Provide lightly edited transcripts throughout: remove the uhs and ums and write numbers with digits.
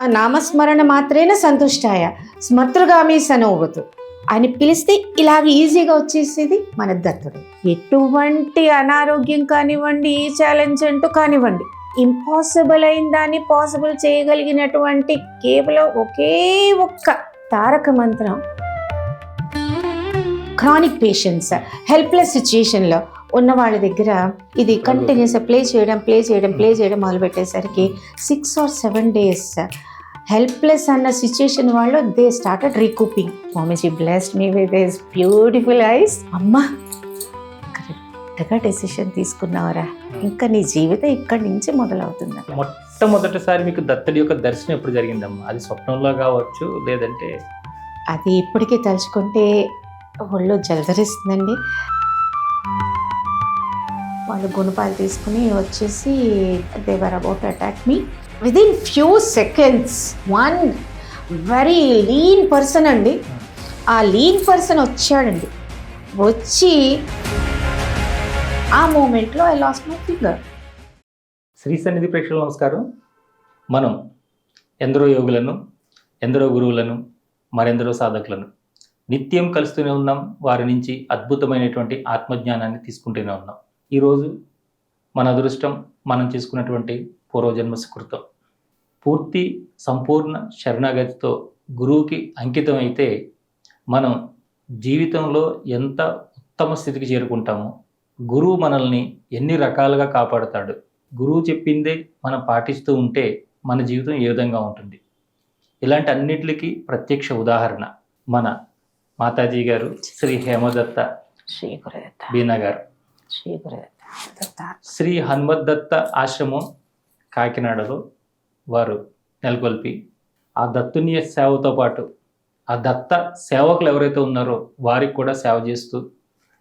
ఆ నామస్మరణ మాత్రేన సంతుష్టాయ స్మర్తృగామి సనోవతు అని పిలిస్తే ఇలాగ ఈజీగా వచ్చేసేది మన దత్తుడు. ఎటువంటి అనారోగ్యం కానివ్వండి, ఈ ఛాలెంజ్ అంటూ కానివ్వండి, ఇంపాసిబుల్ అయిన దాన్ని పాసిబుల్ చేయగలిగినటువంటి కేవలం ఒకే ఒక్క తారక మంత్రం. క్రానిక్ పేషెంట్స్, హెల్ప్లెస్ సిచ్యుయేషన్లో ఉన్న వాళ్ళ దగ్గర ఇది కంటిన్యూస్ ప్లే చేయడం మొదలు పెట్టేసరికి 6 or 7 days హెల్ప్లెస్ అన్న సిచ్యుయేషన్ వాళ్ళు దే స్టార్టెడ్ రీకూపింగ్. మామీజీ blessed me with this beautiful eyes. అమ్మా కరెక్ట్గా డెసిషన్ తీసుకున్నావరా, ఇంకా నీ జీవితం ఇక్కడి నుంచి మొదలవుతుంది. మొట్టమొదటిసారి మీకు దత్తుడి యొక్క దర్శనం ఎప్పుడు జరిగిందమ్మా? అది స్వప్నంలో కావచ్చు, లేదంటే అది ఇప్పటికీ తలుచుకుంటే ఒళ్ళు జలధరిస్తుందండి. వాళ్ళు గుణపాలు తీసుకుని వచ్చేసి they were about attack me. Within few seconds one very lean person అండి, ఆ లీన్ పర్సన్ వచ్చాడండి. వచ్చి ఆ మూమెంట్లో I lost my finger. Shri Sannidhi ప్రేక్షకులు నమస్కారం. మనం ఎందరో యోగులను, ఎందరో గురువులను, మరెందరో సాధకులను నిత్యం కలుస్తూనే ఉన్నాం. వారి నుంచి అద్భుతమైనటువంటి ఆత్మజ్ఞానాన్ని తీసుకుంటూనే ఉన్నాం. ఈరోజు మన అదృష్టం మనం చేసుకున్నటువంటి పూర్వజన్మ సుకృతం. పూర్తి సంపూర్ణ శరణాగతితో గురువుకి అంకితం అయితే మనం జీవితంలో ఎంత ఉత్తమ స్థితికి చేరుకుంటామో, గురువు మనల్ని ఎన్ని రకాలుగా కాపాడుతాడు, గురువు చెప్పిందే మనం పాటిస్తూ ఉంటే మన జీవితం ఏ విధంగా ఉంటుంది, ఇలాంటి అన్నిటికీ ప్రత్యక్ష ఉదాహరణ మన మాతాజీ గారు శ్రీ హేమదత్త బీనా గారు. శ్రీ హనుమద్దత్త ఆశ్రమం కాకినాడలో వారు నెలకొల్పి ఆ దత్తుని సేవతో పాటు ఆ దత్త సేవకులు ఎవరైతే ఉన్నారో వారికి కూడా సేవ చేస్తూ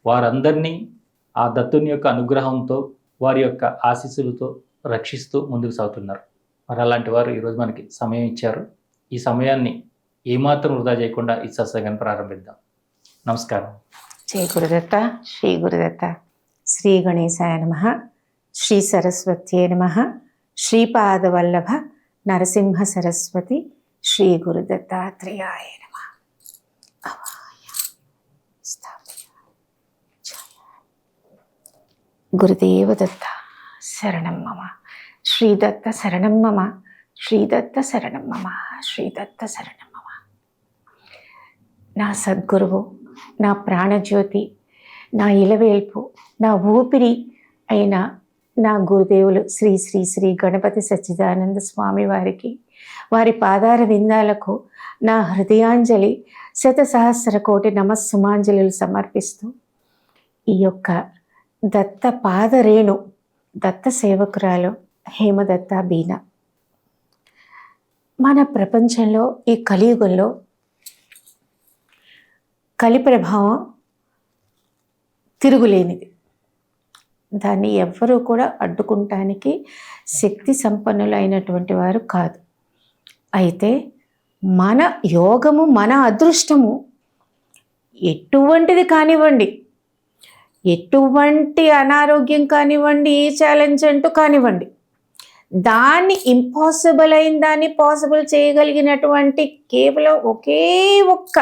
వారందరినీ ఆ దత్తుని యొక్క అనుగ్రహంతో, వారి యొక్క ఆశీస్సులతో రక్షిస్తూ ముందుకు సాగుతున్నారు. మరి అలాంటి వారు ఈరోజు మనకి సమయం ఇచ్చారు. ఈ సమయాన్ని ఏమాత్రం వృధా చేయకుండా ఈ సత్సంగాన్ని ప్రారంభిద్దాం. నమస్కారం. జై గురుదత్త, శ్రీ గురుదత్త. శ్రీ గణేశాయ నమః, శ్రీ సరస్వత్యే నమః, శ్రీపాదవల్లభ నరసింహ సరస్వతి, శ్రీ గురుదత్తాత్రేయాయ నమః. గురుదేవదత్త శరణం మమ, శ్రీదత్త శరణం మమ, శ్రీదత్త శరణం మమ, శ్రీదత్త శరణం మమ. నా సద్గురువు, నా ప్రాణజ్యోతి, నా ఇలవేల్పు, నా ఊపిరి అయిన నా గురుదేవులు శ్రీ శ్రీ శ్రీ గణపతి సచ్చిదానంద స్వామి వారికి, వారి పాదార విందాలకు నా హృదయాంజలి, శతసహస్ర కోటి నమస్సుమాంజలులు సమర్పిస్తూ ఈ యొక్క దత్త పాదరేణు దత్త సేవకురాలు హేమదత్త బీనా. మన ప్రపంచంలో ఈ కలియుగంలో కలి ప్రభావం తిరుగులేనిది. దాన్ని ఎవ్వరూ కూడా అడ్డుకుంటానికి శక్తి సంపన్నులైనటువంటి వారు కాదు. అయితే మన యోగము, మన అదృష్టము ఎటువంటిది కానివ్వండి, ఎటువంటి అనారోగ్యం కానివ్వండి, ఈ ఛాలెంజ్ అంటూ కానివ్వండి, దాన్ని ఇంపాసిబుల్ అయిన దాన్ని పాసిబుల్ చేయగలిగినటువంటి కేవలం ఒకే ఒక్క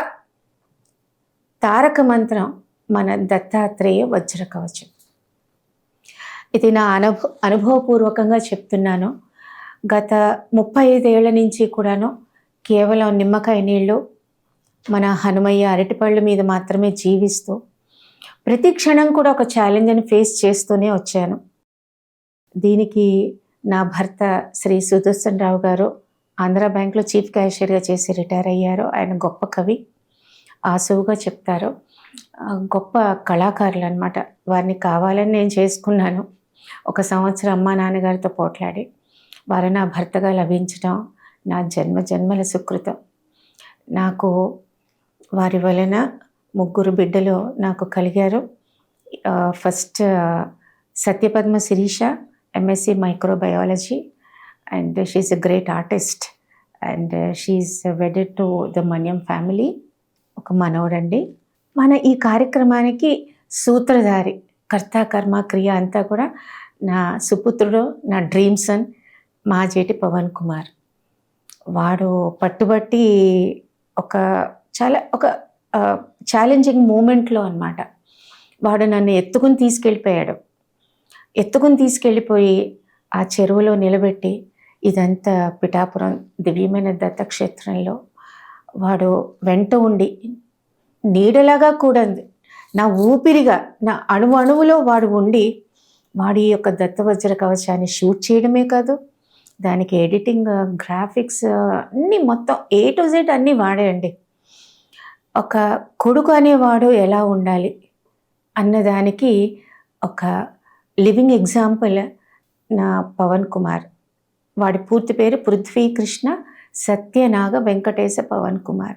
తారక మంత్రం మన దత్తాత్రేయ వజ్రకవచం. ఇది నా అనుభవపూర్వకంగా చెప్తున్నాను. గత 35 ఏళ్ల నుంచి కూడాను కేవలం నిమ్మకాయ నీళ్ళు, మన హనుమయ్య అరటిపళ్ళ మీద మాత్రమే జీవిస్తూ ప్రతి క్షణం కూడా ఒక ఛాలెంజ్ని ఫేస్ చేస్తూనే వచ్చాను. దీనికి నా భర్త శ్రీ సుదర్శన్ రావు గారు ఆంధ్ర బ్యాంక్లో చీఫ్ క్యాషియర్గా చేసి రిటైర్ అయ్యారు. ఆయన గొప్ప కవి, ఆసువుగా చెప్తారు, గొప్ప కళాకారులు అనమాట. వారిని కావాలని నేను చేసుకున్నాను. 1 సంవత్సరం అమ్మా నాన్నగారితో పోట్లాడి వారు నా భర్తగా లభించడం నా జన్మల సుకృతం. నాకు వారి వలన 3 బిడ్డలు నాకు కలిగారు. First Satyapadma Sirisha, MSc microbiology, and she's a great artist and she's wedded to the Manyam family. ఒక మనవడండి. మన ఈ కార్యక్రమానికి సూత్రధారి, కర్త కర్మ క్రియ అంతా కూడా నా సుపుత్రుడు, నా డ్రీమ్ సన్ మాజేటి పవన్ కుమార్. వాడు పట్టుబట్టి ఒక ఒక ఛాలెంజింగ్ మూమెంట్లో అన్నమాట వాడు నన్ను ఎత్తుకుని తీసుకెళ్ళిపోయి ఆ చెరువులో నిలబెట్టి, ఇదంతా పిఠాపురం దివ్యమైన దత్తక్షేత్రంలో వాడు వెంట ఉండి నీడలాగా కూడా నా ఊపిరిగా నా అణువులో వాడు ఉండి వాడి యొక్క దత్తవజ్ర కవచాన్ని షూట్ చేయడమే కాదు, దానికి ఎడిటింగ్, గ్రాఫిక్స్ అన్నీ మొత్తం A to Z అన్నీ వాడేయండి. ఒక కొడుకు అనేవాడు ఎలా ఉండాలి అన్నదానికి ఒక లివింగ్ ఎగ్జాంపుల్ నా పవన్ కుమార్. వాడి పూర్తి పేరు పృథ్వీకృష్ణ సత్యనాగ వెంకటేశ పవన్ కుమార్.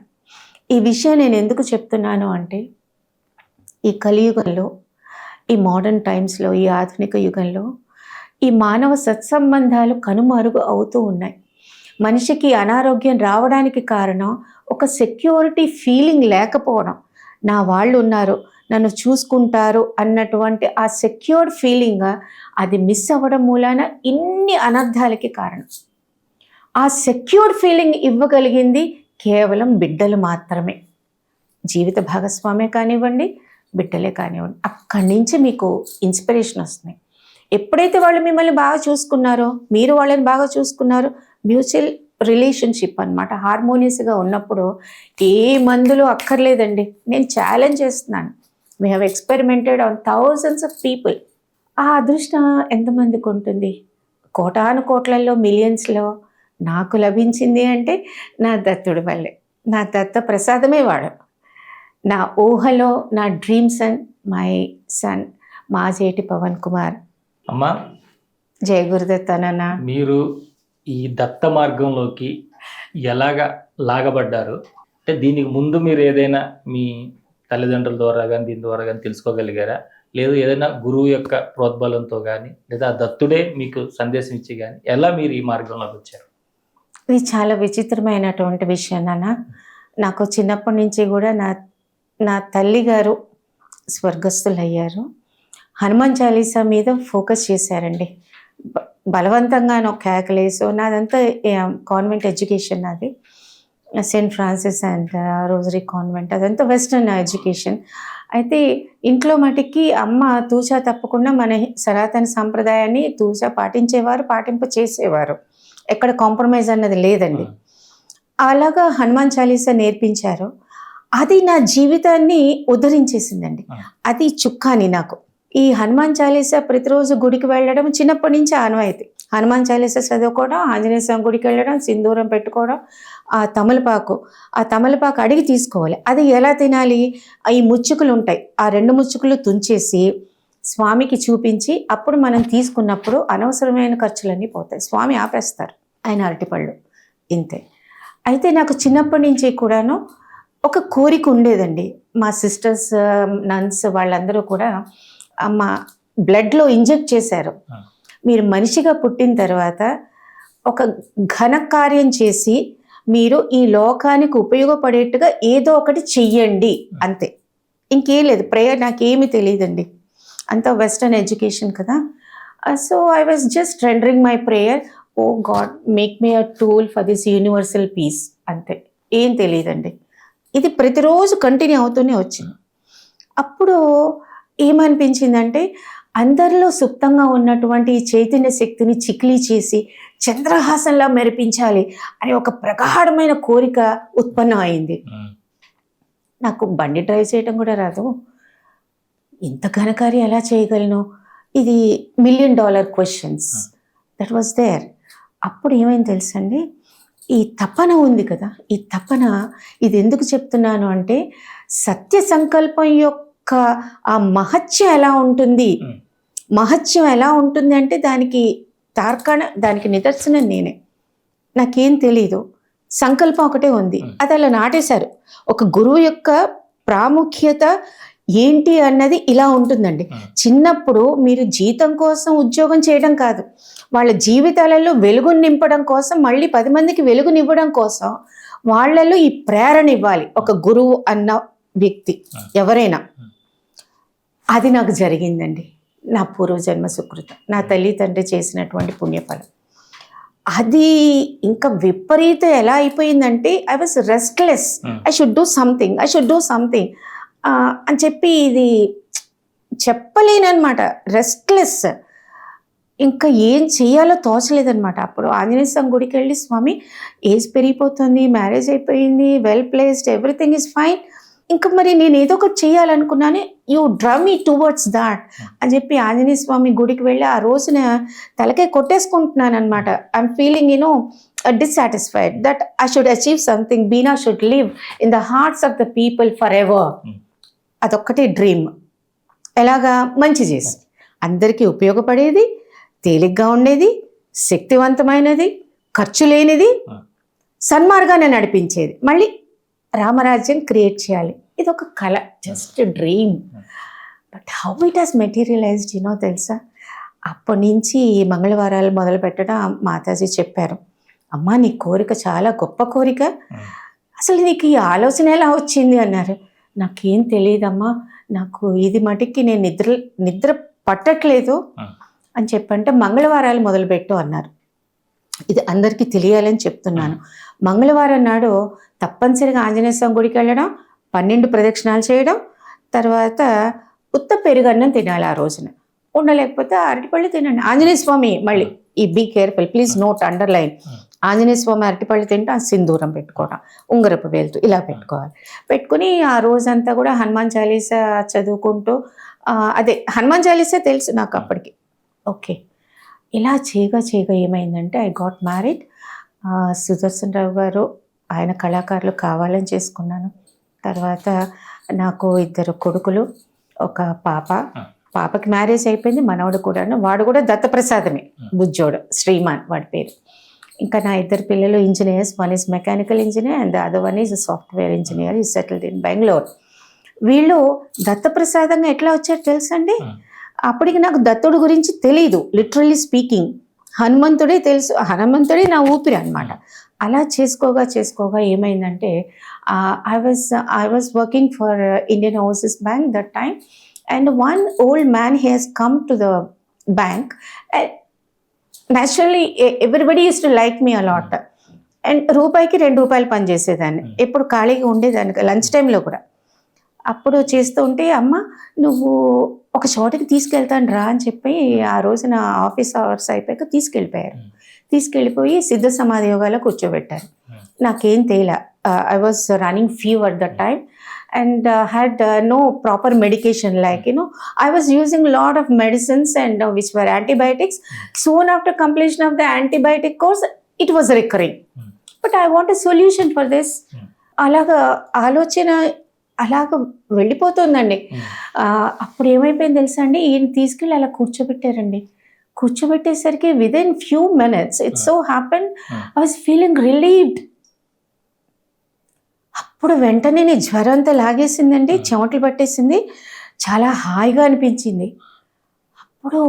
ఈ విషయం నేను ఎందుకు చెప్తున్నాను అంటే, ఈ కలియుగంలో, ఈ మోడర్న్ టైమ్స్లో, ఈ ఆధునిక యుగంలో ఈ మానవ సత్సంబంధాలు కనుమరుగు అవుతూ ఉన్నాయి. మనిషికి అనారోగ్యం రావడానికి కారణం ఒక సెక్యూరిటీ ఫీలింగ్ లేకపోవడం. నా వాళ్ళు ఉన్నారు, నన్ను చూసుకుంటారు అన్నటువంటి ఆ సెక్యూర్డ్ ఫీలింగ్ అది మిస్ అవ్వడం మూలాన ఇన్ని అనర్థాలకి కారణం. ఆ సెక్యూర్డ్ ఫీలింగ్ ఇవ్వగలిగింది కేవలం బిడ్డలు మాత్రమే. జీవిత భాగస్వామే కానివ్వండి, బిడ్డలే కానివ్వండి. అక్కడి నుంచి మీకు ఇన్స్పిరేషన్ వస్తుంది. ఎప్పుడైతే వాళ్ళు మిమ్మల్ని బాగా చూసుకున్నారో, మీరు వాళ్ళని బాగా చూసుకున్నారో, మ్యూచువల్ రిలేషన్షిప్ అన్నమాట, హార్మోనియస్గా ఉన్నప్పుడు ఏ మందులు అక్కర్లేదండి. నేను ఛాలెంజ్ చేస్తున్నాను. We have experimented on thousands of people. ఆ అదృష్టం ఎంతమందికి ఉంటుంది? కోటాను కోట్లలో, మిలియన్స్లో నాకు లభించింది అంటే నా దత్తుడి వల్లే. నా దత్త ప్రసాదమే వాడు. నా ఊహలో నా dream son, my son Majeti Pavan Kumar. అమ్మా, జయ గురుదత్త నాన్న. మీరు ఈ దత్త మార్గంలోకి ఎలాగా లాగబడ్డారు అంటే, దీనికి ముందు మీరు ఏదైనా మీ తల్లిదండ్రుల ద్వారా కానీ దీని ద్వారా కానీ తెలుసుకోగలిగారా? లేదు ఏదైనా గురువు యొక్క ప్రోద్బలంతో కానీ, లేదా దత్తుడే మీకు సందేశం ఇచ్చి కానీ, ఎలా మీరు ఈ మార్గంలోకి వచ్చారు? ఇది చాలా విచిత్రమైనటువంటి విషయం నాన్న. నాకు చిన్నప్పటి నుంచి కూడా నా తల్లి గారు స్వర్గస్థులయ్యారు. హనుమాన్ చాలీసా మీద ఫోకస్ చేశారండి. బలవంతంగానో కేకలేసో. నాదంతా కాన్వెంట్ ఎడ్యుకేషన్, నాది Saint Francis and rosary convent, అదంతా వెస్టర్న్ ఎడ్యుకేషన్. అయితే ఇంట్లో మటుకి అమ్మ తూచా తప్పకుండా మన సనాతన సాంప్రదాయాన్ని తూచా పాటింపు చేసేవారు. ఎక్కడ కాంప్రమైజ్ అన్నది లేదండి. అలాగా హనుమాన్ చాలీసా నేర్పించారు. అది నా జీవితాన్ని ఉద్ధరించేసిందండి. అది చుక్కాని నాకు. ఈ హనుమాన్ చాలీసా ప్రతిరోజు గుడికి వెళ్ళడం చిన్నప్పటి నుంచి ఆనవాయితీ. హనుమాన్ చాలీసా చదువుకోవడం, ఆంజనేయ స్వామి గుడికి వెళ్ళడం, సింధూరం పెట్టుకోవడం, ఆ తమలపాకు అడిగి తీసుకోవాలి. అది ఎలా తినాలి? ఈ ముచ్చుకులు ఉంటాయి, ఆ 2 ముచ్చుకులు తుంచేసి స్వామికి చూపించి అప్పుడు మనం తీసుకున్నప్పుడు అనవసరమైన ఖర్చులన్నీ పోతాయి. స్వామి ఆపేస్తారు ఆయన అరటిపళ్ళు. ఇంతే. అయితే నాకు చిన్నప్పటి నుంచి కూడాను ఒక కోరిక ఉండేదండి. మా సిస్టర్స్, నన్స్ వాళ్ళందరూ కూడా అమ్మ బ్లడ్లో ఇంజెక్ట్ చేశారు. మీరు మనిషిగా పుట్టిన తర్వాత ఒక ఘనకార్యం చేసి మీరు ఈ లోకానికి ఉపయోగపడేట్టుగా ఏదో ఒకటి చెయ్యండి, అంతే. ఇంకేం లేదు. ప్రేయర్ నాకేమీ తెలియదండి, అంతా వెస్టర్న్ ఎడ్యుకేషన్ కదా. So I was just rendering my prayer, oh God make me a tool for this universal peace, అంతే. ఏం తెలియదండి. ఇది ప్రతిరోజు కంటిన్యూ అవుతూనే వచ్చింది. అప్పుడు ఏమనిపించిందంటే, అందరిలో సుప్తంగా ఉన్నటువంటి ఈ చైతన్య శక్తిని చిక్లీ చేసి చంద్రహాసంలా మెరిపించాలి అని ఒక ప్రగాఢమైన కోరిక ఉత్పన్నం అయింది. నాకు బండి డ్రైవ్ చేయడం కూడా రాదు, ఇంత ఘనకార్యం ఎలా చేయగలను? ఇది $1 million questions that was there. అప్పుడు ఏమైంది తెలుసండి, ఈ తపన ఉంది కదా, ఈ తపన, ఇది ఎందుకు చెప్తున్నాను అంటే, సత్య సంకల్పం యొక్క ఆ మహత్యం ఎలా ఉంటుంది, అంటే దానికి దానికి నిదర్శనం నేనే. నాకేం తెలీదు, సంకల్పం ఒకటే ఉంది, అది అలా నాటేశారు. ఒక గురువు యొక్క ప్రాముఖ్యత ఏంటి అన్నది ఇలా ఉంటుందండి. చిన్నప్పుడు మీరు జీతం కోసం ఉద్యోగం చేయడం కాదు, వాళ్ళ జీవితాలలో వెలుగుని నింపడం కోసం, మళ్ళీ 10 మందికి వెలుగునివ్వడం కోసం వాళ్ళలో ఈ ప్రేరణ ఇవ్వాలి ఒక గురువు అన్న వ్యక్తి ఎవరైనా. అది నాకు జరిగిందండి. నా పూర్వజన్మ సుకృతం, నా తల్లి తండ్రి చేసినటువంటి పుణ్యఫలం. అది ఇంకా విపరీత ఎలా అయిపోయిందంటే I was restless. I should do something అని చెప్పి ఇది చెప్పలేనమాట. రెస్ట్లెస్, ఇంకా ఏం చేయాలో తోచలేదనమాట. అప్పుడు ఆంజనేయ స్వామి గుడికి వెళ్ళి, స్వామి ఏజ్ పెరిగిపోతుంది, మ్యారేజ్ అయిపోయింది, well placed, everything is fine, ఇంకా మరి నేను ఏదో ఒకటి చేయాలనుకున్నాను, you drive me towards that అని చెప్పి ఆంజనేయ స్వామి గుడికి వెళ్ళి ఆ రోజున తలకే కొట్టేసుకుంటున్నాను అనమాట. I'm feeling dissatisfied that I should achieve something. Beena should live in the hearts of the people forever. అదొక్కటే డ్రీమ్. ఎలాగా? మంచి చేసి అందరికీ ఉపయోగపడేది, తేలిగ్గా ఉండేది, శక్తివంతమైనది, ఖర్చు లేనిది, సన్మార్గాన్ని నడిపించేది, మళ్ళీ రామరాజ్యం క్రియేట్ చేయాలి. ఇది ఒక కళ, just dream. But how it has materialised తెలుసా? అప్పటి నుంచి మంగళవారాలు మొదలు పెట్టడం మాతాజీ చెప్పారు. అమ్మా, నీ కోరిక చాలా గొప్ప కోరిక, అసలు నీకు ఈ ఆలోచన ఎలా వచ్చింది అన్నారు. నాకేం తెలియదమ్మా, నాకు ఇది మటుకి నేను నిద్ర పట్టట్లేదు అని చెప్పంటే మంగళవారాలు మొదలుపెట్టు అన్నారు. ఇది అందరికీ తెలియాలని చెప్తున్నాను. మంగళవారం నాడు తప్పనిసరిగా ఆంజనేయ స్వామి గుడికి వెళ్ళడం, 12 ప్రదక్షిణాలు చేయడం, తర్వాత ఉత్త పెరుగన్నం తినాలి ఆ రోజున. ఉండలేకపోతే అరటిపళ్ళు తినండి. ఆంజనేయ స్వామి మళ్ళీ ఈ be careful, please note, underline, Anjaneya Swami అరటిపళ్ళు తింటే ఆ సింధూరం పెట్టుకోవడం, ఉంగరపు వేలుతూ ఇలా పెట్టుకోవాలి. పెట్టుకుని ఆ రోజంతా కూడా హనుమాన్ చాలీసా చదువుకుంటూ, అదే హనుమాన్ చాలీసా తెలుసు నాకు అప్పటికి. ఓకే, ఇలా చేయగా ఏమైందంటే ఐ గాట్ మ్యారీడ్. సుదర్శన్ రావు గారు, ఆయన కళాకారులు కావాలని చేసుకున్నాను. తర్వాత నాకు 2 కొడుకులు, ఒక పాపకి మ్యారేజ్ అయిపోయింది, మనవడు కూడా, వాడు కూడా దత్తప్రసాదమే, బుజ్జోడు, శ్రీమాన్ వాడి పేరు. ఇంకా నా 2 పిల్లలు engineers, one is mechanical engineer and the other one is software engineer, is settled in Bengaluru. వీళ్ళు దత్తప్రసాదంగా ఎట్లా వచ్చారు తెలుసండి? అప్పటికి నాకు దత్తుడు గురించి తెలీదు, లిటరల్లీ స్పీకింగ్. హనుమంతుడే తెలుసు, హనుమంతుడే నా ఊపిరి అనమాట. అలా చేసుకోగా ఏమైందంటే I was working for Indian Overseas Bank that time, and one old man he has come to the bank. Naturally everybody used to like me a lot. అండ్ రూపాయికి 2 రూపాయలు పనిచేసేదాన్ని, ఎప్పుడు ఖాళీగా ఉండేదాన్ని లంచ్ టైంలో కూడా. అప్పుడు చేస్తూ ఉంటే, అమ్మ నువ్వు ఒక చోటకి తీసుకెళ్తాను రా అని చెప్పి ఆ రోజు నా ఆఫీస్ అవర్స్ అయిపోయాక తీసుకెళ్ళిపోయి సిద్ధ సమాధి యోగాలో కూర్చోబెట్టారు. నాకేం తేలా, I was running fever that time and had no proper medication, like I was using a lot of medicines and which were antibiotics. Soon after completion of the antibiotic course it was recurring, but I want a solution for this. అలాగా ఆలోచన అలాగ వెళ్ళిపోతుందండి. అప్పుడు ఏమైపోయింది తెలుసా అండి, ఈయన తీసుకెళ్ళి అలా కూర్చోబెట్టేసరికి within few minutes it so happen I was feeling relieved. అప్పుడు వెంటనే నీ జ్వరం అంతా లాగేసిందండి, చెమటలు పట్టేసింది, చాలా హాయిగా అనిపించింది. అప్పుడు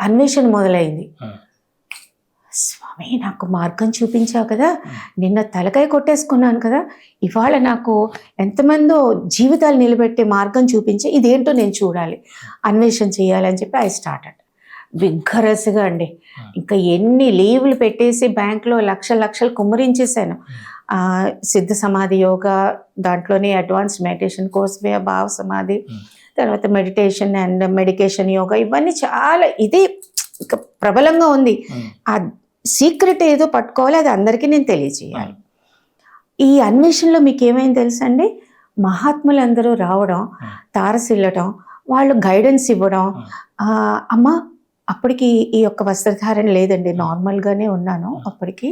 అన్వేషణ మొదలైంది. స్వామి, నాకు మార్గం చూపించావు కదా, నిన్న తలకాయ కొట్టేసుకున్నాను కదా, ఇవాళ నాకు ఎంతమందో జీవితాలు నిలబెట్టే మార్గం చూపించి ఇదేంటో నేను చూడాలి, అన్వేషణ చేయాలని చెప్పి ఐ స్టార్టెడ్ విగ్గరస్గా అండి. ఇంకా ఎన్ని లీవులు పెట్టేసి బ్యాంక్లో లక్షలు కుమ్మరించేశాను. సిద్ధ సమాధి యోగా, దాంట్లోనే అడ్వాన్స్డ్ మెడిటేషన్ కోర్స్, భావ సమాధి, తర్వాత మెడిటేషన్ అండ్ మెడికేషన్ యోగా, ఇవన్నీ చాలా ఇదే ఇంకా ప్రబలంగా ఉంది. ఆ సీక్రెట్ ఏదో పట్టుకోవాలి, అది అందరికీ నేను తెలియజేయాలి. ఈ అన్వేషణలో మీకు ఏమైంది తెలుసండి, మహాత్ములందరూ రావడం, తారసిల్లటం, వాళ్ళు గైడెన్స్ ఇవ్వడం. అమ్మ, అప్పటికి ఈ యొక్క వస్త్రధారణ లేదండి, నార్మల్గానే ఉన్నాను అప్పటికి,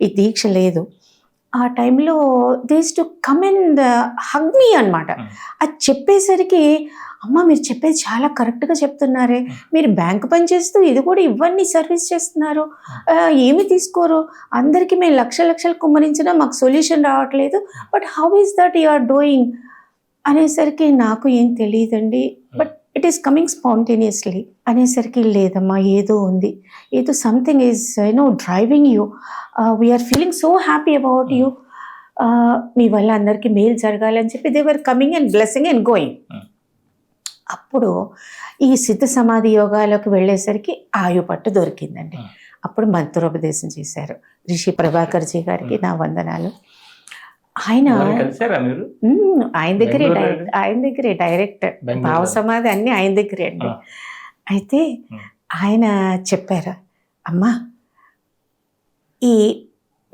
ఈ దీక్ష లేదు. ఆ టైంలో they used to come and hug me అనమాట. అది చెప్పేసరికి, అమ్మ మీరు చెప్పేది చాలా కరెక్ట్గా చెప్తున్నారే, మీరు బ్యాంకు పని చేస్తూ ఇది కూడా ఇవన్నీ సర్వీస్ చేస్తున్నారు, ఏమి తీసుకోరు, అందరికీ మేము లక్షలు కుమ్మరించినా మాకు సొల్యూషన్ రావట్లేదు, but how is that you are doing అనేసరికి నాకు ఏం తెలియదండి, but it is coming spontaneously అనేసరికి, లేదమ్మా ఏదో ఉంది, ఏదో something is driving you, we are feeling so happy about you, మీ వల్ల అందరికీ మేలు జరగాలని చెప్పి they were coming and blessing and going. అప్పుడు ఈ సిద్ధ సమాధి యోగాలోకి వెళ్ళేసరికి ఆయుపట్టు దొరికిందండి. అప్పుడు మంత్రోపదేశం చేశారు. రిషి ప్రభాకర్జీ గారికి నా వందనాలు. ఆయన ఎవరైనా కలిసారా మీరు? ఆయన దగ్గరే డైరెక్ట్ బెంగళూరులో? భావ సమాధి అన్ని ఆయన దగ్గరే అండి. అయితే ఆయన చెప్పారు, అమ్మా ఈ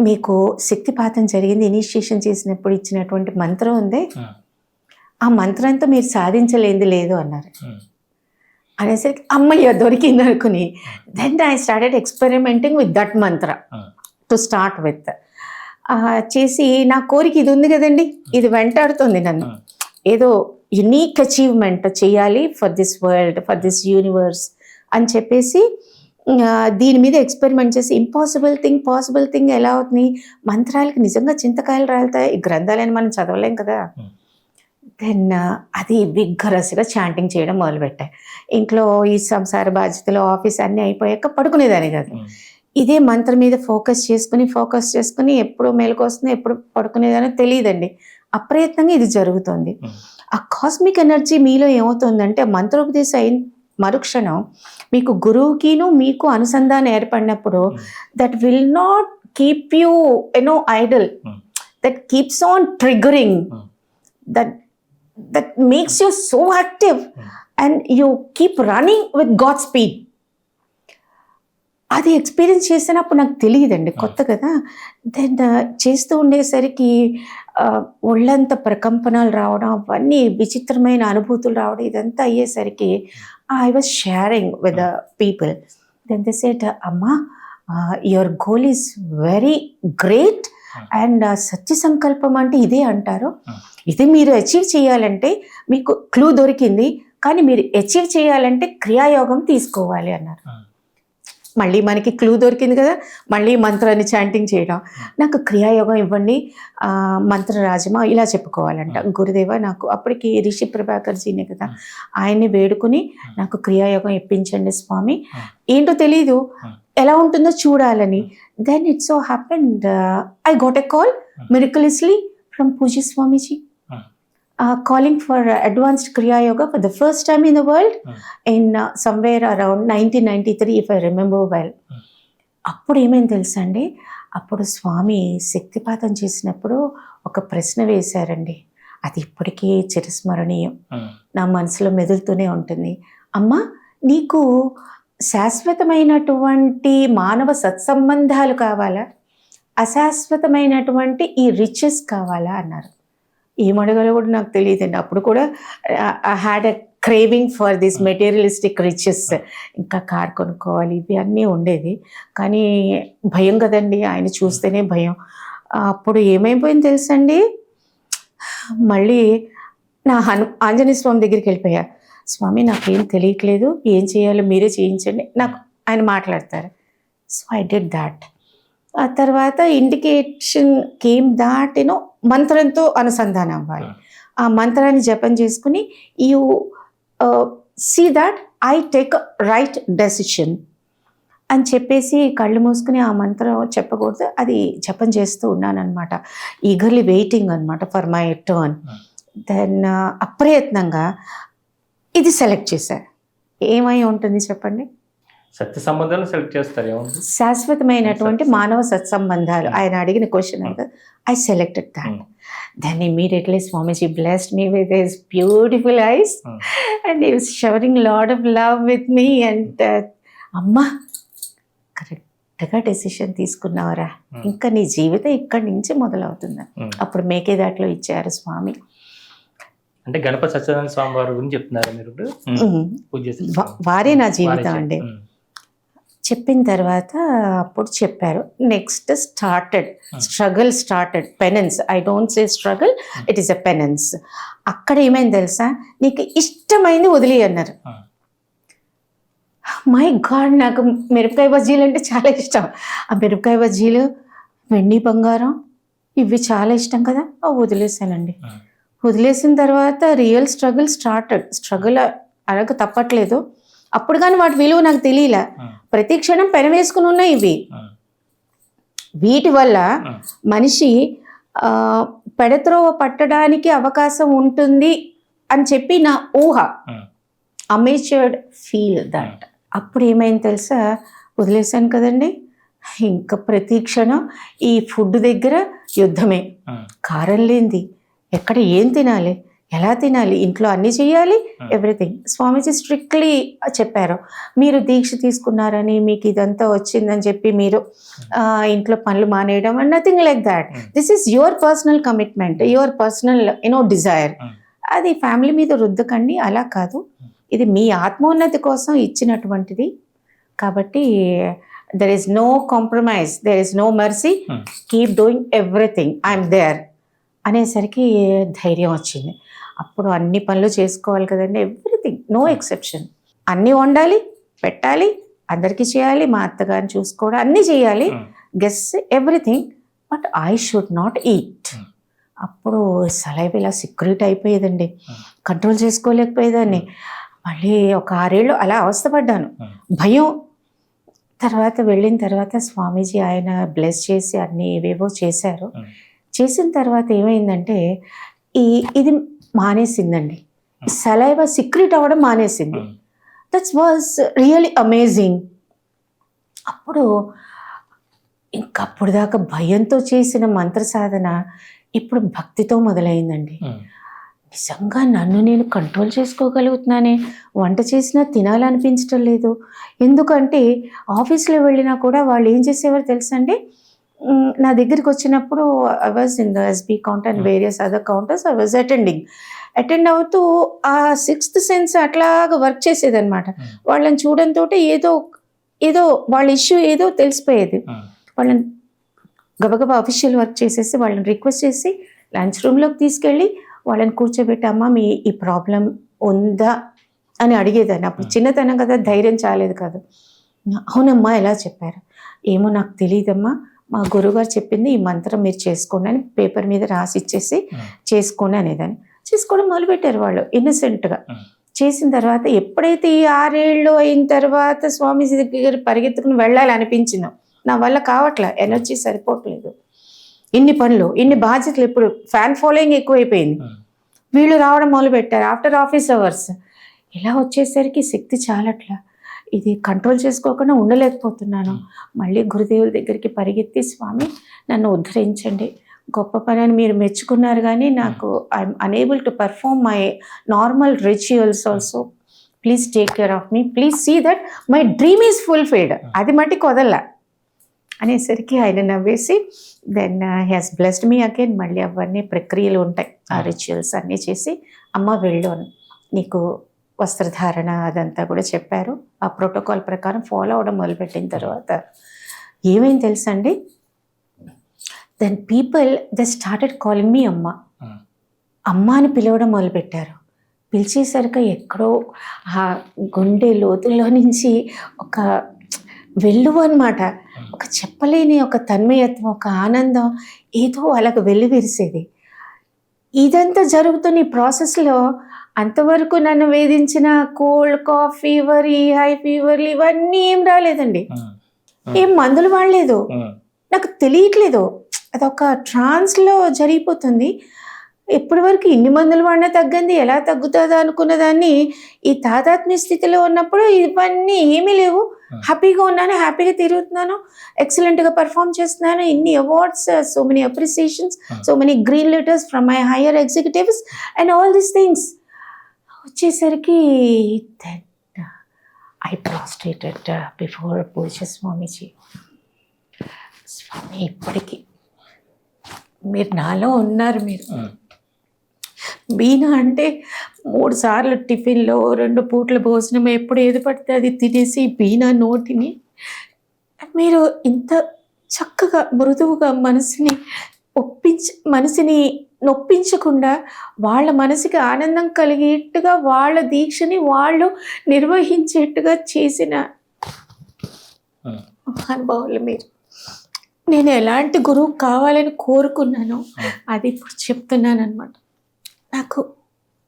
మీకు శక్తిపాతం జరిగింది, ఇనిషియేషన్ చేసినప్పుడు ఇచ్చినటువంటి మంత్రం ఉంది, ఆ మంత్రంతో మీరు సాధించలేంది లేదు అన్నారు. అనేసరికి అమ్మయ్య దొరికింది అనుకుని then I started experimenting with that mantra to start with. చేసి నా కోరిక ఇది ఉంది కదండి, ఇది వెంటాడుతుంది నన్ను, ఏదో యునీక్ అచీవ్మెంట్ చేయాలి for this world, for this universe అని చెప్పేసి దీని మీద ఎక్స్పెరిమెంట్ చేసి ఇంపాసిబుల్ థింగ్ పాసిబుల్ థింగ్ ఎలా అవుతుంది, మంత్రాలకి నిజంగా చింతకాయలు రాలుతాయి, ఈ గ్రంథాలని మనం చదవలేం కదా. దెన్ అది విగ్గరస్గా చాంటింగ్ చేయడం మొదలుపెట్టాయి. ఇంట్లో ఈ సంసార బాధ్యతలు ఆఫీస్ అన్నీ అయిపోయాక పడుకునేదాన్ని కాదు, ఇదే మంత్రం మీద ఫోకస్ చేసుకుని ఎప్పుడు మేలుకు వస్తుంది ఎప్పుడు పడుకునేదానో తెలియదండి. అప్రయత్నంగా ఇది జరుగుతుంది. ఆ కాస్మిక్ ఎనర్జీ మీలో ఏమవుతుందంటే మంత్రోపదేశం అయిన మరుక్షణం మీకు గురువుకిను మీకు అనుసంధానం ఏర్పడినప్పుడు that will not keep you Idol, that keeps on triggering, that makes you so active and you keep running with God's speed. అది ఎక్స్పీరియన్స్ చేసినప్పుడు నాకు తెలియదండి, కొత్త కదా. దెన్ చేస్తూ ఉండేసరికి ఒళ్ళంతా ప్రకంపనలు రావడం, అవన్నీ విచిత్రమైన అనుభూతులు రావడం, ఇదంతా అయ్యేసరికి I was sharing with the people. Then they said, అమ్మా your goal is very great and సత్య సంకల్పం అంటే ఇదే అంటారు, ఇది మీరు అచీవ్ చేయాలంటే మీకు క్లూ దొరికింది, కానీ మీరు అచీవ్ చేయాలంటే క్రియాయోగం తీసుకోవాలి అన్నారు. మళ్ళీ మనకి క్లూ దొరికింది కదా, మళ్ళీ మంత్రాన్ని చాంటింగ్ చేయడం, నాకు క్రియాయోగం ఇవ్వండి మంత్రరాజమా ఇలా చెప్పుకోవాలంట. గురుదేవ నాకు అప్పటికి రిషి ప్రభాకర్జీనే కదా, ఆయన్ని వేడుకుని నాకు క్రియాయోగం ఇప్పించండి స్వామి, ఏంటో తెలీదు ఎలా ఉంటుందో చూడాలని. Then it so happened I got a call miraculously from పూజ్య Swamiji calling for advanced Kriya Yoga for the first time in the world in somewhere around 1993 if I remember well. అప్పుడు ఏమైంది తెలుసా అండి, అప్పుడు స్వామి శక్తిపాతం చేసినప్పుడు ఒక ప్రశ్న వేశారండి, అది ఇప్పటికీ చిరస్మరణీయం, నా మనసులో మెదులుతూనే ఉంటుంది. అమ్మా నీకు శాశ్వతమైనటువంటి మానవ సత్సంబంధాలు కావాలా, అశాశ్వతమైనటువంటి ఈ రిచెస్ కావాలా అన్నారు. ఏమడగలో కూడా నాకు తెలియదండి. అప్పుడు కూడా I had a craving for this materialistic riches, ఇంకా కార్ కొనుక్కోవాలి ఇవి అన్నీ ఉండేది. కానీ భయం కదండి, ఆయన చూస్తేనే భయం. అప్పుడు ఏమైపోయింది తెలుసండి, మళ్ళీ నా ఆంజనేయ స్వామి దగ్గరికి వెళ్ళిపోయా. స్వామి నాకేం తెలియట్లేదు, ఏం చేయాలో మీరే చేయించండి, నాకు ఆయన మాట్లాడతారు. So I did that. ఆ తర్వాత ఇండికేషన్ కేమ్ దాట్ మంత్రంతో అనుసంధానం అవ్వాలి. ఆ మంత్రాన్ని జపం చేసుకుని you see that I take right decision అని చెప్పేసి కళ్ళు మూసుకుని ఆ మంత్రం చెప్పకూడదు, అది జపం చేస్తూ ఉన్నాను అనమాట. ఈగర్లీ వెయిటింగ్ అనమాట ఫర్ మై టర్న్. దెన్ అప్రయత్నంగా ఇది సెలెక్ట్ చేశారు. ఏమై ఉంటుంది చెప్పండి, సత్య సంబంధాలు సెలెక్ట్ చేస్తారు, శాశ్వతమైనటువంటి మానవ సత్సంబంధాలు. ఆయన అడిగిన క్వశ్చన్ కదా, I selected that. Then immediately Swamiji blessed me with his beautiful eyes and he was showering lot of love with me and అమ్మా కరెక్ట్గా డెసిషన్ తీసుకున్నావరా, ఇంకా నీ జీవితం ఇక్కడి నుంచి మొదలవుతుంది. అప్పుడు మేకేదాట్లో ఇచ్చారు స్వామి. అంటే గణపతి సత్యనారాయణ స్వామి వారి గురించి చెప్తున్నారు మీరు? వారే నా జీవితం అండి. చెప్పిన తర్వాత అప్పుడు చెప్పారు next struggle started, penance. I don't say struggle, it is a penance. అక్కడ ఏమైంది తెలుసా, నీకు ఇష్టమైంది వదిలి అన్నారు. మై గాడ్, నాకు మిరపకాయ బజ్జీలు అంటే చాలా ఇష్టం. ఆ మిరపకాయ బజ్జీలు, వెండి బంగారం ఇవి చాలా ఇష్టం కదా, వదిలేసానండి. వదిలేసిన తర్వాత రియల్ స్ట్రగుల్ అనక తప్పట్లేదు. అప్పుడు కానీ వాటి విలువ నాకు తెలియలే. ప్రతి క్షణం పెనవేసుకుని ఉన్నాయి ఇవి. వీటి వల్ల మనిషి పెడత్రోవ పట్టడానికి అవకాశం ఉంటుంది అని చెప్పి నా ఊహ, అమేచ్యూర్డ్ ఫీల్ దట్. అప్పుడు ఏమైంది తెలుసా, వదిలేశాను కదండి. ఇంకా ప్రతి క్షణం ఈ ఫుడ్ దగ్గర యుద్ధమే. కారం లేనిది ఎక్కడ ఏం తినాలి, ఎలా తినాలి, ఇంట్లో అన్నీ చేయాలి, ఎవ్రీథింగ్. స్వామీజీ స్ట్రిక్ట్లీ చెప్పారు, మీరు దీక్ష తీసుకున్నారని మీకు ఇదంతా వచ్చిందని చెప్పి మీరు ఇంట్లో పనులు మానేయడం and nothing like that. This is your personal commitment, your personal desire. అది ఫ్యామిలీ మీద రుద్దకండి, అలా కాదు. ఇది మీ ఆత్మోన్నతి కోసం ఇచ్చినటువంటిది. కాబట్టి there is no compromise, there is no mercy, keep doing everything, I'm there అనేసరికి ధైర్యం వచ్చింది. అప్పుడు అన్ని పనులు చేసుకోవాలి కదండి, ఎవ్రీథింగ్, నో ఎక్సెప్షన్. అన్నీ వండాలి, పెట్టాలి, అందరికీ చేయాలి, మా అత్తగారిని చూసుకోవడం, అన్నీ చేయాలి, guest everything, but I should not eat. అప్పుడు సలైవ్ ఇలా సిక్రెట్ అయిపోయేదండి, కంట్రోల్ చేసుకోలేకపోయేదాన్ని. మళ్ళీ ఒక 6 ఏళ్ళు అలా అవస్థపడ్డాను, భయం. తర్వాత వెళ్ళిన తర్వాత స్వామీజీ ఆయన బ్లెస్ చేసి అన్నీ ఏవేవో చేశారు. చేసిన తర్వాత ఏమైందంటే ఇది మానేసిందండి, సలైవా సీక్రెట్ అవ్వడం మానేసింది. That's was really amazing. అప్పుడు ఇంకప్పుడు దాకా భయంతో చేసిన మంత్ర సాధన ఇప్పుడు భక్తితో మొదలైందండి. నిజంగా నన్ను నేను కంట్రోల్ చేసుకోగలుగుతున్నానే, వంట చేసినా తినాలనిపించటం లేదు. ఎందుకంటే ఆఫీస్లో వెళ్ళినా కూడా వాళ్ళు ఏం చేసేవారు తెలుసండి, నా దగ్గరికి వచ్చినప్పుడు I was in the SB counter and various other counters I was attend అవుతూ ఆ 6th సెన్స్ అట్లాగా వర్క్ చేసేదన్నమాట. వాళ్ళని చూడంతో ఏదో వాళ్ళ ఇష్యూ ఏదో తెలిసిపోయేది. వాళ్ళని గబగబా అఫీషియల్ వర్క్ చేసేసి వాళ్ళని రిక్వెస్ట్ చేసి లంచ్ రూమ్లోకి తీసుకెళ్ళి వాళ్ళని కూర్చోబెట్టి, అమ్మ మీ ఈ ప్రాబ్లం ఉందా అని అడిగేదాన్ని. అప్పుడు చిన్నతనం కదా, ధైర్యం చాలేదు కదా. అవునమ్మా ఎలా చెప్పారు, ఏమో నాకు తెలియదమ్మా, మా గురువుగారు చెప్పింది ఈ మంత్రం మీరు చేసుకోండి అని పేపర్ మీద రాసి ఇచ్చేసి చేసుకోండి అనేదాన్ని. చేసుకోవడం మొదలుపెట్టారు వాళ్ళు ఇన్నసెంట్గా. చేసిన తర్వాత ఎప్పుడైతే ఈ 6 ఏళ్ళు అయిన తర్వాత స్వామీజీ దగ్గర పరిగెత్తుకుని వెళ్ళాలి అనిపించిందో, నా వల్ల కావట్లే, ఎనర్జీ సరిపోవట్లేదు, ఇన్ని పనులు, ఇన్ని బాధ్యతలు, ఇప్పుడు ఫ్యాన్ ఫాలోయింగ్ ఎక్కువైపోయింది. వీళ్ళు రావడం మొదలుపెట్టారు ఆఫ్టర్ ఆఫీస్ అవర్స్. ఇలా వచ్చేసరికి శక్తి చాలట్లా, ఇది కంట్రోల్ చేసుకోకుండా ఉండలేకపోతున్నాను. మళ్ళీ గురుదేవుల దగ్గరికి పరిగెత్తి, స్వామి నన్ను ఉద్ధరించండి, గొప్ప పని అని మీరు మెచ్చుకున్నారు, కానీ నాకు I'm unable to perform my normal rituals also, please take care of me, please see that my dream is fulfilled, అది మట్టి కొదల్లా అనేసరికి ఆయన నవ్వేసి then he has blessed me again. మళ్ళీ అవన్నీ ప్రక్రియలు ఉంటాయి, ఆ రిచువల్స్ అన్నీ చేసి, అమ్మ వెళ్ళు, నీకు వస్త్రధారణ అదంతా కూడా చెప్పారు. ఆ ప్రోటోకాల్ ప్రకారం ఫాలో అవడం మొదలుపెట్టిన తర్వాత ఏమైంది తెలుసా అండి, then people they started calling me అమ్మ. అమ్మ అని పిలవడం మొదలుపెట్టారు. పిలిచేసరికి ఎక్కడో ఆ గుండె లోతుల్లో నుంచి ఒక వెల్లువ అనమాట, ఒక చెప్పలేని ఒక తన్మయత్వం, ఒక ఆనందం ఏదో అలాగ వెల్లివిరిసేది. ఇదంతా జరుగుతున్న ఈ ప్రాసెస్లో అంతవరకు నన్ను వేధించిన కోల్డ్ కాఫ్ ఫీవర్, ఈ హై ఫీవర్లు ఇవన్నీ ఏం రాలేదండి, ఏం మందులు వాడలేదు, నాకు తెలియట్లేదు, అదొక ట్రాన్స్లో జరిగిపోతుంది. ఎప్పటి వరకు ఇన్ని మందులు వాడినా తగ్గింది, ఎలా తగ్గుతుందా అనుకున్న దాన్ని ఈ తాదాత్మ్య స్థితిలో ఉన్నప్పుడు ఇవన్నీ ఏమీ లేవు, హ్యాపీగా ఉన్నాను, హ్యాపీగా తిరుగుతున్నాను, ఎక్సలెంట్గా పర్ఫామ్ చేస్తున్నాను, ఇన్ని awards, so many appreciations, so many green letters from my hire executives and all these things. వచ్చేసరికి దెన్ ఐ ప్రాస్ట్రేటెడ్ బిఫోర్ పూజ స్వామీజీ. స్వామి ఇప్పటికీ మీరు నాలో ఉన్నారు, మీరు బీనా అంటే 3 సార్లు టిఫిన్లో 2 పూట్ల భోజనం ఎప్పుడు ఏది పడితే అది తినేసి బీనా నోటిని మీరు ఇంత చక్కగా మృదువుగా మనసుని నొప్పించకుండా వాళ్ళ మనసుకి ఆనందం కలిగేట్టుగా వాళ్ళ దీక్షని వాళ్ళు నిర్వహించేట్టుగా చేసిన మహానుభావులు మీరు. నేను ఎలాంటి గురువు కావాలని కోరుకున్నానో అది ఇప్పుడు చెప్తున్నాను అనమాట. నాకు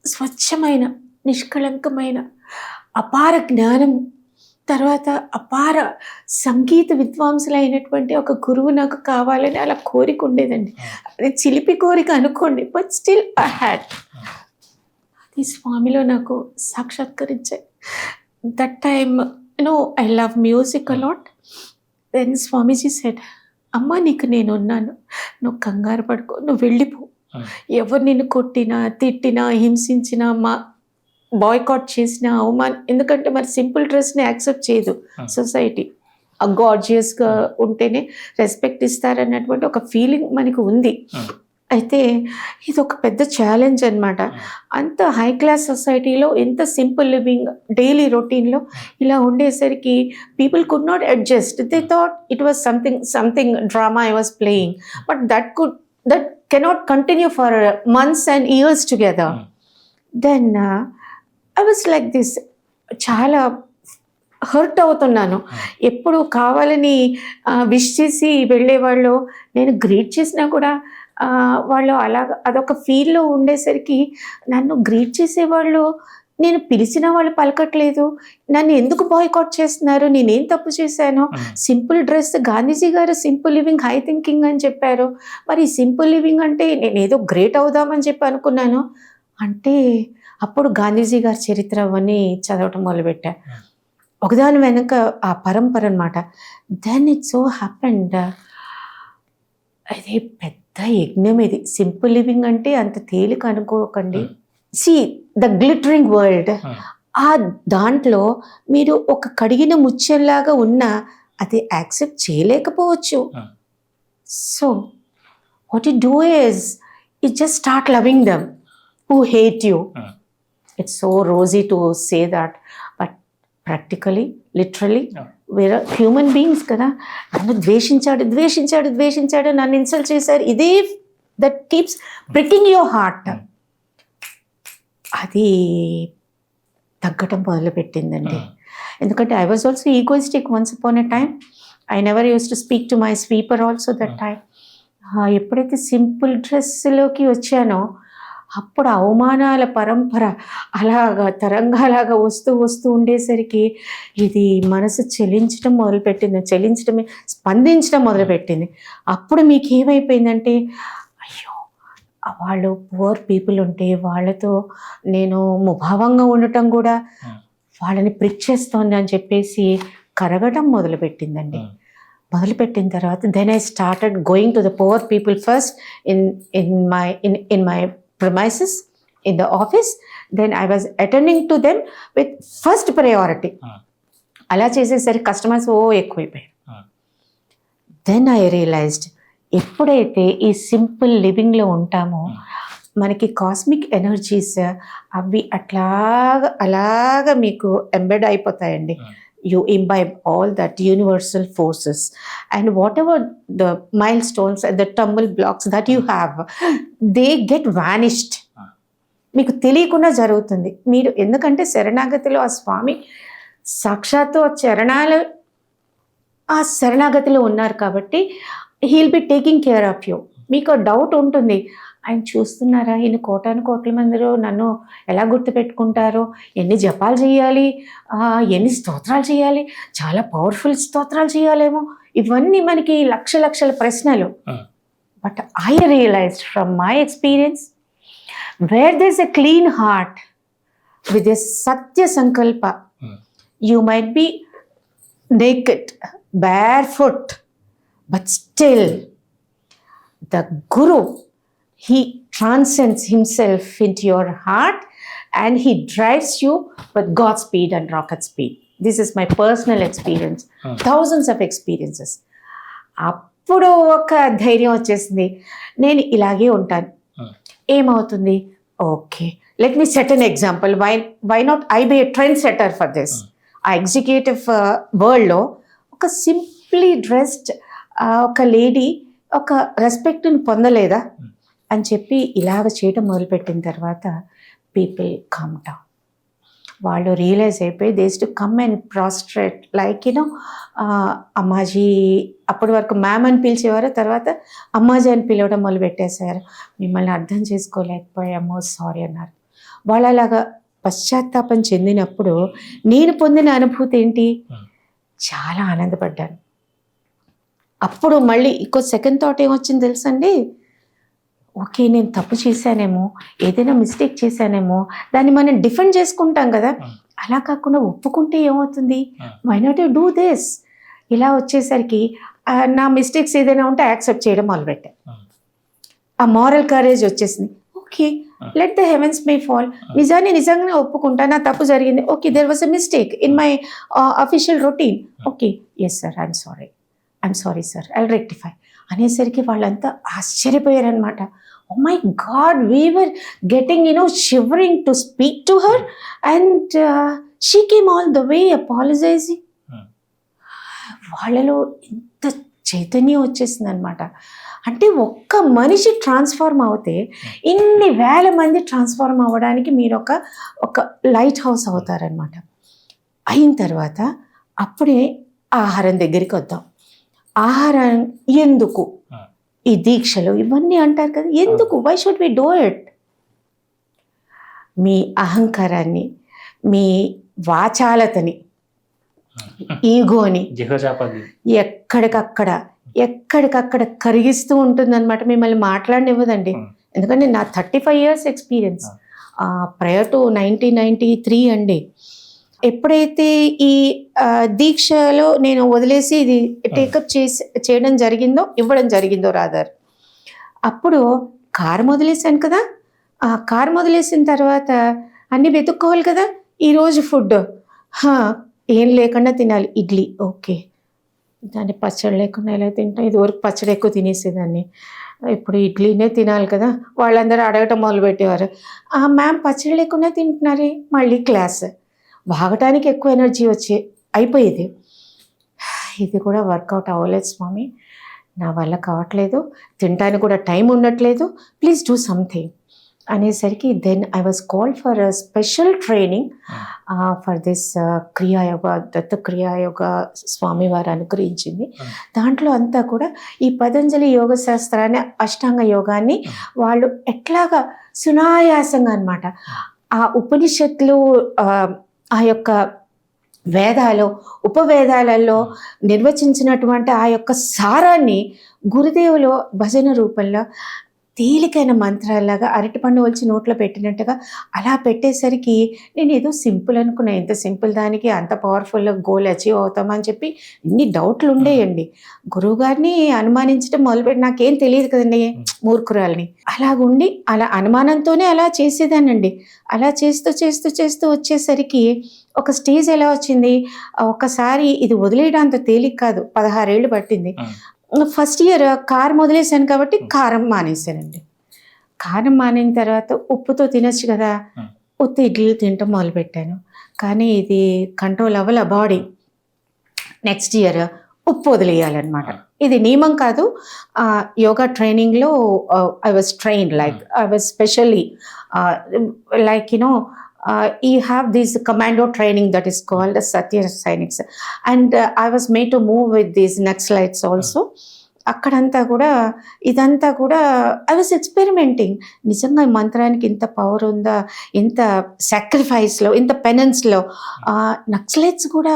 స్వచ్ఛమైన, నిష్కళంకమైన, అపార జ్ఞానం, తర్వాత అపార సంగీత విద్వాంసులైనటువంటి ఒక గురువు నాకు కావాలని అలా కోరిక ఉండేదండి. అది చిలిపి కోరిక అనుకోండి, బట్ స్టిల్ ఐ హ్యాడ్. అది స్వామిలో నాకు సాక్షాత్కరించాయి. That time I love music a lot. Then Swamiji said, అమ్మ నీకు నేను ఉన్నాను, నువ్వు కంగారు పడుకో, నువ్వు వెళ్ళిపో. ఎవరు నిన్ను కొట్టినా, తిట్టినా, హింసించినా, బాయ్కాట్ చేసిన, అవమానం, ఎందుకంటే మరి సింపుల్ డ్రెస్ని యాక్సెప్ట్ చేయదు సొసైటీ. ఆ గార్జియస్గా ఉంటేనే రెస్పెక్ట్ ఇస్తారన్నటువంటి ఒక ఫీలింగ్ మనకు ఉంది. అయితే ఇది ఒక పెద్ద ఛాలెంజ్ అనమాట. అంత హై క్లాస్ సొసైటీలో ఎంత సింపుల్ లివింగ్ డైలీ రొటీన్లో ఇలా ఉండేసరికి people could not adjust. They thought it was something drama I was playing, but that cannot continue for months and years together. Then I was like this, చాలా hurt అవుతున్నాను. ఎప్పుడు కావాలని wish చేసి వెళ్ళేవాళ్ళు, నేను గ్రీట్ చేసినా కూడా వాళ్ళు అలాగ అదొక ఫీల్లో ఉండేసరికి నన్ను గ్రీట్ చేసేవాళ్ళు, నేను పిలిచిన వాళ్ళు పలకట్లేదు, నన్ను ఎందుకు బాయ్కాట్ చేస్తున్నారు, నేనేం తప్పు చేశాను? సింపుల్ డ్రెస్, గాంధీజీ గారు సింపుల్ లివింగ్ హై థింకింగ్ అని చెప్పారు, మరి సింపుల్ లివింగ్ అంటే నేను ఏదో గ్రేట్ అవుదామని చెప్పి అనుకున్నాను. అంటే అప్పుడు గాంధీజీ గారి చరిత్ర అవన్నీ చదవటం మొదలుపెట్టా, ఒకదాని వెనక ఆ పరంపర అనమాట. దెన్ ఇట్ సో హ్యాపెండ్, అది పెద్ద యజ్ఞం ఇది. సింపుల్ లివింగ్ అంటే అంత తేలిక అనుకోకండి. సి ద గ్లిటరింగ్ వరల్డ్, ఆ దాంట్లో మీరు ఒక కడిగిన ముత్యంలాగా ఉన్నా అది యాక్సెప్ట్ చేయలేకపోవచ్చు. So what you do is you just start loving them who hate you. It's so rosy to say that, but practically, literally, we're human beings కదా. నన్ను ద్వేషించాడు, నన్ను ఇన్సల్ట్ చేశారు, ఇదే that keeps pricking your heart. అది తగ్గటం మొదలుపెట్టిందండి. ఎందుకంటే I was also egoistic once upon a time. I never used to speak to my sweeper also that time. ఎప్పుడైతే simple డ్రెస్లోకి వచ్చానో అప్పుడు అవమానాల పరంపర అలాగా తరంగాలాగా వస్తూ ఉండేసరికి ఇది మనసు స్పందించడం మొదలుపెట్టింది. అప్పుడు మీకు ఏమైపోయిందంటే, అయ్యో వాళ్ళు పువర్ పీపుల్ ఉంటే వాళ్ళతో నేను ముభావంగా ఉండటం కూడా వాళ్ళని ప్రిక్ చేస్తోంది అని చెప్పేసి కరగటం మొదలుపెట్టిందండి. మొదలుపెట్టిన తర్వాత then I started going to the poor people first in my premises in the office. Then I was attending to them with first priority. అలా చేసేసరికి కస్టమర్స్ ఎక్కువైపోయారు. దెన్ ఐ రియలైజ్డ్, ఎప్పుడైతే ఈ సింపుల్ లివింగ్లో ఉంటామో మనకి కాస్మిక్ ఎనర్జీస్ అవి అలాగా మీకు embed అయిపోతాయండి. You imbibe all that universal forces, and whatever the milestones and the tumble blocks that you have, they get vanished. మీకు తెలియకుండా జరుగుతుంది. మీరు ఎందుకంటే శరణాగతిలో ఆ స్వామి సాక్షాత్తు ఆ శరణాగతిలో ఉన్నారు కాబట్టి he'll be taking care of you. మీకు డౌట్ ఉంటుంది, ఆయన చూస్తున్నారా, ఈయన కోట్ల మందిలో నన్ను ఎలా గుర్తుపెట్టుకుంటారో, ఎన్ని జపాలు చేయాలి, ఎన్ని స్తోత్రాలు చేయాలి, చాలా పవర్ఫుల్ స్తోత్రాలు చేయాలేమో, ఇవన్నీ మనకి లక్షల ప్రశ్నలు. But I realized from my experience, where there is a clean heart with a సత్య సంకల్ప, you might be naked, barefoot, but still the Guru, he transcends himself into your heart and he drives you with God's speed and rocket speed. This is my personal experience. Thousands of experiences. అప్పుడు ఒక ధైర్యం వచ్చేసింది, నేను ఇలాగే ఉంటాను. ఏమవుతుంది, okay, let me set an example. Why not I be a trendsetter for this. ఆ executive వరల్డ్లో ఒక సింప్లీ డ్రెస్డ్ ఒక లేడీ ఒక రెస్పెక్ట్ని పొందలేదా అని చెప్పి ఇలాగ చేయడం మొదలుపెట్టిన తర్వాత పీపుల్ కమ్ డౌన్. వాళ్ళు రియలైజ్ అయిపోయి they to come and prostrate like Ammaji. అప్పటి వరకు మ్యామ్ అని పిలిచేవారు, తర్వాత అమ్మాజీ అని పిలవడం మొదలుపెట్టేశారు. మిమ్మల్ని అర్థం చేసుకోలేకపోయామో, సారీ అన్నారు. వాళ్ళు అలాగా పశ్చాత్తాపం చెందినప్పుడు నేను పొందిన అనుభూతి ఏంటి, చాలా ఆనందపడ్డాను. అప్పుడు మళ్ళీ ఇంకో సెకండ్ థాట్ ఏమొచ్చింది తెలుసండి, ఓకే నేను తప్పు చేశానేమో, ఏదైనా మిస్టేక్ చేశానేమో, దాన్ని మనం డిఫెండ్ చేసుకుంటాం కదా, అలా కాకుండా ఒప్పుకుంటే ఏమవుతుంది, Hmm. Why not you do this. ఇలా వచ్చేసరికి నా మిస్టేక్స్ ఏదైనా ఉంటే యాక్సెప్ట్ చేయడం మొదలుపెట్టాను. Hmm. ఆ మారల్ కరేజ్ వచ్చేసింది. Okay, let the heavens may fall. నిజంగానే ఒప్పుకుంటా, నా తప్పు జరిగింది. Okay, there was a mistake in my official routine. Okay, yes sir, I'm sorry sir, I will rectify అనేసరికి వాళ్ళంతా ఆశ్చర్యపోయారనమాట. Oh my god, we were getting shivering to speak to her and she came all the way apologizing. వాళ్ళలో ఇంత చైతన్యం వచ్చేసింది అనమాట. అంటే ఒక్క మనిషి ట్రాన్స్ఫార్మ్ అవుతే ఇన్ని వేల మంది ట్రాన్స్ఫార్మ్ అవ్వడానికి మీరు ఒక లైట్ హౌస్ అవుతారనమాట. అయిన తర్వాత అప్పుడే ఆహారం దగ్గరికి వద్దాం. ఆహారం ఎందుకు, ఈ దీక్షలు ఇవన్నీ అంటారు కదా, ఎందుకు, why should we do it? మీ అహంకారాన్ని, మీ వాచాలతని, ఈగోని ఎక్కడికక్కడ కరిగిస్తూ ఉంటుందన్నమాట. మిమ్మల్ని మాట్లాడనివ్వదండి. ఎందుకంటే నా 35 years ఎక్స్పీరియన్స్ ప్రయర్ టు 1993 అండి. ఎప్పుడైతే ఈ దీక్షలో నేను వదిలేసి ఇది టేకప్ ఇవ్వడం జరిగిందో రాదర్, అప్పుడు కారు వదిలేసాను కదా. ఆ కారు వదిలేసిన తర్వాత అన్నీ వెతుక్కోవాలి కదా. ఈరోజు ఫుడ్ ఏం లేకుండా తినాలి, ఇడ్లీ. ఓకే, దాన్ని పచ్చడి లేకుండా ఎలా తింటాం? ఇదివరకు పచ్చడి ఎక్కువ తినేసేదాన్ని, ఇప్పుడు ఇడ్లీనే తినాలి కదా. వాళ్ళందరూ అడగటం మొదలుపెట్టేవారు, మ్యామ్ పచ్చడి లేకుండా తింటున్నారే. మళ్ళీ క్లాస్ వాగటానికి ఎక్కువ ఎనర్జీ అయిపోయేది. ఇది కూడా వర్కౌట్ అవ్వలేదు స్వామి, నా వల్ల కావట్లేదు, తినడానికి కూడా టైం ఉండట్లేదు, ప్లీజ్ డూ సంథింగ్ అనేసరికి then I was called for a special training for this Kriya Yoga, దత్త క్రియాయోగ స్వామివారు అనుగ్రహించింది. దాంట్లో అంతా కూడా ఈ పతంజలి యోగ శాస్త్రాన్ని, అష్టాంగ యోగాన్ని వాళ్ళు ఎట్లాగా సునాయాసంగా అనమాట, ఆ ఉపనిషత్తులు, ఆ యొక్క వేదాలు, ఉపవేదాలలో నిర్వచించినటువంటి ఆ యొక్క సారాన్ని గురుదేవులు భజన రూపంలో తేలికైన మంత్రాలాగా అరటిపండు వచ్చి నోట్లో పెట్టినట్టుగా అలా పెట్టేసరికి నేను ఏదో సింపుల్ అనుకున్నా. ఎంత సింపుల్ దానికి అంత పవర్ఫుల్గా గోల్ అచీవ్ అవుతామని చెప్పి ఇన్ని డౌట్లు ఉండేయండి. గురువుగారిని అనుమానించడం మొదలుపెట్టి నాకేం తెలియదు కదండి, మూర్ఖురాలని. అలాగుండి అలా అనుమానంతోనే అలా చేసేదానండి. అలా చేస్తూ వచ్చేసరికి ఒక స్టేజ్ ఎలా వచ్చింది, ఒకసారి ఇది వదిలేయడం అంత తేలిక కాదు, 16 ఏళ్ళు పట్టింది. ఫస్ట్ ఇయర్ కారం వదిలేసాను కాబట్టి కారం మానేసానండి. కారం మానేన తర్వాత ఉప్పుతో తినచ్చు కదా, ఉత్తి ఇడ్లీలు తినటం మొదలుపెట్టాను. కానీ ఇది కంట్రోల్ అవ్వాల బాడీ. నెక్స్ట్ ఇయర్ ఉప్పు వదిలేయాలన్నమాట. ఇది నియమం కాదు, యోగా ట్రైనింగ్లో I was trained, I was specially you have this commando training that is called the Satya Sainiks, and I was made to move with these Naxalites also. అక్కడంతా కూడా ఇదంతా కూడా I was experimenting. నిజంగా ఈ మంత్రానికి ఇంత పవర్ ఉందా, ఇంత సాక్రిఫైస్లో, ఇంత పెనెన్స్లో నక్సలైట్స్ కూడా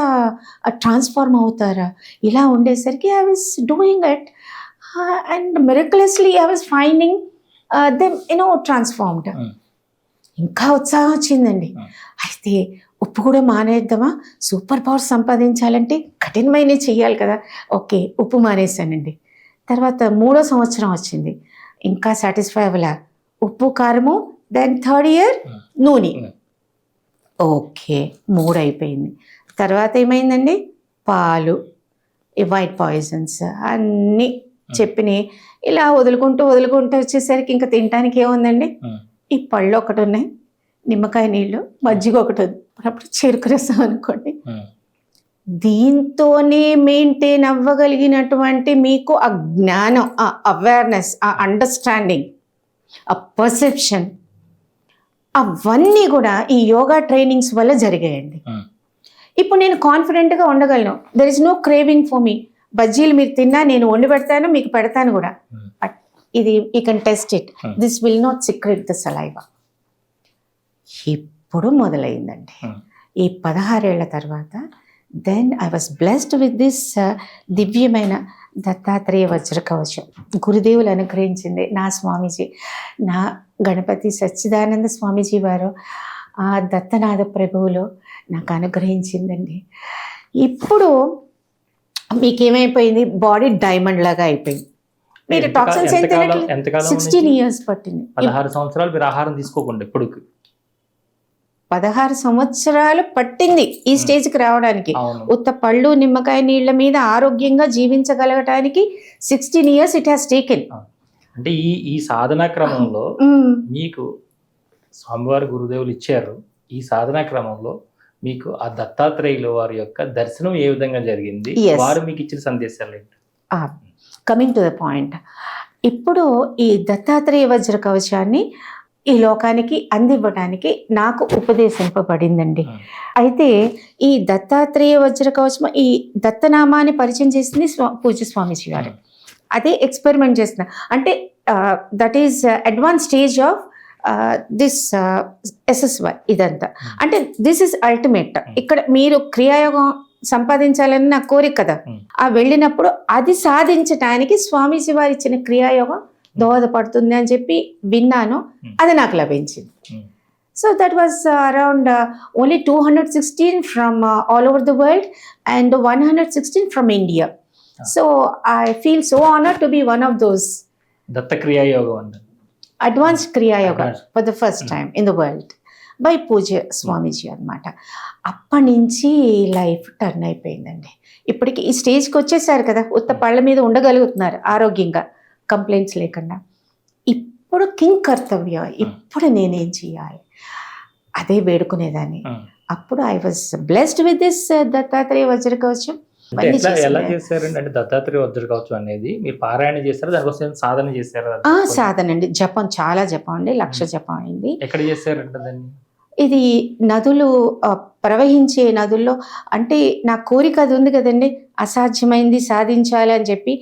ట్రాన్స్ఫార్మ్ అవుతారా? ఇలా ఉండేసరికి I was doing it and miraculously I was finding them transformed. ఇంకా ఉత్సాహం వచ్చిందండి. అయితే ఉప్పు కూడా మానేద్దామా, సూపర్ పవర్ సంపాదించాలంటే కఠినమైనవి చెయ్యాలి కదా. ఓకే, ఉప్పు మానేసానండి. తర్వాత 3వ సంవత్సరం వచ్చింది, ఇంకా సాటిస్ఫై అవ్వలే, ఉప్పు కారము. దెన్ 3rd year నూనె. ఓకే, 3 అయిపోయింది. తర్వాత ఏమైందండి, పాలు, ఈ వైట్ పాయిజన్స్ అన్నీ చెప్పినాయి. ఇలా వదులుకుంటూ వచ్చేసరికి ఇంకా తినడానికి ఏముందండి, ఈ పళ్ళు ఒకటి ఉన్నాయి, నిమ్మకాయ నీళ్ళు, మజ్జిగ ఒకటి ఉంది, అప్పుడు చెరుకు రసం అనుకోండి. దీంతోనే మెయింటైన్ అవ్వగలిగినటువంటి మీకు ఆ జ్ఞానం, ఆ అవేర్నెస్, ఆ అండర్స్టాండింగ్, ఆ పర్సెప్షన్, అవన్నీ కూడా ఈ యోగా ట్రైనింగ్స్ వల్ల జరిగాయండి. ఇప్పుడు నేను కాన్ఫిడెంట్గా ఉండగలను. There is no craving for me. బజ్జీలు మీరు తిన్నా నేను వండి పెడతాను, మీకు పెడతాను కూడా. బట్ ఇది you can test it, this will not secrete the saliva. ఇప్పుడు మొదలైందండి ఈ 16 ఏళ్ల తర్వాత. Then I was blessed with this దివ్యమైన దత్తాత్రేయ వజ్ర కవచం. గురుదేవులు అనుగ్రహించింది. నా స్వామీజీ, నా గణపతి సచ్చిదానంద స్వామీజీ వారు ఆ దత్తనాథ ప్రభువులు నాకు అనుగ్రహించిందండి. ఇప్పుడు మీకేమైపోయింది, బాడీ డైమండ్ లాగా అయిపోయింది. మీరు టాక్సిన్స్ ఏం తినట్లేదు. ఎంతకాలం 16 years పట్టింది. 16 సంవత్సరాలు మీరు ఆహారం తీసుకోకుండా ఎప్పుడు 16 సంవత్సరాలు పట్టింది ఈ స్టేజ్కి రావడానికి. అవును. ఉత్త పళ్ళు నిమ్మకాయ నీళ్ల మీద ఆరోగ్యంగా జీవించగలగటానికి 16 years ఇట్ హ్యాస్ టేకెన్. అంటే ఈ సాధనా క్రమంలో మీకు స్వామివారి గురుదేవులు ఇచ్చారు. ఈ సాధనా క్రమంలో మీకు ఆ దత్తాత్రేయులు వారి యొక్క దర్శనం ఏ విధంగా జరిగింది, Yes. వారు మీకు ఇచ్చిన సందేశాలు ఏంటి? కమింగ్ టు ద పాయింట్, ఇప్పుడు ఈ దత్తాత్రేయ వజ్ర కవచాన్ని ఈ లోకానికి అందివ్వడానికి నాకు ఉపదేశింపబడిందండి. అయితే ఈ దత్తాత్రేయ వజ్ర కవచం, ఈ దత్తనామాన్ని పరిచయం చేసింది పూజ్య స్వామీజీ గారు. అదే ఎక్స్పెరిమెంట్ చేసిన, అంటే that is advance stage of this SSY. ఇదంతా అంటే దిస్ ఇస్ అల్టిమేట్. ఇక్కడ మీరు క్రియాయోగం సంపాదించాలని నా కోరిక కదా, ఆ వెళ్ళినప్పుడు అది సాధించటానికి స్వామీజీ వారు ఇచ్చిన క్రియాయోగం దోహదపడుతుంది అని చెప్పి విన్నాను. అది నాకు లభించింది. So that was around only 216 from all over the world and 116 from India. So I feel so honour to be one of those Datta క్రియాయోగం అంటే advanced Kriya Yoga for the first time in the world by పూజ్య స్వామీజీ అనమాట. అప్పటి నుంచి life turn అయిపోయిందండి. ఇప్పటికి ఈ స్టేజ్కి వచ్చేసారు కదా, ఉత్త పళ్ళ మీద ఉండగలుగుతున్నారు ఆరోగ్యంగా, కంప్లైంట్స్ లేకుండా. ఇప్పుడు కింగ్ కర్తవ్యం, ఇప్పుడు నేనేం చేయాలి అదే వేడుకునేదాన్ని. అప్పుడు I was blessed with this Dattatreya వజ్ర కవచం. ఎలా చేశారండి? అంటే దత్తాత్రేయ వజ్ర కవచం అనేది మీరు పారాయణ చేశారా, దానికోసం సాధన చేశారా? సాధన అండి, జపం, చాలా జపం అండి, 1,00,000 జపం అయింది. ఎక్కడ చేశారంటే దాన్ని? ఇది నదులు, ప్రవహించే నదుల్లో, అంటే నా కోరిక అది ఉంది కదండి, అసాధ్యమైంది సాధించాలి అని చెప్పి.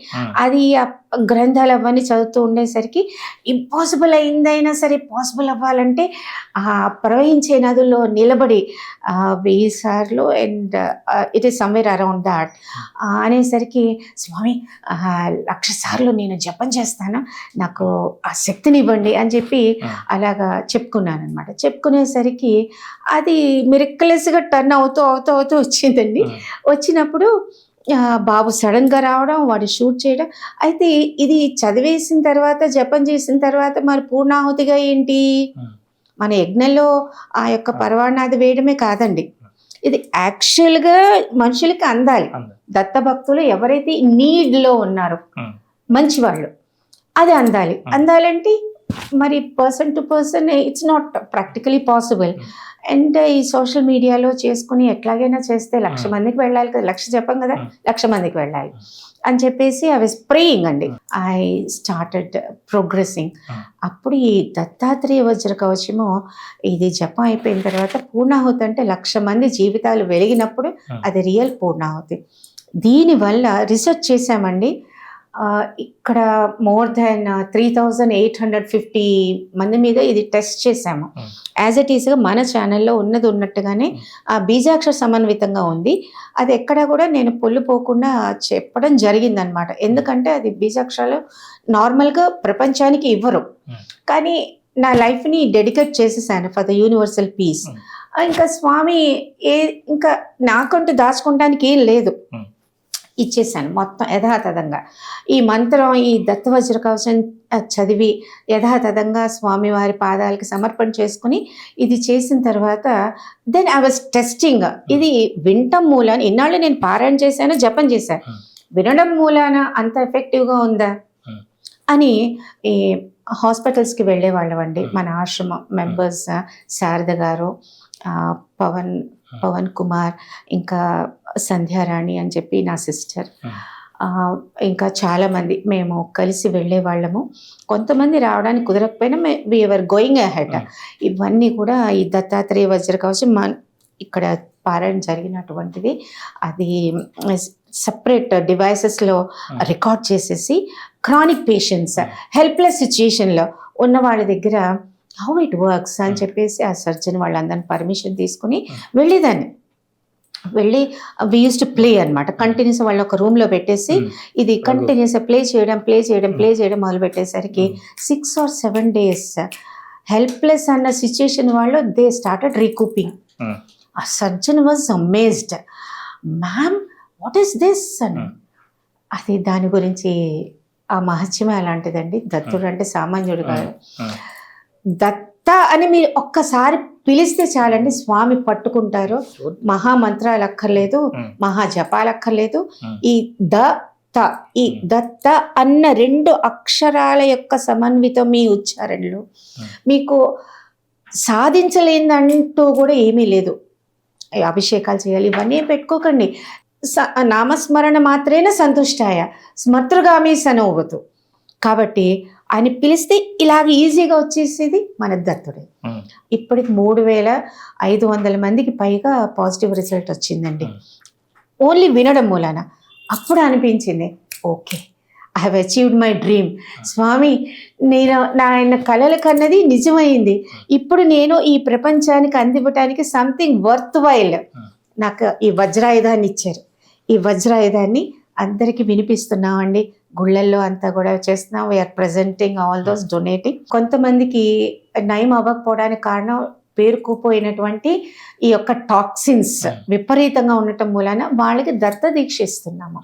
అది ఆ గ్రంథాలు అవన్నీ చదువుతూ ఉండేసరికి ఇంపాసిబుల్ అయిందైనా సరే పాసిబుల్ అవ్వాలంటే ఆ ప్రవహించే నదుల్లో నిలబడి 1000 సార్లు and it is somewhere around that అనేసరికి, స్వామి 1,00,000 సార్లు నేను జపం చేస్తాను, నాకు ఆ శక్తిని ఇవ్వండి అని చెప్పి అలాగా చెప్పుకున్నాను అనమాట. చెప్పుకునేసరికి అది మిరక్యులస్గా టర్న్ అవుతూ అవుతూ అవుతూ వచ్చిందండి. వచ్చినప్పుడు బాబు సడన్గా రావడం, వాడు షూట్ చేయడం. అయితే ఇది చదివేసిన తర్వాత, జపం చేసిన తర్వాత మరి పూర్ణాహుతిగా ఏంటి, మన యజ్ఞంలో ఆ యొక్క పరవాణాది వేయడమే కాదండి, ఇది యాక్చువల్గా మనుషులకి అందాలి. దత్త భక్తులు ఎవరైతే నీడ్లో ఉన్నారో మంచివాళ్ళు, అది అందాలి. అందాలంటే మరి person to person it's not practically possible. And ఈ సోషల్ మీడియాలో చేసుకుని ఎట్లాగైనా చేస్తే 1,00,000 మందికి వెళ్ళాలి కదా, 1,00,000 చెప్పం కదా, 1,00,000 మందికి వెళ్ళాలి అని చెప్పేసి ఐ వాజ్ ప్రేయింగ్ అండి. I started progressing. అప్పుడు ఈ దత్తాత్రేయ వజ్ర కవచము ఇది జపం అయిపోయిన తర్వాత పూర్ణాహుతి, అంటే 1,00,000 మంది జీవితాలు వెలిగినప్పుడు అది రియల్ పూర్ణాహుతి. దీనివల్ల రీసెర్చ్ చేశామండి. ఇక్కడ మోర్ దాన్ 3,850 మంది మీద ఇది టెస్ట్ చేశాము. యాజ్ ఇట్ ఈస్గా మన ఛానల్లో ఉన్నది ఉన్నట్టుగానే ఆ బీజాక్షర సమన్వితంగా ఉంది. అది ఎక్కడ కూడా నేను పొల్లుపోకుండా చెప్పడం జరిగిందనమాట. ఎందుకంటే అది బీజాక్షరాలు నార్మల్గా ప్రపంచానికి ఇవ్వరు, కానీ నా లైఫ్ని డెడికేట్ చేసేసాను ఫర్ ద యూనివర్సల్ పీస్. ఇంకా స్వామి ఇంకా నాకంటూ దాచుకోవడానికి ఏం లేదు, ఇచ్చేసాను మొత్తం యథాతథంగా. ఈ మంత్రం, ఈ దత్తవజ్ర కవచం చదివి యథాతథంగా స్వామివారి పాదాలకి సమర్పణ చేసుకుని ఇది చేసిన తర్వాత దెన్ ఐ వాజ్ టెస్టింగ్. ఇది వినటం మూలాన, ఇన్నాళ్ళు నేను పారాయణ చేశాను, జపం చేశాను, వినడం మూలాన అంత ఎఫెక్టివ్గా ఉందా అని ఈ హాస్పిటల్స్కి వెళ్ళేవాళ్ళం అండి. మన ఆశ్రమం మెంబర్స్ శారద గారు, పవన్ కుమార్, ఇంకా సంధ్యారాణి అని చెప్పి నా సిస్టర్, ఇంకా చాలామంది మేము కలిసి వెళ్ళే వాళ్ళము. కొంతమంది రావడానికి కుదరకపోయినా వి ఆర్ గోయింగ్ అహెడ్. ఇవన్నీ కూడా ఈ దత్తాత్రేయ వజ్ర కవచం ఇక్కడ పారాయణ జరిగినటువంటిది అది సపరేట్ డివైసెస్లో రికార్డ్ చేసేసి క్రానిక్ పేషెంట్స్, హెల్ప్లెస్ సిచ్యుయేషన్లో ఉన్న వాళ్ళ దగ్గర హౌ ఇట్ వర్క్స్ అని చెప్పేసి ఆ సర్జన్ వాళ్ళందరినీ పర్మిషన్ తీసుకుని వెళ్ళేదాన్ని. వెళ్ళి వి యూస్ టు ప్లే అనమాట. కంటిన్యూస్ వాళ్ళు ఒక రూమ్లో పెట్టేసి ఇది కంటిన్యూస్ ప్లే చేయడం మొదలు పెట్టేసరికి 6 or 7 days హెల్ప్లెస్ అన్న సిచ్యుయేషన్ వాళ్ళు దే స్టార్టెడ్ రీకూపింగ్. ఆ surgeon was amazed, ma'am what is this అని. అది దాని గురించి ఆ మహత్యమే అలాంటిదండి. దత్తుడు అంటే సామాన్యుడు కాదు. దత్త అని మీరు ఒక్కసారి పిలిస్తే చాలండి, స్వామి పట్టుకుంటారు. మహామంత్రాలు అక్కర్లేదు, మహా జపాలు అక్కర్లేదు. ఈ ఈ దత్త అన్న 2 అక్షరాల యొక్క సమన్వితం మీ ఉచ్చారణలో మీకు సాధించలేదంటూ కూడా ఏమీ లేదు. అభిషేకాలు చేయాలి ఇవన్నీ పెట్టుకోకండి. నామస్మరణ మాత్రేన సంతుష్టాయ స్మర్తృగామి సనోవతు. కాబట్టి ఆయన పిలిస్తే ఇలాగ ఈజీగా వచ్చేసేది మన దత్తుడే. ఇప్పటికి 3500 మందికి పైగా పాజిటివ్ రిజల్ట్ వచ్చిందండి, ఓన్లీ వినడం మూలాన. అప్పుడు అనిపించింది, okay, I have achieved my dream. Swami, నేను ఆయన కలలు కన్నది నిజమైంది. ఇప్పుడు నేను ఈ ప్రపంచానికి అందివ్వటానికి సంథింగ్ వర్త్ వైల్. నాకు ఈ వజ్రాయుధాన్ని ఇచ్చారు. ఈ వజ్రాయుధాన్ని అందరికీ వినిపిస్తున్నామండి. గుళ్ళల్లో అంతా కూడా చేస్తున్నాం. We're presenting all those, donating. కొంతమందికి నయం అవ్వకపోవడానికి కారణం పేరుకుపోయినటువంటి ఈ యొక్క టాక్సిన్స్ విపరీతంగా ఉండటం మూలాన వాళ్ళకి దత్త దీక్ష ఇస్తున్నాము.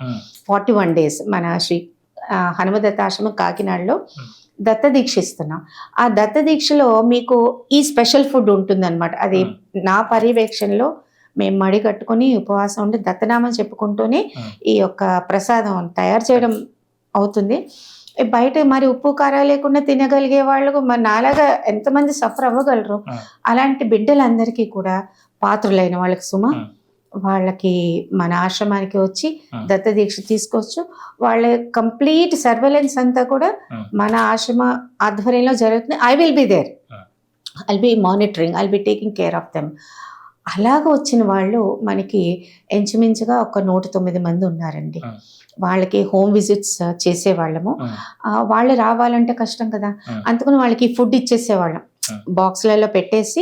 41 days మన శ్రీ హనుమదత్తాశ్రమం కాకినాడలో దత్త దీక్ష ఇస్తున్నాం. ఆ దత్త దీక్షలో మీకు ఈ స్పెషల్ ఫుడ్ ఉంటుందన్నమాట. అది నా పర్యవేక్షణలో మేము మడి కట్టుకొని ఉపవాసం ఉండి దత్తనామం చెప్పుకుంటూనే ఈ యొక్క ప్రసాదం తయారు చేయడం అవుతుంది. బయట మరి ఉప్పు కారం లేకుండా తినగలిగే వాళ్ళకు మరి నాలాగా ఎంతమంది సఫర్ అవ్వగలరు? అలాంటి బిడ్డలందరికీ కూడా పాత్రులైన వాళ్ళకి వాళ్ళకి మన ఆశ్రమానికి వచ్చి దత్త దీక్ష తీసుకోవచ్చు. వాళ్ళ కంప్లీట్ సర్వేలెన్స్ అంతా కూడా మన ఆశ్రమ ఆధ్వర్యంలో జరుగుతుంది. I will be there, I will be monitoring, I will be taking care of them. అలాగ వచ్చిన వాళ్ళు మనకి ఇంచుమించుగా ఒక 109 మంది ఉన్నారండి. వాళ్ళకి హోమ్ విజిట్స్ చేసేవాళ్ళము. వాళ్ళు రావాలంటే కష్టం కదా, అందుకని వాళ్ళకి ఫుడ్ ఇచ్చేసేవాళ్ళం, బాక్స్లలో పెట్టేసి.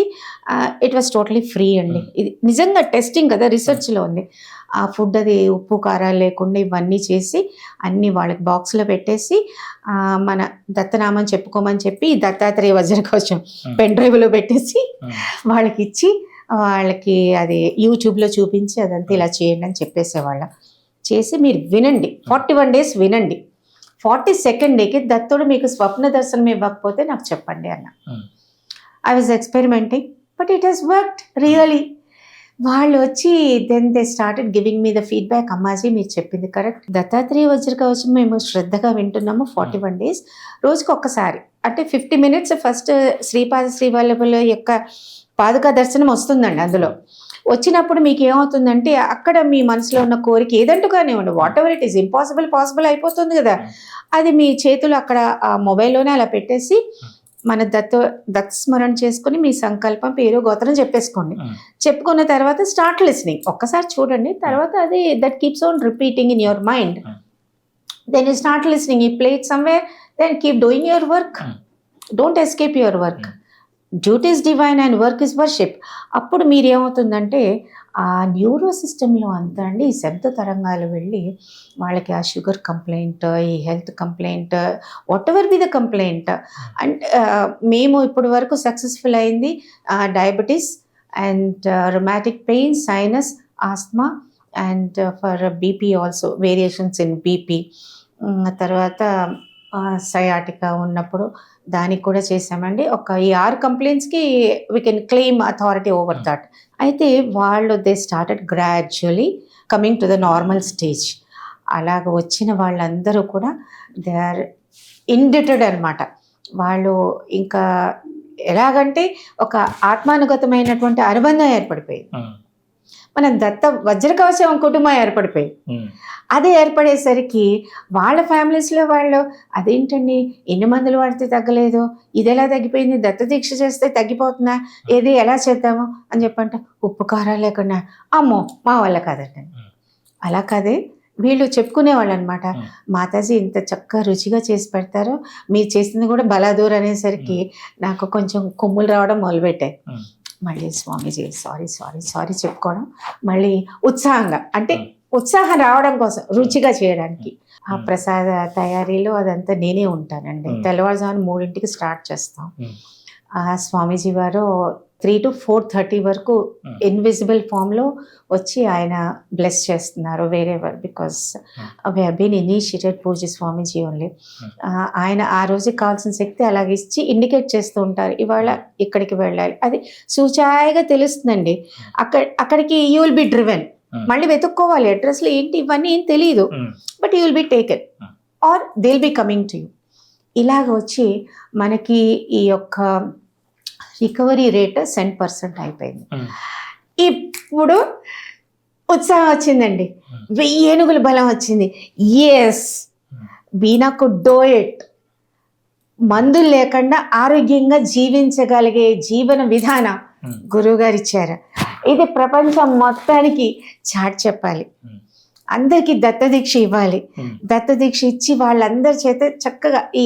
ఇట్ వాస్ టోటలీ ఫ్రీ అండి. ఇది నిజంగా టెస్టింగ్ కదా, రీసెర్చ్లో ఉంది. ఆ ఫుడ్ అది ఉప్పు కారాలు లేకుండా ఇవన్నీ చేసి అన్నీ వాళ్ళకి బాక్స్లో పెట్టేసి మన దత్తనామం చెప్పుకోమని చెప్పి దత్తాత్రేయ వజ్రకవచం పెన్ డ్రైవ్లో పెట్టేసి వాళ్ళకి ఇచ్చి, వాళ్ళకి అది యూట్యూబ్లో చూపించి అదంతా ఇలా చేయండి అని చెప్పేసేవాళ్ళం. చేసి మీరు వినండి, 41 days వినండి. 42nd డేకి దత్తుడు మీకు స్వప్న దర్శనం ఇవ్వకపోతే నాకు చెప్పండి అన్న. I was experimenting but it has worked really. వాళ్ళు వచ్చి then they started giving me the feedback. అమ్మాజీ మీరు చెప్పింది కరెక్ట్, దత్తాత్రేయ వజ్రకవచం మేము శ్రద్ధగా వింటున్నాము. 41 days రోజుకి ఒక్కసారి, అంటే 50 minutes ఫస్ట్ శ్రీపాద శ్రీవల్లభుల యొక్క పాదుకా దర్శనం వస్తుందండి. అందులో వచ్చినప్పుడు మీకు ఏమవుతుందంటే అక్కడ మీ మనసులో ఉన్న కోరిక ఏదంటూ కానివ్వండి, what ever it is, impossible possible అయిపోతుంది కదా. అది మీ చేతులు అక్కడ ఆ మొబైల్లోనే అలా పెట్టేసి మన దత్త స్మరణ చేసుకుని మీ సంకల్పం, పేరు, గోత్రం చెప్పేసుకోండి. చెప్పుకున్న తర్వాత స్టార్ట్ లిస్నింగ్. ఒక్కసారి చూడండి, తర్వాత అది that keeps on repeating in your mind. Then you start listening, you play it somewhere, then keep doing your work. Don't escape your work. Duty is divine and work is worship. అప్పుడు మీరు ఏమవుతుందంటే ఆ neuro సిస్టంలో అంతా అండి ఈ శబ్ద తరంగాలు వెళ్ళి వాళ్ళకి ఆ షుగర్ కంప్లైంట్, ఈ health complaint, whatever be the complaint. And మేము ఇప్పటి వరకు సక్సెస్ఫుల్ అయింది diabetes and rheumatic pain, sinus, asthma and for BP also, variations in BP. తర్వాత సయాటికా ఉన్నప్పుడు దానికి కూడా చేసామండి. ఈ 6 కంప్లైంట్స్కి we can claim authority over that. అయితే వాళ్ళు they started gradually coming to the normal stage. అలాగ వచ్చిన వాళ్ళందరూ కూడా దే ఆర్ ఇండిటెడ్ అనమాట. వాళ్ళు ఇంకా ఎలాగంటే ఒక ఆత్మానుగతమైనటువంటి అనుబంధం ఏర్పడిపోయింది. మన దత్త వజ్రకవచం కుటుంబం ఏర్పడిపోయింది. అది ఏర్పడేసరికి వాళ్ళ ఫ్యామిలీస్లో వాళ్ళు అదేంటండి ఎన్ని మందులు వాడితే తగ్గలేదు, ఇది ఎలా తగ్గిపోయింది, దత్త దీక్ష చేస్తే తగ్గిపోతుందా, ఏది ఎలా చేద్దాము అని చెప్పంట ఉప్పు కారాలు లేకుండా అమ్మో మా వల్ల కాదండి. అలా కాదే వీళ్ళు చెప్పుకునేవాళ్ళు అనమాట. మాతాజీ ఇంత చక్కగా రుచిగా చేసి పెడతారు, మీరు చేసింది కూడా బలాదూర్ అనేసరికి నాకు కొంచెం కొమ్ములు రావడం మొదలుపెట్టాయి. మళ్ళీ స్వామీజీ సారీ సారీ సారీ చెప్పుకోవడం, మళ్ళీ ఉత్సాహంగా, అంటే ఉత్సాహం రావడం కోసం రుచిగా చేయడానికి. ఆ ప్రసాద తయారీలో అదంతా నేనే ఉంటానండి. తెల్లవారుజామున 3 స్టార్ట్ చేస్తాం. ఆ స్వామీజీ వారు 3 to 4:30 వరకు ఇన్విజిబుల్ ఫామ్లో వచ్చి ఆయన బ్లెస్ చేస్తున్నారు wherever, because we been initiated పూజ స్వామీజీ ఓన్లీ. ఆయన ఆ రోజుకి కావాల్సిన శక్తి అలాగే ఇచ్చి ఇండికేట్ చేస్తూ ఉంటారు, ఇవాళ ఇక్కడికి వెళ్ళాలి. అది సూచాయిగా తెలుస్తుందండి. అక్కడికి యూ విల్ బి డ్రివెన్. మళ్ళీ వెతుక్కోవాలి అడ్రస్లో ఏంటి ఇవన్నీ ఏం తెలియదు, but you will be taken or they will be coming to you. ఇలాగ వచ్చి మనకి ఈ యొక్క రికవరీ రేట్ 100% అయిపోయింది. ఇప్పుడు ఉత్సాహం వచ్చిందండి, 1000 ఏనుగుల బలం వచ్చింది. Yes, Veena could do it. మందులు లేకుండా ఆరోగ్యంగా జీవించగలిగే జీవన విధానం గురువుగారు ఇచ్చారు. ఇది ప్రపంచం మొత్తానికి చాటి చెప్పాలి, అందరికీ దత్తదీక్ష ఇవ్వాలి. దత్తదీక్ష ఇచ్చి వాళ్ళందరి చేత చక్కగా ఈ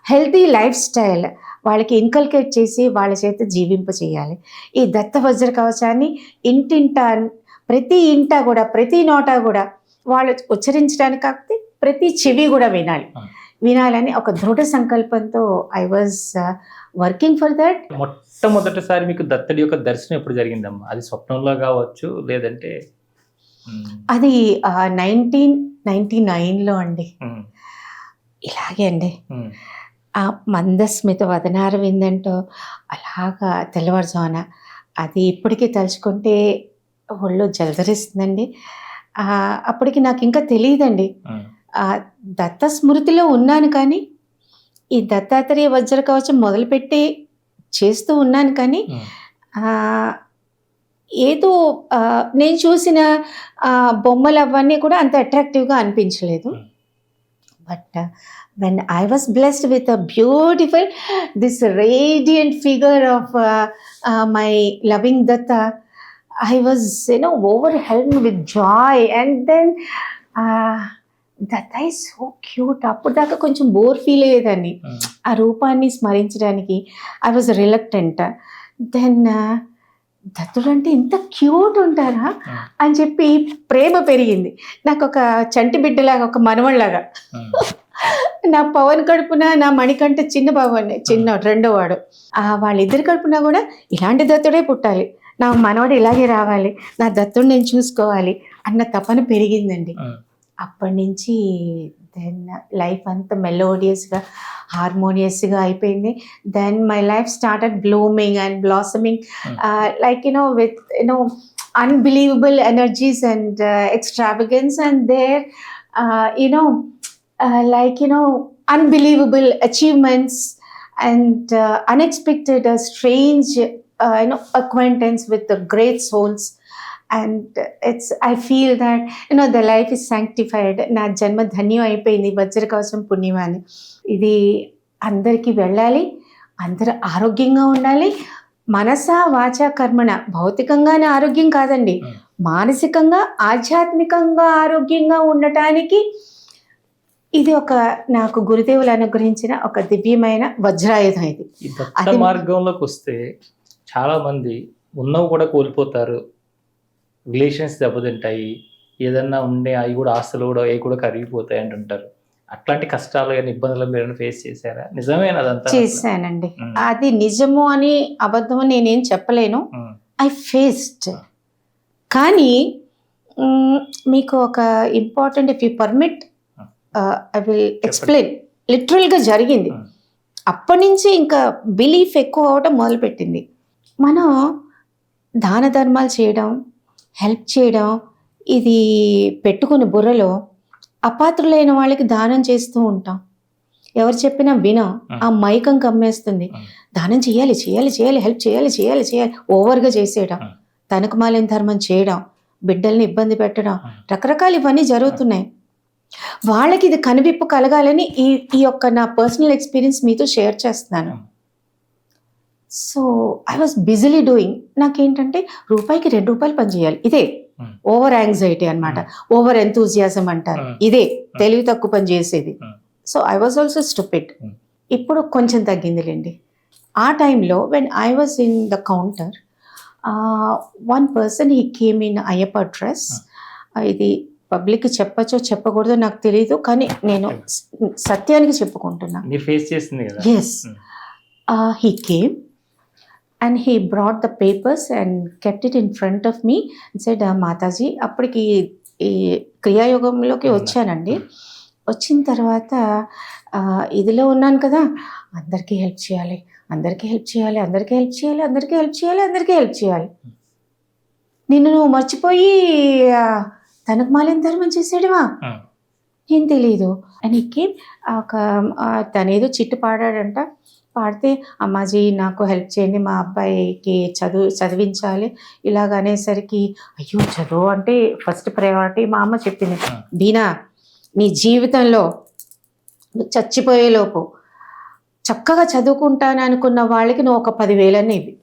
హెల్తీ లైఫ్ స్టైల్ వాళ్ళకి ఇన్కల్కేట్ చేసి వాళ్ళ చేత జీవింప చేయాలి. ఈ దత్త వజ్ర కవచాన్ని ఇంటింటా, ప్రతి ఇంట కూడా, ప్రతి నోట కూడా వాళ్ళు ఉచ్చరించడానికి కాకపోతే ప్రతి చెవి కూడా వినాలని ఒక దృఢ సంకల్పంతో I was working for that. మొట్టమొదటిసారి మీకు దత్తడి యొక్క దర్శనం ఎప్పుడు జరిగిందమ్మా? అది స్వప్నంలో కావచ్చు, లేదంటే అది 1999లో అండి. ఇలాగే అండి, ఆ మందస్మిత వదనార విందంటో అలాగా తెల్లవారుజామున, అది ఇప్పటికీ తలుచుకుంటే ఒళ్ళు జలధరిస్తుందండి. అప్పటికి నాకు ఇంకా తెలియదండి, దత్త స్మృతిలో ఉన్నాను కానీ ఈ దత్తాత్రేయ వజ్ర కవచం మొదలుపెట్టి చేస్తూ ఉన్నాను కానీ ఏదో నేను చూసిన బొమ్మలు అవన్నీ కూడా అంత అట్రాక్టివ్గా అనిపించలేదు. But when I was blessed with a beautiful, this radiant figure of my loving Datta, I was, overwhelmed with joy. And then Datta is so cute. అప్పుడు దాకా కొంచెం బోర్ ఫీల్ అయ్యేదాన్ని ఆ రూపాన్ని స్మరించడానికి. I was reluctant. Then దత్తుడు అంటే ఇంత cute ఉంటారా అని చెప్పి ప్రేమ పెరిగింది. నాకు ఒక చంటి బిడ్డలాగా, ఒక మనవళ్ళలాగా. నా పవన్ కడుపున నా మణికంఠ చిన్న బాబు, రెండో వాడు, వాళ్ళిద్దరి కడుపున కూడా ఇలాంటి దత్తుడే పుట్టాలి, నా మనవాడు ఇలాగే రావాలి, నా దత్తుడు నేను చూసుకోవాలి అన్న తపన పెరిగిందండి. అప్పటి నుంచి దెన్ లైఫ్ అంతా మెలోడియస్గా, హార్మోనియస్గా అయిపోయింది. Then my life started blooming and blossoming, like with unbelievable energies and extravagance, and there unbelievable achievements and unexpected strange acquaintance with the great souls. And I feel that the life is sanctified. నా జన్మ ధన్యం అయిపోయింది వజ్ర కవచం పుణ్యమాని. ఇది అందరికీ వెళ్ళాలి, అందరూ ఆరోగ్యంగా ఉండాలి. మనస వాచ కర్మణ, భౌతికంగానే ఆరోగ్యం కాదండి, మానసికంగా ఆధ్యాత్మికంగా ఆరోగ్యంగా ఉండటానికి ఇది ఒక నాకు గురుదేవులు అనుగ్రహించిన ఒక దివ్యమైన వజ్రాయుధం. ఇది ఈ దత్త మార్గంలోకి వస్తే చాలా మంది ఉన్నవి కూడా కోల్పోతారు, రిలేషన్స్ దెబ్బతింటాయి, ఏదన్నా ఉండే అవి కూడా ఆస్తులు కూడా అవి కూడా కరిగిపోతాయి అంటుంటారు. అట్లాంటి కష్టాలు కానీ ఇబ్బందులు మీరు ఫేస్ చేశారా? నిజమేనా? అదంతా చేశానండి. అది నిజము అని అబద్ధము నేనేం చెప్పలేను, ఐ ఫేస్డ్. కానీ మీకు ఒక important, if you permit I will explain. లిటరల్గా జరిగింది. అప్పటి నుంచి ఇంకా బిలీఫ్ ఎక్కువ అవడం మొదలుపెట్టింది. మనం దాన ధర్మాలు చేయడం, హెల్ప్ చేయడం, ఇది పెట్టుకుని బుర్రలో అపాత్రులైన వాళ్ళకి దానం చేస్తూ ఉంటాం. ఎవరు చెప్పినా వినం, ఆ మైకం కమ్మేస్తుంది. దానం చేయాలి చేయాలి చేయాలి, హెల్ప్ చేయాలి చేయాలి చేయాలి, ఓవర్గా చేసేయడం, తనకు మాలిన ధర్మం చేయడం, బిడ్డల్ని ఇబ్బంది పెట్టడం, రకరకాలు ఇవన్నీ జరుగుతున్నాయి. వాళ్ళకి ఇది కనువిప్పు కలగాలని ఈ యొక్క నా పర్సనల్ ఎక్స్పీరియన్స్ మీతో షేర్ చేస్తున్నాను. So I was busily doing. నాకేంటంటే రూపాయికి 2 రూపాయలు పని చేయాలి, ఇదే ఓవర్ యాంగ్జైటీ అనమాట, ఓవర్ ఎంతూజియాజం అంటారు, ఇదే తెలివి తక్కువ పని చేసేది. So I was also stupid. ఇప్పుడు కొంచెం తగ్గిందిలేండి. ఆ టైంలో when I was in the counter, one person he came in Ayyappa dress. ఇది పబ్లిక్ చెప్పచ్చో చెప్పకూడదో నాకు తెలియదు, కానీ నేను సత్యానికి చెప్పుకుంటున్నా. మీరు ఫేస్ చేసింది కదా. Yes, he came and he brought the papers and kept it in front of me said Mataji. అప్పటికి ఈ క్రియాయోగంలోకి వచ్చానండి. వచ్చిన తర్వాత ఇదిలో ఉన్నాను కదా, అందరికీ హెల్ప్ చేయాలి, అందరికీ హెల్ప్ చేయాలి, అందరికీ హెల్ప్ చేయాలి, అందరికీ హెల్ప్ చేయాలి, అందరికీ హెల్ప్ చేయాలి. నిన్ను నువ్వు మర్చిపోయి తనకు మాలిన ధర్మం చేసాడువా, ఏం తెలీదు అని ఎక్కి తనేదో చిట్టు పాడాడంట. పాడితే అమ్మాజీ నాకు హెల్ప్ చేయండి, మా అబ్బాయికి చదివించాలి ఇలాగ అనేసరికి, అయ్యో చదువు అంటే ఫస్ట్ ప్రయారిటీ. మా అమ్మ చెప్పింది, బీనా నీ జీవితంలో చచ్చిపోయేలోపు చక్కగా చదువుకుంటాను అనుకున్న వాళ్ళకి నువ్వు ఒక 10,000 ఇవి.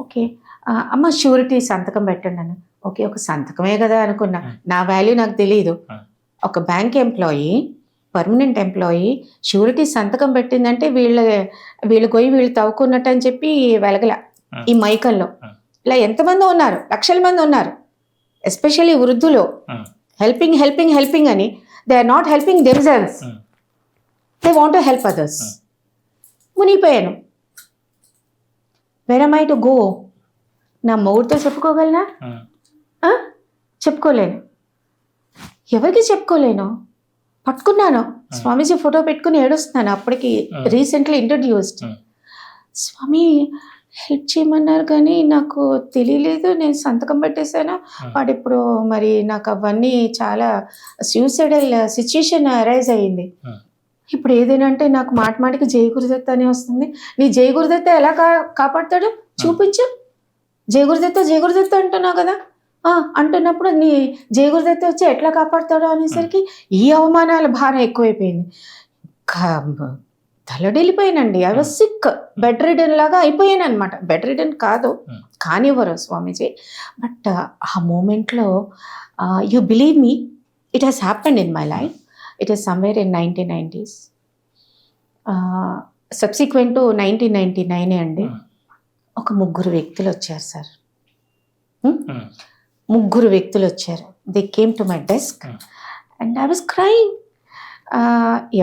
ఓకే అమ్మ షూరిటీ సంతకం పెట్టండి అని. ఓకే ఒక సంతకమే కదా అనుకున్నా, నా వాల్యూ నాకు తెలియదు. ఒక bank employee, permanent employee surety సంతకం పెట్టిందంటే వీళ్ళు పోయి వీళ్ళు తవ్వుకున్నట్టు అని చెప్పి వెలగల. ఈ మైకంలో ఇలా ఎంతమంది ఉన్నారు, లక్షల మంది ఉన్నారు, ఎస్పెషల్లీ వృద్ధులు. హెల్పింగ్ హెల్పింగ్ హెల్పింగ్ అని, they are not helping themselves, they want to help others. మునిగిపోయాను. Where am I to go? నా మొగుడితో చెప్పుకోగలనా? చెప్పుకోలేను. ఎవరికి చెప్పుకోలేను. పట్టుకున్నాను, స్వామీజీ ఫోటో పెట్టుకుని ఏడుస్తున్నాను. అప్పటికి రీసెంట్లీ ఇంట్రడ్యూస్డ్. స్వామి హెల్ప్ చేయమన్నారు కానీ నాకు తెలియలేదు, నేను సంతకం పెట్టేశాను. వాడు ఇప్పుడు మరి నాకు అవన్నీ చాలా సూసైడల్ సిచ్యుయేషన్ అరైజ్ అయ్యింది. ఇప్పుడు ఏదైనా అంటే నాకు మాటికి జై గురుదత్త అని వస్తుంది. నీ జై గురుదత్త ఎలా కాపాడతాడు చూపించు. జై గురుదత్త అంటున్నావు కదా, అంటున్నప్పుడు నీ జై గురుదత్త వచ్చి ఎట్లా కాపాడతాడో అనేసరికి ఈ అవమానాల భారం ఎక్కువైపోయింది. తలడిల్లిపోయానండి. I was sick, bedridden లాగా అయిపోయాను అనమాట. బెడ్ రిడన్ కాదు, కానివ్వరు స్వామీజీ. బట్ ఆ మూమెంట్లో you believe me, it has happened in my life. It is somewhere in 1990s. Subsequent to 1999 అండి. ఒక 3 వ్యక్తులు వచ్చారు సార్. 3 వ్యక్తులు వచ్చారు. They came to my desk and I was crying.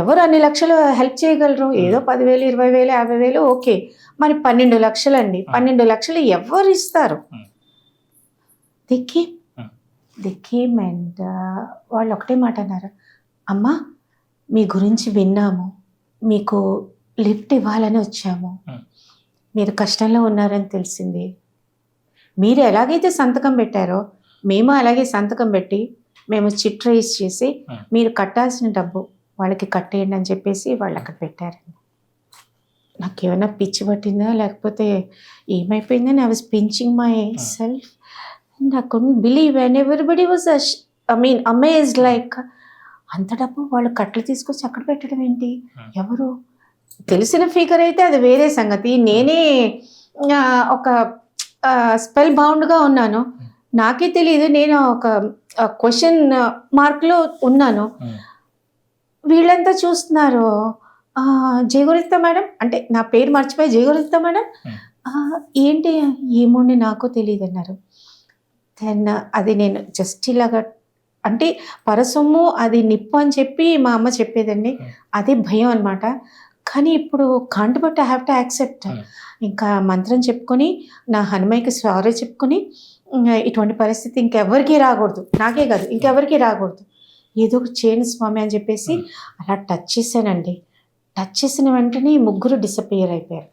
ఎవరు అన్ని లక్షలు హెల్ప్ చేయగలరు? ఏదో 10,000, 20,000, 50,000 ఓకే, మరి 12 లక్షలు అండి. 12 లక్షలు ఎవరు ఇస్తారు? దే కేమ్ అండ్ వాళ్ళు ఒకటే మాట అన్నారు, అమ్మా మీ గురించి విన్నాము, మీకు లిఫ్ట్ ఇవ్వాలని వచ్చాము, మీరు కష్టంలో ఉన్నారని తెలిసింది. మీరు ఎలాగైతే సంతకం పెట్టారో మేము అలాగే సంతకం పెట్టి మేము చిట్ రైజ్ చేసి మీరు కట్టాల్సిన డబ్బు వాళ్ళకి కట్టేయండి అని చెప్పేసి వాళ్ళు అక్కడ పెట్టారండి. నాకు ఏమైనా పిచ్చి పట్టిందా లేకపోతే ఏమైపోయిందని I was pinching myself and I couldn't believe and everybody was amazed. Like అంత డబ్బు వాళ్ళు కట్టలు తీసుకొచ్చి అక్కడ పెట్టడం ఏంటి? ఎవరు? తెలిసిన ఫిగర్ అయితే అది వేరే సంగతి. నేనే ఒక స్పెల్ బౌండ్గా ఉన్నాను, నాకే తెలియదు, నేను ఒక క్వశ్చన్ మార్క్లో ఉన్నాను. వీళ్ళంతా చూస్తున్నారు, జయగురిత మేడం అంటే నా పేరు మర్చిపోయి జయగురిత మేడం ఏంటి ఏమోండి నాకు తెలియదు అన్నారు. దెన్ అది నేను జస్ట్ ఇలాగా అంటే పరసొమ్ము అది నిప్పు అని చెప్పి మా అమ్మ చెప్పేదండి, అదే భయం అనమాట. కానీ ఇప్పుడు can't but I have to accept. ఇంకా మంత్రం చెప్పుకొని నా హనుమయ్యకి సారీ చెప్పుకొని ఇటువంటి పరిస్థితి ఇంకెవరికి రాకూడదు, నాకే కాదు ఇంకెవరికి రాకూడదు, ఏదో ఒకటి చేయండి స్వామి అని చెప్పేసి అలా టచ్ చేశానండి. టచ్ చేసిన వెంటనే 3 డిసపియర్ అయిపోయారు.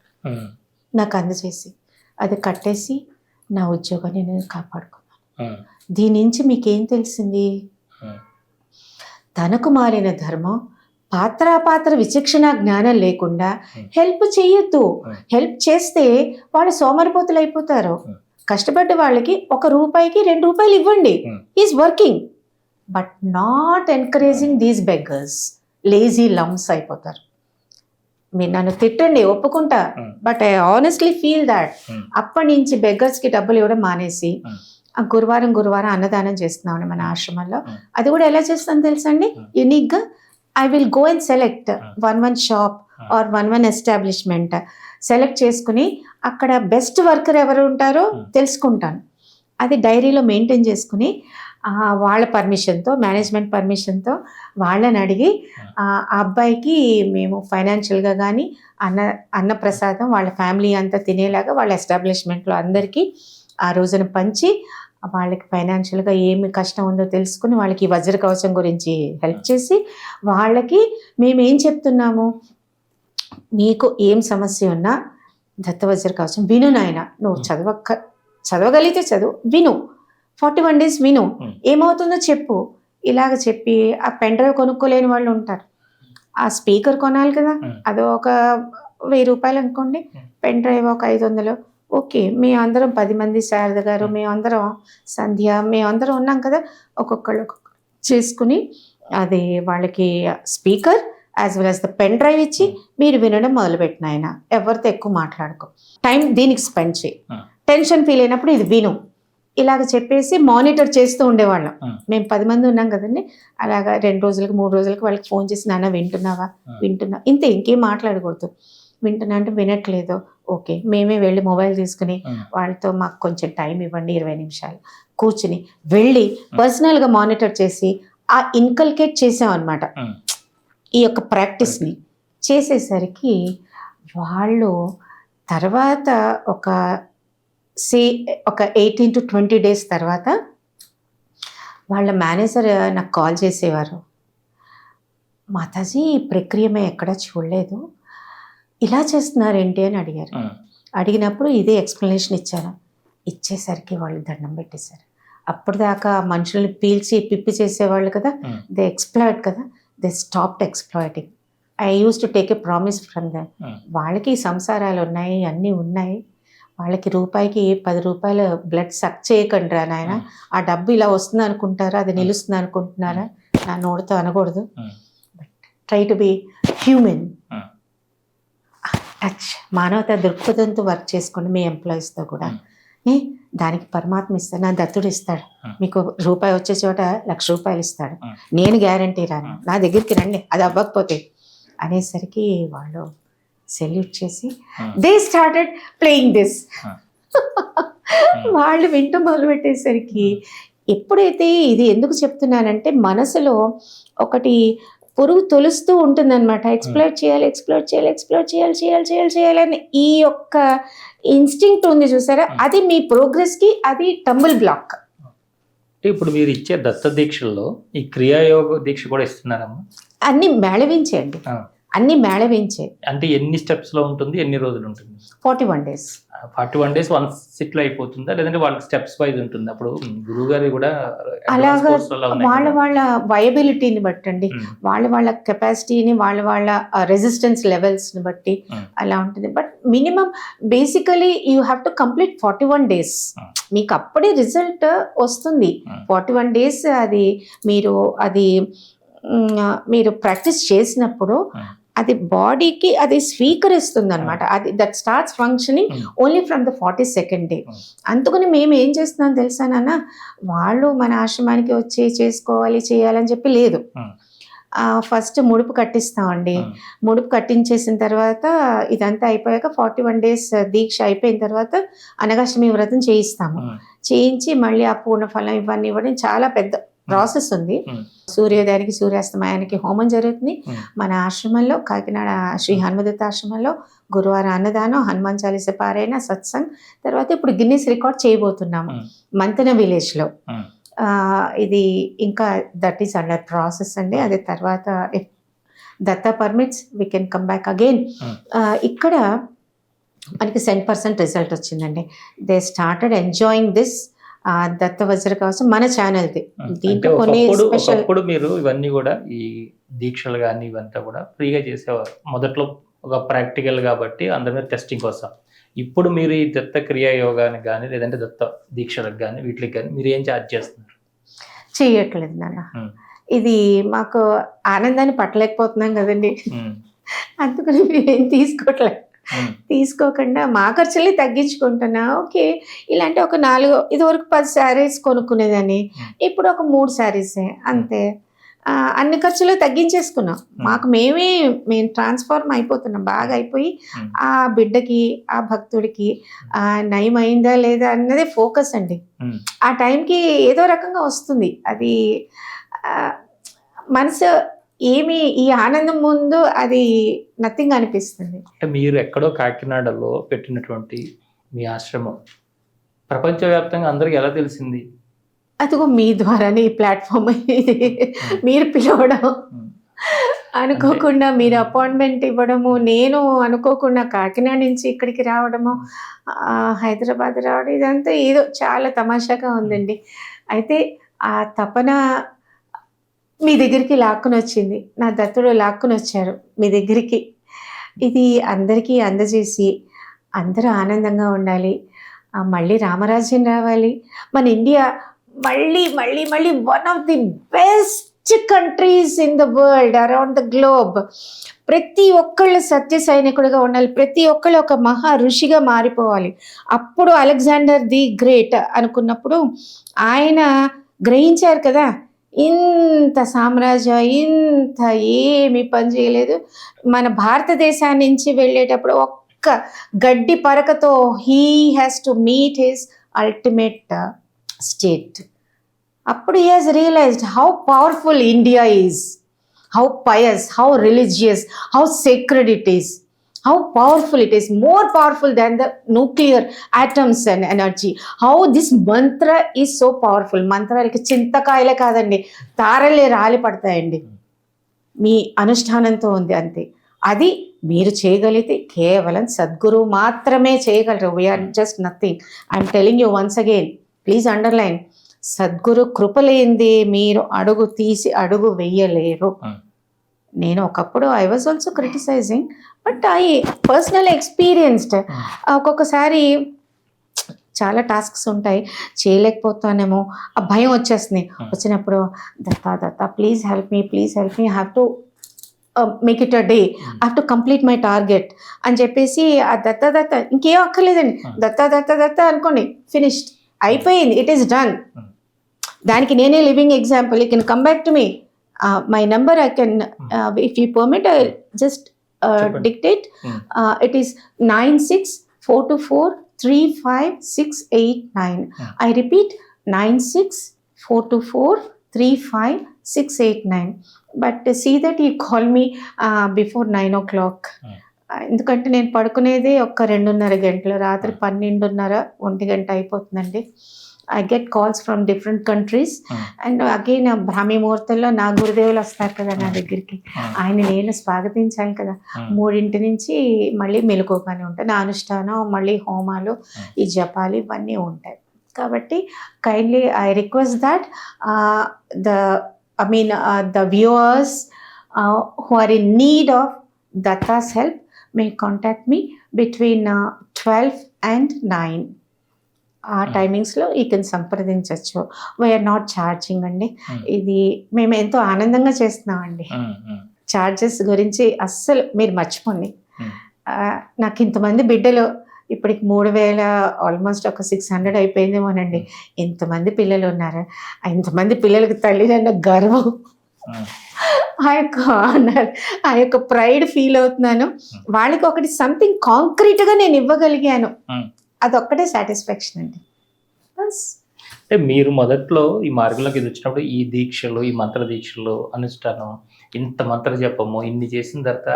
నాకు అందజేసి అది కట్టేసి నా ఉద్యోగాన్ని నేను కాపాడుకున్నాను. దీని నుంచి మీకేం తెలిసింది? తనకు మారిన ధర్మం, పాత్ర విచక్షణ జ్ఞానం లేకుండా హెల్ప్ చేయొద్దు. హెల్ప్ చేస్తే వాళ్ళు సోమరిపోతులు అయిపోతారు. కష్టపడ్డ వాళ్ళకి 1 రూపాయికి 2 రూపాయలు ఇవ్వండి, is working. But not encouraging these beggars. Lazy lumps అయిపోతారు. మీరు నన్ను తిట్టండి ఒప్పుకుంటా, but I honestly feel that అప్పటి నుంచి బెగ్గర్స్కి డబ్బులు ఇవ్వడం మానేసి గురువారం అన్నదానం చేస్తున్నామని మన ఆశ్రమంలో. అది కూడా ఎలా చేస్తాను తెలుసండి, యూనిక్గా I will go and select 1 shop or 1 establishment select చేసుకుని అక్కడ బెస్ట్ వర్కర్ ఎవరు ఉంటారో తెలుసుకుంటాను. అది డైరీలో మెయింటైన్ చేసుకుని వాళ్ళ పర్మిషన్తో, మేనేజ్మెంట్ పర్మిషన్తో వాళ్ళని అడిగి ఆ అబ్బాయికి మేము ఫైనాన్షియల్గా కానీ అన్నప్రసాదం వాళ్ళ ఫ్యామిలీ అంతా తినేలాగా వాళ్ళ ఎస్టాబ్లిష్మెంట్లో అందరికీ ఆ రోజున పంచి వాళ్ళకి ఫైనాన్షియల్గా ఏమి కష్టం ఉందో తెలుసుకుని వాళ్ళకి వజ్ర కవచం గురించి హెల్ప్ చేసి వాళ్ళకి మేము ఏం చెప్తున్నాము, మీకు ఏం సమస్య ఉన్నా దత్తవజ్ర కవచం విను నాయన, నువ్వు చదవగలిగితే చదువు, విను 41 days విను, ఏమవుతుందో చెప్పు. ఇలాగ చెప్పి ఆ పెన్ డ్రైవ్ కొనుక్కోలేని వాళ్ళు ఉంటారు, ఆ స్పీకర్ కొనాలి కదా, అదో ఒక 1000 రూపాయలు అనుకోండి, పెన్ డ్రైవ్ ఒక 500. ఓకే, మేమందరం 10 మంది, శారద గారు, మేమందరం సంధ్య, మేమందరం ఉన్నాం కదా, ఒక్కొక్కళ్ళు చేసుకుని అది వాళ్ళకి speaker as well as the pen drive ఇచ్చి మీరు వినడం మొదలుపెట్టిన ఆయన ఎవరితో ఎక్కువ మాట్లాడుకో, టైం దీనికి స్పెండ్ చేయి, టెన్షన్ ఫీల్ అయినప్పుడు ఇది విను, ఇలాగ చెప్పేసి మానిటర్ చేస్తూ ఉండేవాళ్ళం. మేము 10 మంది ఉన్నాం కదండి, అలాగా 2 రోజులకి 3 రోజులకి వాళ్ళకి ఫోన్ చేసి నాన్న వింటున్నావా, వింటున్నా, ఇంకేం మాట్లాడకూడదు, వింటున్నా అంటే వినట్లేదు, ఓకే మేమే వెళ్ళి మొబైల్ తీసుకుని వాళ్ళతో మాకు కొంచెం టైం ఇవ్వండి 20 నిమిషాలు కూర్చుని వెళ్ళి పర్సనల్గా మానిటర్ చేసి ఆ ఇన్కల్కేట్ చేసాం అనమాట. ఈ యొక్క ప్రాక్టీస్ని చేసేసరికి వాళ్ళు తర్వాత ఒక 18 to 20 days తర్వాత వాళ్ళ మేనేజర్ నాకు కాల్ చేసేవారు, మాతాజీ ఈ ప్రక్రియ మేము ఎక్కడా చూడలేదు, ఇలా చేస్తున్నారేంటి అని అడిగారు. అడిగినప్పుడు ఇదే ఎక్స్ప్లెనేషన్ ఇచ్చేసరికి వాళ్ళు దండం పెట్టేశారు. అప్పుడు దాకా మనుషుల్ని పీల్చి పిప్పి చేసేవాళ్ళు కదా, దే ఎక్స్ప్లాయిట్ కదా, they stopped exploiting. I use to take a promise from them. వాళ్ళకి సంసారాలు ఉన్నాయి, అన్నీ ఉన్నాయి, వాళ్ళకి రూపాయికి 10 రూపాయలు బ్లడ్ సక్ చేయకండి రా నాయన, ఆ డబ్బు ఇలా వస్తుంది అనుకుంటారా, అది నిలుస్తుంది అనుకుంటున్నారా, నా నోటితో అనకూడదు, but try to be human, touch, మానవతా దృక్పథంతో వర్క్ చేసుకోండి మీ ఎంప్లాయీస్తో కూడా. దానికి పరమాత్మ ఇస్తాడు, నా దత్తుడు ఇస్తాడు, మీకు రూపాయి వచ్చే చోట 1,00,000 రూపాయలు ఇస్తాడు, నేను గ్యారంటీ రాను, నా దగ్గరికి రండి, అది అవ్వకపోతే అనేసరికి వాళ్ళు సెల్యూట్ చేసి దే స్టార్టెడ్ ప్లేయింగ్ దిస్. వాళ్ళు వింటూ మొదలుపెట్టేసరికి ఎప్పుడైతే ఇది ఎందుకు చెప్తున్నానంటే మనసులో ఒకటి పురుగు తొలుస్తూ ఉంటుందన్నమాట, ఎక్స్ప్లోర్ చేయాలని ఈ యొక్క ఇన్స్టింక్ట్ ఉంది చూసారా, అది మీ ప్రోగ్రెస్కి అది టంబుల్ బ్లాక్. ఇప్పుడు మీరు ఇచ్చే దత్త దీక్షల్లో ఈ క్రియాయోగ దీక్ష కూడా ఇస్తున్నారమ్మా? అన్ని మేళవించండి, అన్ని మేళవించే. అంటే ఎన్ని స్టెప్స్ లో ఉంటుంది, ఎన్ని రోజులు ఉంటుంది? 41 days. 41 days వన్ సిట్ లో అయిపోతుందా, లేదంటే వాళ్ళకి స్టెప్స్ వైజ్ ఉంటుంది? అప్పుడు గురువు గారి కూడా అలాగా వాళ్ళ వయబిలిటీని బట్టండి, వాళ్ళ కెపాసిటీని, వాళ్ళ రెసిస్టెన్స్ లెవెల్స్ని బట్టి అలా ఉంటుంది. But minimum basically you have to complete 41 days. మీకు అప్పుడే రిజల్ట్ వస్తుంది. 41 days అది మీరు ప్రాక్టీస్ చేసినప్పుడు అది బాడీకి అది స్వీకరిస్తుంది అనమాట. అది that starts functioning only from the 42nd day. అందుకని మేము ఏం చేస్తున్నాం తెలుసా నాన్న, వాళ్ళు మన ఆశ్రమానికి వచ్చి చేయాలని చెప్పి లేదు. ఫస్ట్ ముడుపు కట్టిస్తామండి, ముడుపు కట్టించేసిన తర్వాత ఇదంతా అయిపోయాక 41 days దీక్ష అయిపోయిన తర్వాత అనగాష్టమి వ్రతం చేయిస్తాము. చేయించి మళ్ళీ ఆ పూర్ణఫలం ఇవన్నీ ఇవ్వడం చాలా పెద్ద ప్రాసెస్ ఉంది. సూర్యోదయానికి సూర్యాస్తమయానికి హోమం జరుగుతుంది మన ఆశ్రమంలో, కాకినాడ శ్రీ హనుమదత్త ఆశ్రమంలో. గురువారం అన్నదానం, హనుమాన్ చాలీస పారాయణ, సత్సంగ్. తర్వాత ఇప్పుడు గిన్నిస్ రికార్డ్ చేయబోతున్నాము మంతెన విలేజ్లో. ఇది ఇంకా దట్ ఈస్ అండర్ ప్రాసెస్ అండి. అది తర్వాత దత్త permits we can come back again. ఇక్కడ మనకి 100% రిజల్ట్ వచ్చిందండి. దే స్టార్టెడ్ ఎంజాయింగ్ దిస్ దత్త వజ్ర కవచం మన ఛానల్ది. దీంట్లో కొన్ని స్పెషల్. ఇప్పుడు మీరు ఇవన్నీ కూడా ఈ దీక్షలు కానీ ఇవంతా కూడా ఫ్రీగా చేసేవారు మొదట్లో, ఒక ప్రాక్టికల్ కాబట్టి అందరి మీద టెస్టింగ్ కోసం. ఇప్పుడు మీరు ఈ దత్త క్రియా యోగానికి కానీ లేదంటే దత్త దీక్షలకు కానీ వీటికి కానీ మీరు ఏం ఛార్జ్ చేస్తున్నారు? చెయ్యట్లేదు నాన్న, ఇది మాకు ఆనందాన్ని పట్టలేకపోతున్నాం కదండి, అందుకని మేమేం తీసుకోకుండా మా ఖర్చుల్ని తగ్గించుకుంటున్నా. ఓకే, ఇలాంటి ఒక 4 ఇదివరకు 10 శారీస్ కొనుక్కునేదని, ఇప్పుడు ఒక 3 శారీసే అంతే. అన్ని ఖర్చులు తగ్గించేసుకున్నాం. మాకు మేము ట్రాన్స్ఫార్మ్ అయిపోతున్నాం, బాగా అయిపోయి ఆ బిడ్డకి ఆ భక్తుడికి నయమైందా లేదా అన్నదే ఫోకస్ అండి. ఆ టైంకి ఏదో రకంగా వస్తుంది అది, మనసు ఏమి ఈ ఆనందం ముందు అది నథింగ్ అనిపిస్తుంది. అంటే మీరు ఎక్కడో కాకినాడలో పెట్టినటువంటి మీ ఆశ్రమం ప్రపంచవ్యాప్తంగా అందరికి ఎలా తెలిసింది? అదిగో మీ ద్వారానే ఈ ప్లాట్ఫామ్ ఇది మీరు పిలవడం, అనుకోకుండా మీరు అపాయింట్మెంట్ ఇవ్వడము, నేను అనుకోకుండా కాకినాడ నుంచి ఇక్కడికి రావడము, హైదరాబాద్ రావడం, ఇదంతా ఏదో చాలా తమాషాగా ఉందండి. అయితే ఆ తపన మీ దగ్గరికి లాక్కుని వచ్చింది, నా దత్తుడు లాక్కుని వచ్చారు మీ దగ్గరికి. ఇది అందరికీ అందజేసి అందరూ ఆనందంగా ఉండాలి, మళ్ళీ రామరాజ్యం రావాలి, మన ఇండియా మళ్ళీ మళ్ళీ మళ్ళీ one of the best countries in the world, around the globe. ప్రతి ఒక్కళ్ళు సత్య సైనికుడిగా ఉండాలి, ప్రతి ఒక్కళ్ళు ఒక మహా ఋషిగా మారిపోవాలి. అప్పుడు అలెగ్జాండర్ ది గ్రేట్ అనుకున్నప్పుడు ఆయన గ్రహించారు కదా, ఇంత సామ్రాజ్యం ఇంత ఏమి పని చేయలేదు, మన భారతదేశాన్ని నుంచి వెళ్ళేటప్పుడు ఒక్క గడ్డి పరకతో he has to meet his ultimate state. అప్పుడు he has realized how powerful India is, how pious, how religious, how sacred it is, how powerful it is, more powerful than the nuclear atoms and energy. How this mantra is so powerful. మంత్రాలకి చింతకాయలే కాదండి, తారలే రాలి పడతాయండి, మీ అనుష్ఠానంతో ఉంది అంతే. అది మీరు చేయగలిగితే కేవలం సద్గురు మాత్రమే చేయగలరు. We are just nothing. I'm telling you once again, please underline, Sadguru కృపలేంది మీరు అడుగు తీసి అడుగు వెయ్యలేరు. నేను ఒకప్పుడు I was also criticizing, but I personal experienced. ఒక్కొక్కసారి చాలా టాస్క్స్ ఉంటాయి, చేయలేకపోతానేమో ఆ భయం వచ్చేస్తుంది. వచ్చినప్పుడు Datta please help me, please help me, have to make it a day, have to complete my target అని చెప్పేసి ఆ దత్తా ఇంకేం అక్కర్లేదండి, దత్తా అనుకోండి, ఫినిష్డ్, అయిపోయింది, ఇట్ ఈస్ డన్. దానికి నేనే living example. You can come back to me, my number I can, if you permit I just dictate. It is 9642435689. I repeat 9642435689. But see that you call me before 9 o'clock. ఎందుకంటే నేను పడుకునేది ఒక 2:30 గంటలు, రాత్రి 12:30 1 గంట అయిపోతుందండి. I get calls from different countries. And again బ్రాహ్మీ ముహూర్తంలో నా గురుదేవులు వస్తారు కదా నా దగ్గరికి, ఆయన నేను స్వాగతించాలి కదా. 3 నుంచి మళ్ళీ మెలకుగానే ఉంటాయి, నా అనుష్ఠానం, మళ్ళీ హోమాలు, ఈ జపాలు ఇవన్నీ ఉంటాయి. కాబట్టి kindly I request that the viewers who are in need of Datta's help may contact me between 12 and 9. ఆ టైమింగ్స్లో ఈ కెన్ సంప్రదించవచ్చు. వీఆర్ నాట్ ఛార్జింగ్ అండి, ఇది మేము ఎంతో ఆనందంగా చేస్తున్నామండి. ఛార్జెస్ గురించి అస్సలు మీరు మర్చిపోండి. నాకు ఇంతమంది బిడ్డలు, ఇప్పటికి 3,000 ఆల్మోస్ట్ ఒక 600 అయిపోయిందేమోనండి. ఇంతమంది పిల్లలు ఉన్నారు, ఇంతమంది పిల్లలకి తల్లిదండ్రుల గర్వం, ఆ యొక్క ఆనర్, ఆ యొక్క ప్రైడ్ ఫీల్ అవుతున్నాను. వాళ్ళకి ఒకటి సంథింగ్ కాంక్రీట్గా నేను ఇవ్వగలిగాను, అదొక్కటే సాటిస్ఫాక్షన్ అండి. బస్. అంటే మీరు మొదట్లో ఈ మార్గంలోకి వచ్చినప్పుడు ఈ దీక్షలు, ఈ మంత్ర దీక్షలు, అనుష్ఠానం, ఇంత మంత్ర జపము ఇన్ని చేసిన తర్వాత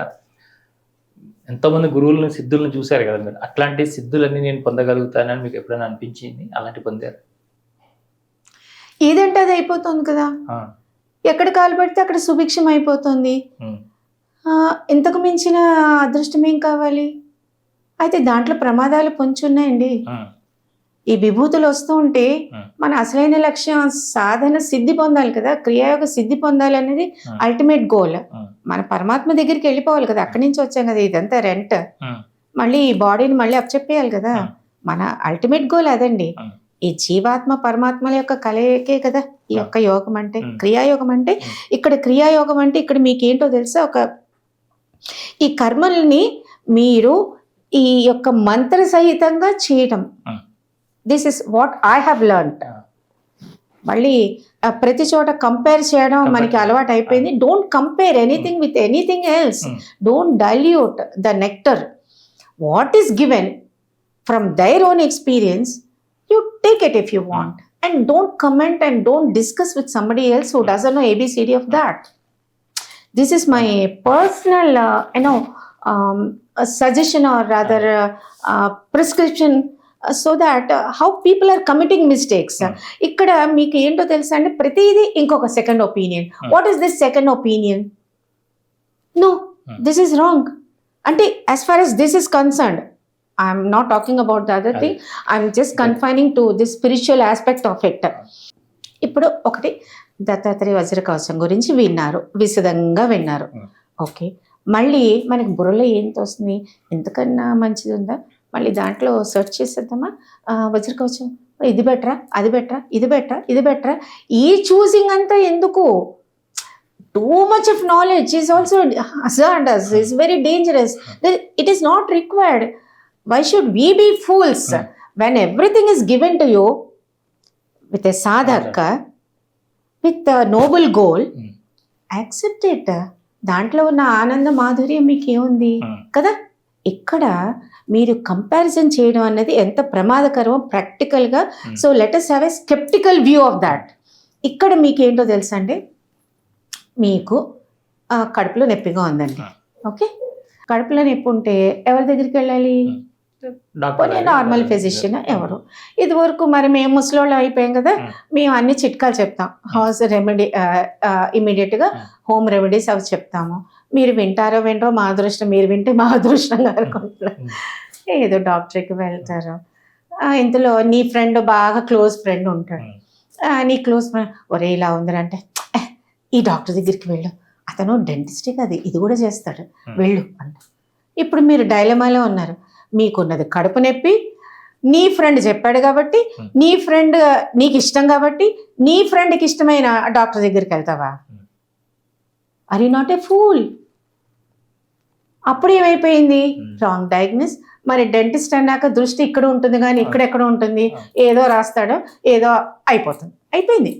ఎంతోమంది గురువులను, సిద్ధులను చూశారు కదా మీరు. అట్లాంటి సిద్ధులన్నీ నేను పొందగలుగుతానని మీకు ఎప్పుడైనా అనిపించింది? అలాంటి పొందారు? ఏదంటే అది అయిపోతుంది కదా, ఎక్కడ కాలు పడితే అక్కడ సుభిక్షం అయిపోతుంది. ఇంతకు మించిన అదృష్టం ఏం కావాలి? అయితే దాంట్లో ప్రమాదాలు పొంచున్నాయండి. ఈ విభూతులు వస్తూ ఉంటే మన అసలైన లక్ష్యం సాధన సిద్ధి పొందాలి కదా, క్రియాయోగ సిద్ధి పొందాలి అనేది అల్టిమేట్ గోల్. మన పరమాత్మ దగ్గరికి వెళ్ళిపోవాలి కదా, అక్కడి నుంచి వచ్చాం కదా, ఇదంతా రెంట్, మళ్ళీ ఈ బాడీని మళ్ళీ అప్పచెప్పేయాలి కదా. మన అల్టిమేట్ గోల్ అదండి. ఈ జీవాత్మ పరమాత్మల యొక్క కలయికే కదా ఈ యొక్క యోగం అంటే, క్రియాయోగం అంటే. ఇక్కడ క్రియాయోగం అంటే ఇక్కడ మీకేంటో తెలుసా, ఒక ఈ కర్మల్ని మీరు ఈ యొక్క మంత్ర సహితంగా చేయటం. This is what I have learned. మళ్ళీ ప్రతి చోట కంపేర్ చేయడం మనకి అలవాటు అయిపోయింది. Don't compare anything with anything else. Don't dilute the nectar. What is given from their own experience, you take it if you want, and don't comment and don't discuss with somebody else who doesn't know ABCD of that. This is my personal a suggestion, or rather prescription, so that how people are committing mistakes. ఇక్కడ మీకు ఏంటో తెలుసా అండి, ప్రతిదీ ఇంకొక second opinion. What is this second opinion? No, this is wrong అంటే, as far as this is concerned, I'm not talking about the other thing. I'm just confining to this spiritual aspect of it. ఇప్పుడు ఒకటి, దత్తాత్రేయ వజ్రకవచం గురించి విన్నారు, విశదంగా విన్నారు. Okay, మళ్ళీ మనకి బుర్రలో ఏం తోస్తుంది, ఎంతకన్నా మంచిది ఉందా, మళ్ళీ దాంట్లో సెర్చ్ చేసేద్దామా, వజ్రకవచం ఇది బెటరా, అది బెటరా, ఇది బెటరా, ఇది బెటరా, ఈ చూసింగ్ అంతా ఎందుకు? Too much of knowledge is also hazardous, is very dangerous. It is not required. Why should we be fools when everything is given to you with a sadhaka, with a noble goal? Accept it. దాంట్లో ఉన్న ఆనంద మాధుర్యం మీకు ఏముంది కదా. ఇక్కడ మీరు comparison చేయడం అన్నది ఎంత ప్రమాదకరమో ప్రాక్టికల్గా. So let us have a skeptical view of that. ఇక్కడ మీకు ఏంటో తెలుసా అండి, మీకు కడుపులో నొప్పిగా ఉందండి. ఓకే, కడుపులో నొప్పి ఉంటే ఎవరి దగ్గరికి వెళ్ళాలి? నార్మల్ ఫిజిషియన్ ఎవరు? ఇది వరకు మరి మేము ముసలోళ్ళు అయిపోయాం కదా, మేము అన్ని చిట్కాలు చెప్తాం, హౌస్ రెమెడీ, ఇమీడియట్గా హోమ్ రెమెడీస్ అవి చెప్తాము. మీరు వింటారో వింటారో, మా అదృష్టం, మీరు వింటే మా అదృష్టంగా అనుకుంటున్నారు. ఏదో డాక్టర్కి వెళ్తారు, ఇంతలో నీ ఫ్రెండ్, బాగా క్లోజ్ ఫ్రెండ్ ఉంటాడు, నీ క్లోజ్ ఫ్రెండ్ ఒరే ఇలా ఉందంటే, ఈ డాక్టర్ దగ్గరికి వెళ్ళు, అతను డెంటిస్టే కదా, ఇది కూడా చేస్తాడు, వెళ్ళు అంట. ఇప్పుడు మీరు డైలమాలో ఉన్నారు, మీకున్నది కడుపు నొప్పి, నీ ఫ్రెండ్ చెప్పాడు కాబట్టి, నీ ఫ్రెండ్ నీకు ఇష్టం కాబట్టి, నీ ఫ్రెండ్కి ఇష్టమైన డాక్టర్ దగ్గరికి వెళ్తావా? Are you not a fool? అప్పుడు ఏమైపోయింది? Wrong diagnose. మరి డెంటిస్ట్ అన్నాక దృష్టి ఇక్కడ ఉంటుంది కానీ ఇక్కడెక్కడ ఉంటుంది, ఏదో రాస్తాడో ఏదో అయిపోతుంది, అయిపోయింది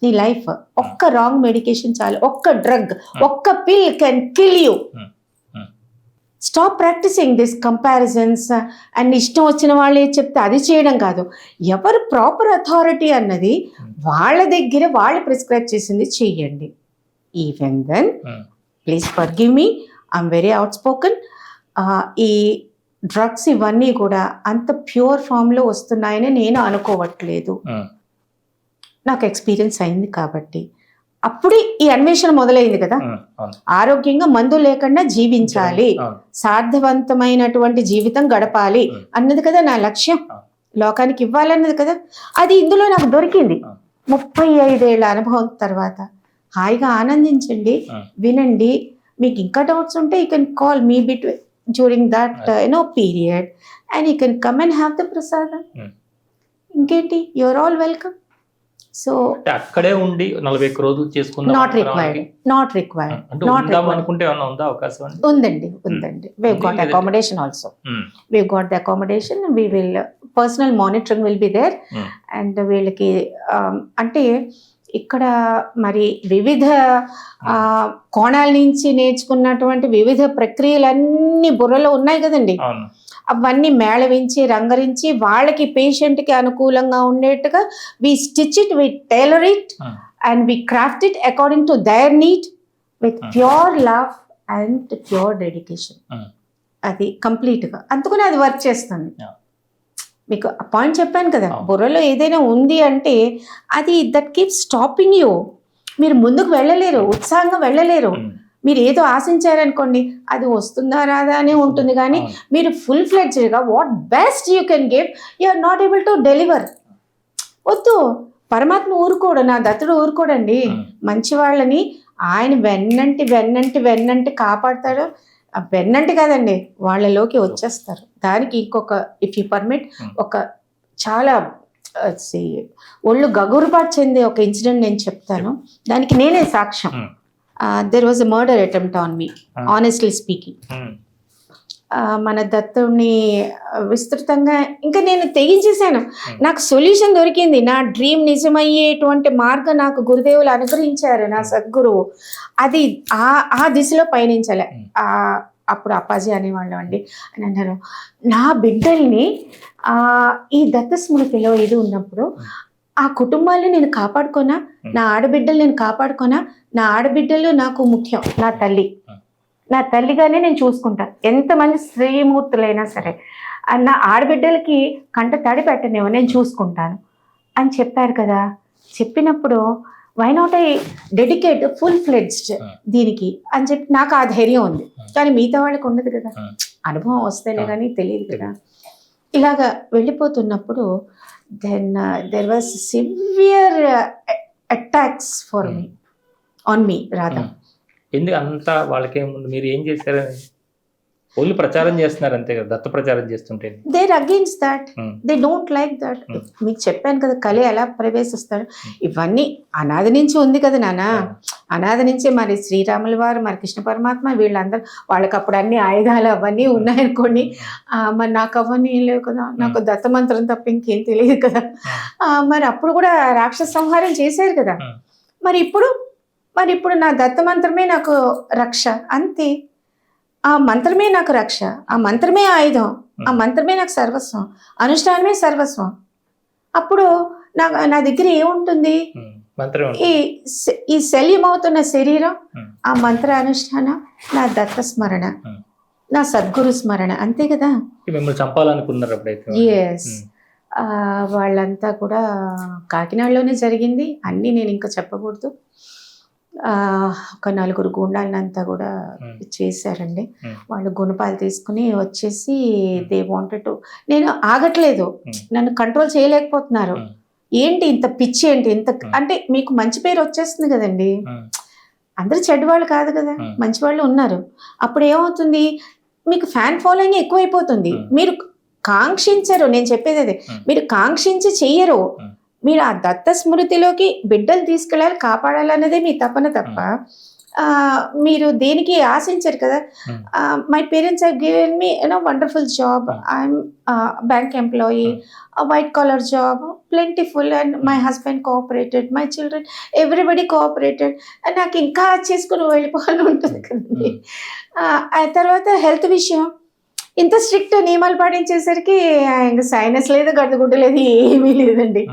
నీ లైఫ్. ఒక్క రాంగ్ మెడికేషన్ చాలు, ఒక్క డ్రగ్, ఒక్క pill can kill you. Stop practicing this comparisons and ఇష్టం వచ్చిన వాళ్ళు ఏది చెప్తే అది చేయడం కాదు. ఎవరు ప్రాపర్ అథారిటీ అన్నది వాళ్ళ దగ్గర వాళ్ళు ప్రిస్క్రైబ్ చేసింది చెయ్యండి. Even then please forgive me, I'm very outspoken. ఈ డ్రగ్స్ ఇవన్నీ కూడా అంత ప్యూర్ ఫామ్లో వస్తున్నాయని నేను అనుకోవట్లేదు, నాకు ఎక్స్పీరియన్స్ అయింది కాబట్టి. అప్పుడే ఈ అన్వేషణ మొదలైంది కదా. ఆరోగ్యంగా మందు లేకుండా జీవించాలి, సార్థవంతమైనటువంటి జీవితం గడపాలి అన్నది కదా నా లక్ష్యం, లోకానికి ఇవ్వాలన్నది కదా. అది ఇందులో నాకు దొరికింది 35 ఏళ్ల అనుభవం తర్వాత. హాయిగా ఆనందించండి, వినండి. మీకు ఇంకా డౌట్స్ ఉంటే you can call me during that period and you can come and have the ప్రసాదం. ఇంకేంటి, యూఆర్ ఆల్ వెల్కమ్. సో అక్కడే ఉండి 41 రోజులు చేసుకుందాం, not required, not required, not అనుకుంటే ఏమన్నా ఉందా అవకాశం? ఉందండి, ఉందండి. we've got accommodation also. we've got the accommodation. we will personal monitoring will be there. and వీళ్ళకి అంటే ఇక్కడ మరి వివిధ కోణాల నుంచి నేర్చుకున్నటువంటి వివిధ ప్రక్రియలన్నీ బుర్రలో ఉన్నాయి కదండి. అవన్నీ మేళవించి రంగరించి వాళ్ళకి పేషెంట్కి అనుకూలంగా ఉండేట్టుగా we stitch it, we tailor it and we craft it according to their need with pure love and pure dedication. అది కంప్లీట్గా అందుకని అది వర్క్ చేస్తుంది. మీకు పాయింట్ చెప్పాను కదా, బుర్రలో ఏదైనా ఉంది అంటే అది దట్ కీప్ స్టాపింగ్ యూ. మీరు ముందుకు వెళ్ళలేరు, ఉత్సాహంగా వెళ్ళలేరు. మీరు ఏదో ఆశించారనుకోండి, అది వస్తుందా రాదా అనే ఉంటుంది, కానీ మీరు ఫుల్ ఫ్లెడ్జ్డ్గా what best you can give, you are not able to deliver. వద్దు, పరమాత్మ ఊరుకోడు, నా దత్తుడు ఊరుకోడండి. మంచి వాళ్ళని ఆయన వెన్నంటి వెన్నంటి వెన్నంటి కాపాడతాడు. వెన్నంటి కాదండి, వాళ్ళలోకి వచ్చేస్తారు. దానికి ఇంకొక ఇఫ్ యూ పర్మిట్ ఒక చాలా ఒళ్ళు గగురుపాటు చెందే ఒక ఇన్సిడెంట్ నేను చెప్తాను, దానికి నేనే సాక్ష్యం. There was a murder attempt on me, honestly speaking. మన దత్తుడిని విస్తృతంగా ఇంకా నేను తెగించేశాను. నాకు సొల్యూషన్ దొరికింది. నా డ్రీమ్ నిజమయ్యేటువంటి మార్గం నాకు గురుదేవులు అనుగ్రహించారు, నా సద్గురువు. అది ఆ దిశలో పయనించాలి. అప్పుడు అప్పాజీ అనేవాళ్ళు అండి అని అన్నారు, నా బిడ్డల్ని ఈ దత్త స్మృతిలో ఇది ఉన్నప్పుడు ఆ కుటుంబాన్ని నేను కాపాడుకోనా, నా ఆడబిడ్డలు నేను కాపాడుకోనా, నా ఆడబిడ్డలు నాకు ముఖ్యం, నా తల్లిగానే నేను చూసుకుంటాను, ఎంతమంది స్త్రీమూర్తులైనా సరే నా ఆడబిడ్డలకి కంట తడి పెట్టనేమో, నేను చూసుకుంటాను అని చెప్పారు కదా. చెప్పినప్పుడు why not I dedicate full fledged దీనికి అని చెప్పి నాకు ఆ ధైర్యం ఉంది. కానీ మిగతా వాళ్ళకి ఉండదు కదా, అనుభవం వస్తేనే కానీ తెలియదు కదా. ఇలాగా వెళ్ళిపోతున్నప్పుడు then there was severe attacks on me Radha. ఎందుకు అంతా వాళ్ళకేముంది, మీరు ఏం చేశారని ఓన్లీ ప్రచారం చేస్తున్నారు అంతే కదా, దత్త ప్రచారం చేస్తుంటే. There against that, they don't like that. మీకు చెప్పాను కదా కలి ఎలా ప్రవేశిస్తాడు, ఇవన్నీ అనాది నుంచి ఉంది కదా నాన్న. అనాది నుంచి మరి శ్రీరాముల వారు, మరి కృష్ణ పరమాత్మ, వీళ్ళందరూ వాళ్ళకి అప్పుడు అన్ని ఆయుధాలు అవన్నీ ఉన్నాయనుకోండి. మరి నాకు అవన్నీ లేవు కదా, నాకు దత్తమంత్రం తప్ప ఇంకేం తెలియదు కదా. మరి అప్పుడు కూడా రాక్షస సంహారం చేశారు కదా. మరి ఇప్పుడు నా దత్తమంత్రమే నాకు రక్ష, అంతే. ఆ మంత్రమే నాకు రక్ష, ఆ మంత్రమే ఆయుధం, ఆ మంత్రమే నాకు సర్వస్వం, అనుష్ఠానమే సర్వస్వం. అప్పుడు నా దగ్గర ఏముంటుంది? ఈ శల్యమవుతున్న శరీరం, ఆ మంత్ర అనుష్ఠానం, నా దత్త స్మరణ, నా సద్గురు స్మరణ, అంతే కదా. మిమ్మల్ని చంపాలనుకున్నారు అప్పుడైతే. ఎస్, వాళ్ళంతా కూడా కాకినాడలోనే జరిగింది అన్నీ, నేను ఇంకా చెప్పకూడదు. ఒక 4 గూండాలనంతా కూడా చేశారండి. వాళ్ళు గుణపాలు తీసుకుని వచ్చేసి దే వాంటెడ్ టు, నేను ఆగట్లేదు, నన్ను కంట్రోల్ చేయలేకపోతున్నారు. ఏంటి ఇంత పిచ్చి, ఏంటి ఇంత అంటే మీకు మంచి పేరు వచ్చేస్తుంది కదండి. అందరూ చెడ్డవాళ్ళు కాదు కదా, మంచి వాళ్ళు ఉన్నారు. అప్పుడు ఏమవుతుంది, మీకు ఫ్యాన్ ఫాలోయింగ్ ఎక్కువైపోతుంది. మీరు కాంక్షించరు, నేను చెప్పేది అదే, మీరు కాంక్షించి చెయ్యరు. మీరు ఆ దత్త స్మృతిలోకి బిడ్డలు తీసుకెళ్ళాలి, కాపాడాలన్నదే మీ తపన తప్ప మీరు దేనికి ఆశించరు కదా. My parents have given me wonderful job, I'm bank employee, white collar job, plentiful, and my husband cooperated, my children everybody cooperated. నాకు ఇంకా చేసుకుని వెళ్ళిపోవాలని ఉంటుంది కదండి. ఆ తర్వాత హెల్త్ విషయం, ఇంత స్ట్రిక్ట్ నియమాలు పాటించేసరికి ఇంకా సైనస్ లేదు, గడ్డగుడ్డ లేదు, ఏమీ లేదండి,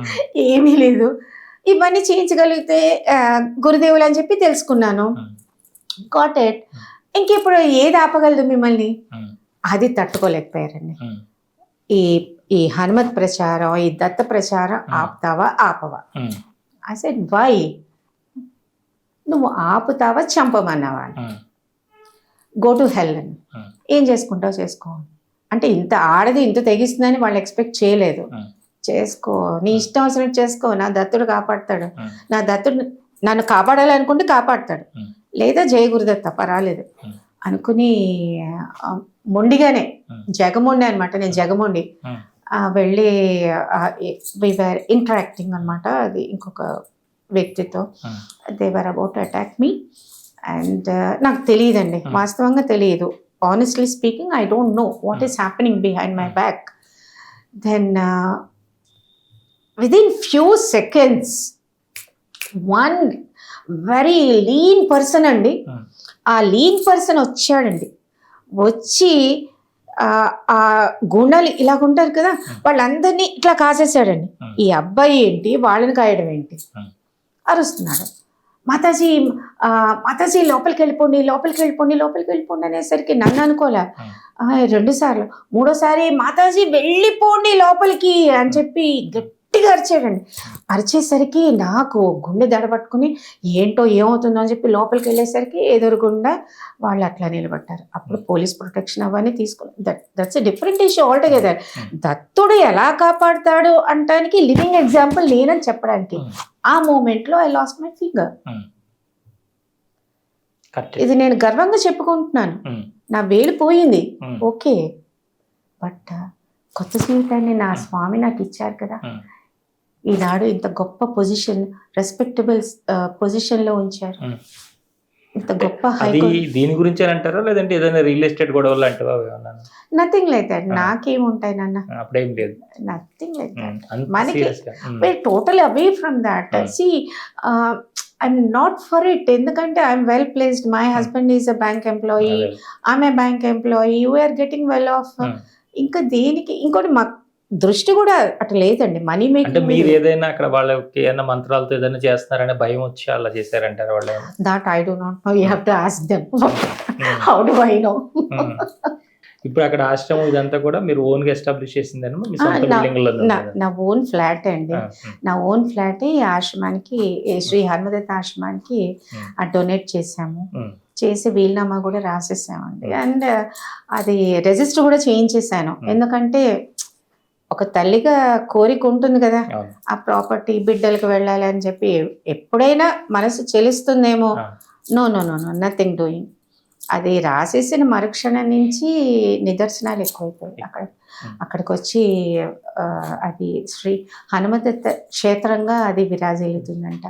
ఏమీ లేదు. ఇవన్నీ చేయించగలిగితే గురుదేవులు అని చెప్పి తెలుసుకున్నాను. Got it. ఇంక ఇప్పుడు ఏది ఆపగలదు మిమ్మల్ని, అది తట్టుకోలేకపోయారండి. ఈ హనుమత్ ప్రచారం, ఈ దత్త ప్రచారం ఆపుతావా ఆపవా? I said why? నువ్వు ఆపుతావా చంపమన్నావా? గో టు హెల్ అని. ఏం చేసుకుంటావు చేసుకో అంటే, ఇంత ఆడది ఇంత తెగిస్తుందని వాళ్ళు ఎక్స్పెక్ట్ చేయలేదు. చేసుకో, నీ ఇష్టం వచ్చినట్టు చేసుకో, నా దత్తుడు కాపాడతాడు, నా దత్తుడు నన్ను కాపాడాలనుకుంటే కాపాడతాడు, లేదా జయ గురుదత్త పర్వాలేదు అనుకుని మొండిగానే, జగమొండి అనమాట, నేను జగమొండి వెళ్ళి వీఆర్ ఇంటరాక్టింగ్ అనమాట. అది ఇంకొక వ్యక్తితో, they were about attack me. And నాకు తెలియదండి, వాస్తవంగా తెలియదు. Honestly speaking, I don't know what is happening behind my back. Then within few seconds, one very lean person అండి, ఆ లీన్ పర్సన్ వచ్చాడండి. వచ్చి ఆ గుండాలు ఇలాగుంటారు కదా, వాళ్ళందరినీ ఇట్లా కాసేసాడండి. ఈ అబ్బాయి ఏంటి వాళ్ళని కాయడం ఏంటి, అరుస్తున్నాడు. మాతాజీ లోపలికి వెళ్ళిపోండి అనేసరికి నన్ను అనుకోలే. 2 సార్లు, 3వ సారి మాతాజీ వెళ్ళిపోండి లోపలికి అని చెప్పి గట్టిగా అరిచాడండి. అరిచేసరికి నాకు గుండె దడబట్టుకుని ఏంటో ఏమవుతుందో అని చెప్పి లోపలికి వెళ్ళేసరికి ఎదురుగుండా వాళ్ళు అట్లా నిలబడ్డారు. అప్పుడు పోలీస్ ప్రొటెక్షన్ అవన్నీ తీసుకుని, that's a different issue altogether. దత్తుడు ఎలా కాపాడుతాడు అంటానికి లివింగ్ ఎగ్జాంపుల్ నేనని చెప్పడానికి ఆ మూమెంట్లో ఐ లాస్ట్ మై ఫింగర్. ఇది నేను గర్వంగా చెప్పుకుంటున్నాను, నా వేలు పోయింది, ఓకే, బట్ కొత్త జీవితాన్ని నా స్వామి నాకు ఇచ్చారు కదా. ఈనాడు ఇంత గొప్ప పొజిషన్, రెస్పెక్టబుల్ పొజిషన్లో ఉంచారు. ఇంత గొప్ప అది హైకోర్టు దీని గురించి అని అంటారా, లేదంటే ఏదైనా రియల్ ఎస్టేట్ గొడవలు అంటావా ఏమన్నా? Nothing like that. నాకేముంటాయి నాన్న, అప్పుడేం లేదు. Nothing like that. అంత మనకి serious గా. we're totally away from that. See, I'm not for it. ఎందుకంటే I'm well placed. My husband is a bank employee. అదే. I'm a bank employee. We are getting well off. ఇంకా దేనికి ఇంకోటి మా దృష్టి కూడా అటు లేదండి. మనీ అంటే మేకింగ్ మీరు ఏదైనా అక్కడ వాళ్ళకి ఏదైనా మంత్రాలతో ఏదైనా చేస్తున్నారనే భయం వచ్చి అలా చేశారంటారు వాళ్ళు ఏమన్నా? that I do not know. You have to ask them. How do I know? ఇప్పుడు అక్కడ ఆశ్రమం ఇదంతా కూడా మీరు ఓన్ గా ఎస్టాబ్లిష్ చేసిందేనా, మీ సొంత బిల్డింగ్ లో? నా ఓన్ ఫ్లాట్ అండి. నా ఓన్ ఫ్లాట్ ఈ ఆశ్రమానికి, శ్రీ హనుమదత్త ఆశ్రమానికి డొనేట్ చేసాము. చేసి వీలునామా కూడా రాసేసామండి. అండ్ అది రిజిస్టర్ కూడా చేయించేసాను. ఎందుకంటే ఒక తల్లిగా కోరిక ఉంటుంది కదా, ఆ ప్రాపర్టీ బిడ్డలకు వెళ్ళాలి అని చెప్పి. ఎప్పుడైనా మనసు చెలిస్తుందేమో, no no no no nothing doing. అది రాసేసిన మరుక్షణం నుంచి నిదర్శనాలు ఎక్కువైపోయాయి. అక్కడికి వచ్చి అది శ్రీ హనుమదత్త క్షేత్రంగా అది విరాజిల్లుతుందంట.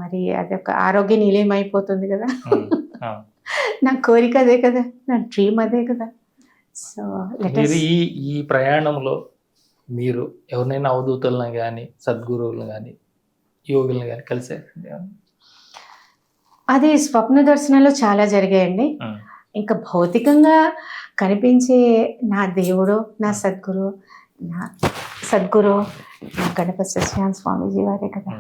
మరి అది ఒక ఆరోగ్య నిలయం అయిపోతుంది కదా. నా కోరిక అదే కదా, నా డ్రీమ్ అదే కదా. సో ఈ ప్రయాణంలో మీరు ఎవరినైనా అవధూతులను కానీ, సద్గురువులను కానీ, యోగులను కానీ కలిసారు? అది స్వప్న దర్శనంలో చాలా జరిగాయండి. ఇంకా భౌతికంగా కనిపించే నా దేవుడు, నా సద్గురు నా గణపతి సత్యనారాయణ స్వామీజీ వారే కదా.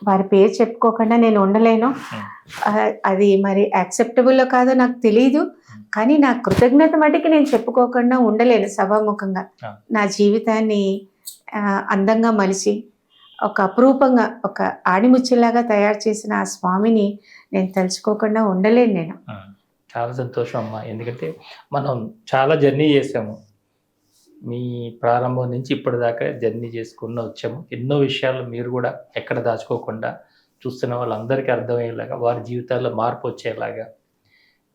వారి పేరు చెప్పుకోకుండా నేను ఉండలేను. అది మరి యాక్సెప్టబుల్లో కాదో నాకు తెలీదు, కానీ నా కృతజ్ఞత మటుకి నేను చెప్పుకోకుండా ఉండలేను సభాముఖంగా. నా జీవితాన్ని అందంగా మలిచి ఒక అపురూపంగా ఒక ఆణిముచ్చేలాగా తయారు చేసిన ఆ స్వామిని నేను తలుచుకోకుండా ఉండలేను నేను. చాలా సంతోషం అమ్మా, ఎందుకంటే మనం చాలా జర్నీ చేసాము. మీ ప్రారంభం నుంచి ఇప్పటిదాకా జర్నీ చేసుకున్న వచ్చాము. ఎన్నో విషయాలు మీరు కూడా ఎక్కడ దాచుకోకుండా చూస్తున్న వాళ్ళందరికీ అర్థమయ్యేలాగా, వారి జీవితాల్లో మార్పు వచ్చేలాగా,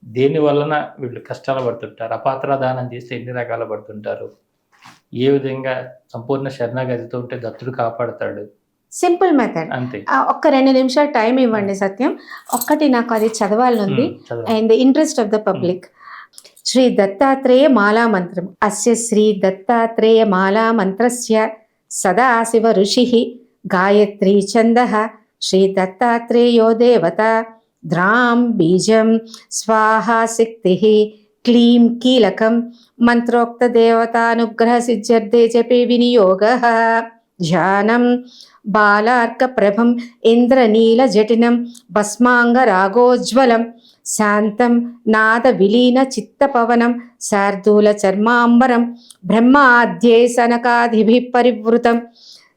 దేని వలన వీళ్ళు కష్టాలు పడుతుంటారు, అపాత్రదానం చేస్తే ఎన్ని రకాలు పడుతుంటారు, ఏ విధంగా సంపూర్ణ శరణాగతితో ఉంటే దత్తుడు కాపాడతాడు. Simple method. అంతే. ఒక్క 2 నిమిషాలు టైం ఇవ్వండి సత్యం. ఒక్కటి నాకు అది చదవాలనుంది. In the interest of the public. Shri Dattatreya మాలా మంత్రం. అస్య శ్రీ దత్తాత్రేయ మాలా మంత్రస్య సదాశివ ఋషి గాయత్రీ ఛందః శ్రీ దత్తాత్రేయో దేవత ద్రాం బీజం స్వాహా శక్తి క్లీం కీలకం మంత్రోక్త దేవతానుగ్రహ సిద్ధ్యర్థే జపే వినియోగః. ధ్యానం బాలార్క ప్రభం ఇంద్రనీల జటినం భస్మాంగ రాగోజ్వలం శాంతం నాద విలీన చిత్తపవనం శార్దూల చర్మాంబరం బ్రహ్మాద్యే సనకాదిభి పరివృతం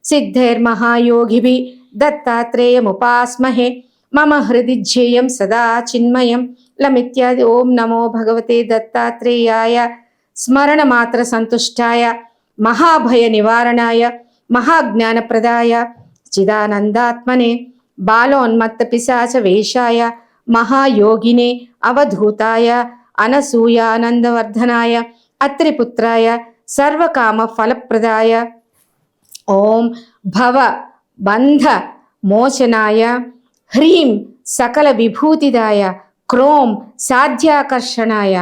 సిద్ధైర్మహాయోగిభి దత్తాత్రేయముపాస్మహే మమ హృది ధ్యేయం సదా చిన్మయం లమిత్యాది. ఓం నమో భగవతే దత్తాత్రేయాయ స్మరణ మాత్ర సంతుష్టాయ మహాభయ నివారణాయ మహాజ్ఞానప్రదాయ చిదానందాత్మనే బాలోన్మత్త పిశాచ వేషాయ మహాయోగినే అవధూతాయ అనసూయానందవర్ధనాయ అత్రిపుత్రాయ సర్వకామ ఫలప్రదాయ ఓం భవ బంధ మోచనాయ హ్రీం సకల విభూతిదాయ క్రోం సాధ్యాకర్షణాయ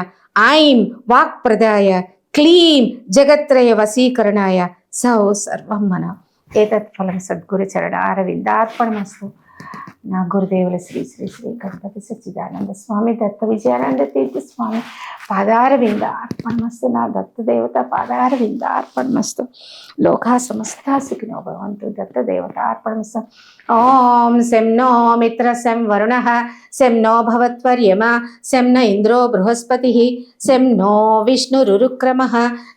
ఐం వాక్ప్రదాయ క్లీం జగత్రయ వశీకరణాయ సౌ సర్వం మన ఏతత్ ఫలం సద్గురు చరణారవిందార్పణమస్తు. నా గురుదేవుల శ్రీ శ్రీ శ్రీ గణపతి సచ్చిదానంద స్వామి దత్త విజయానంద తీర్థ స్వామి పాదారవింద అర్పణమస్తు. నా దత్తదేవత పాదారవింద అర్పణమస్తు. లోకా సమస్తా సుఖినో భవంతు. దత్తదేవత అర్పణమస్తు. ఓం శం నో మిత్ర శం వరుణ శం నో భవత్వర్యమ శం న ఇంద్రో బృహస్పతి శం నో విష్ణురురుక్రమ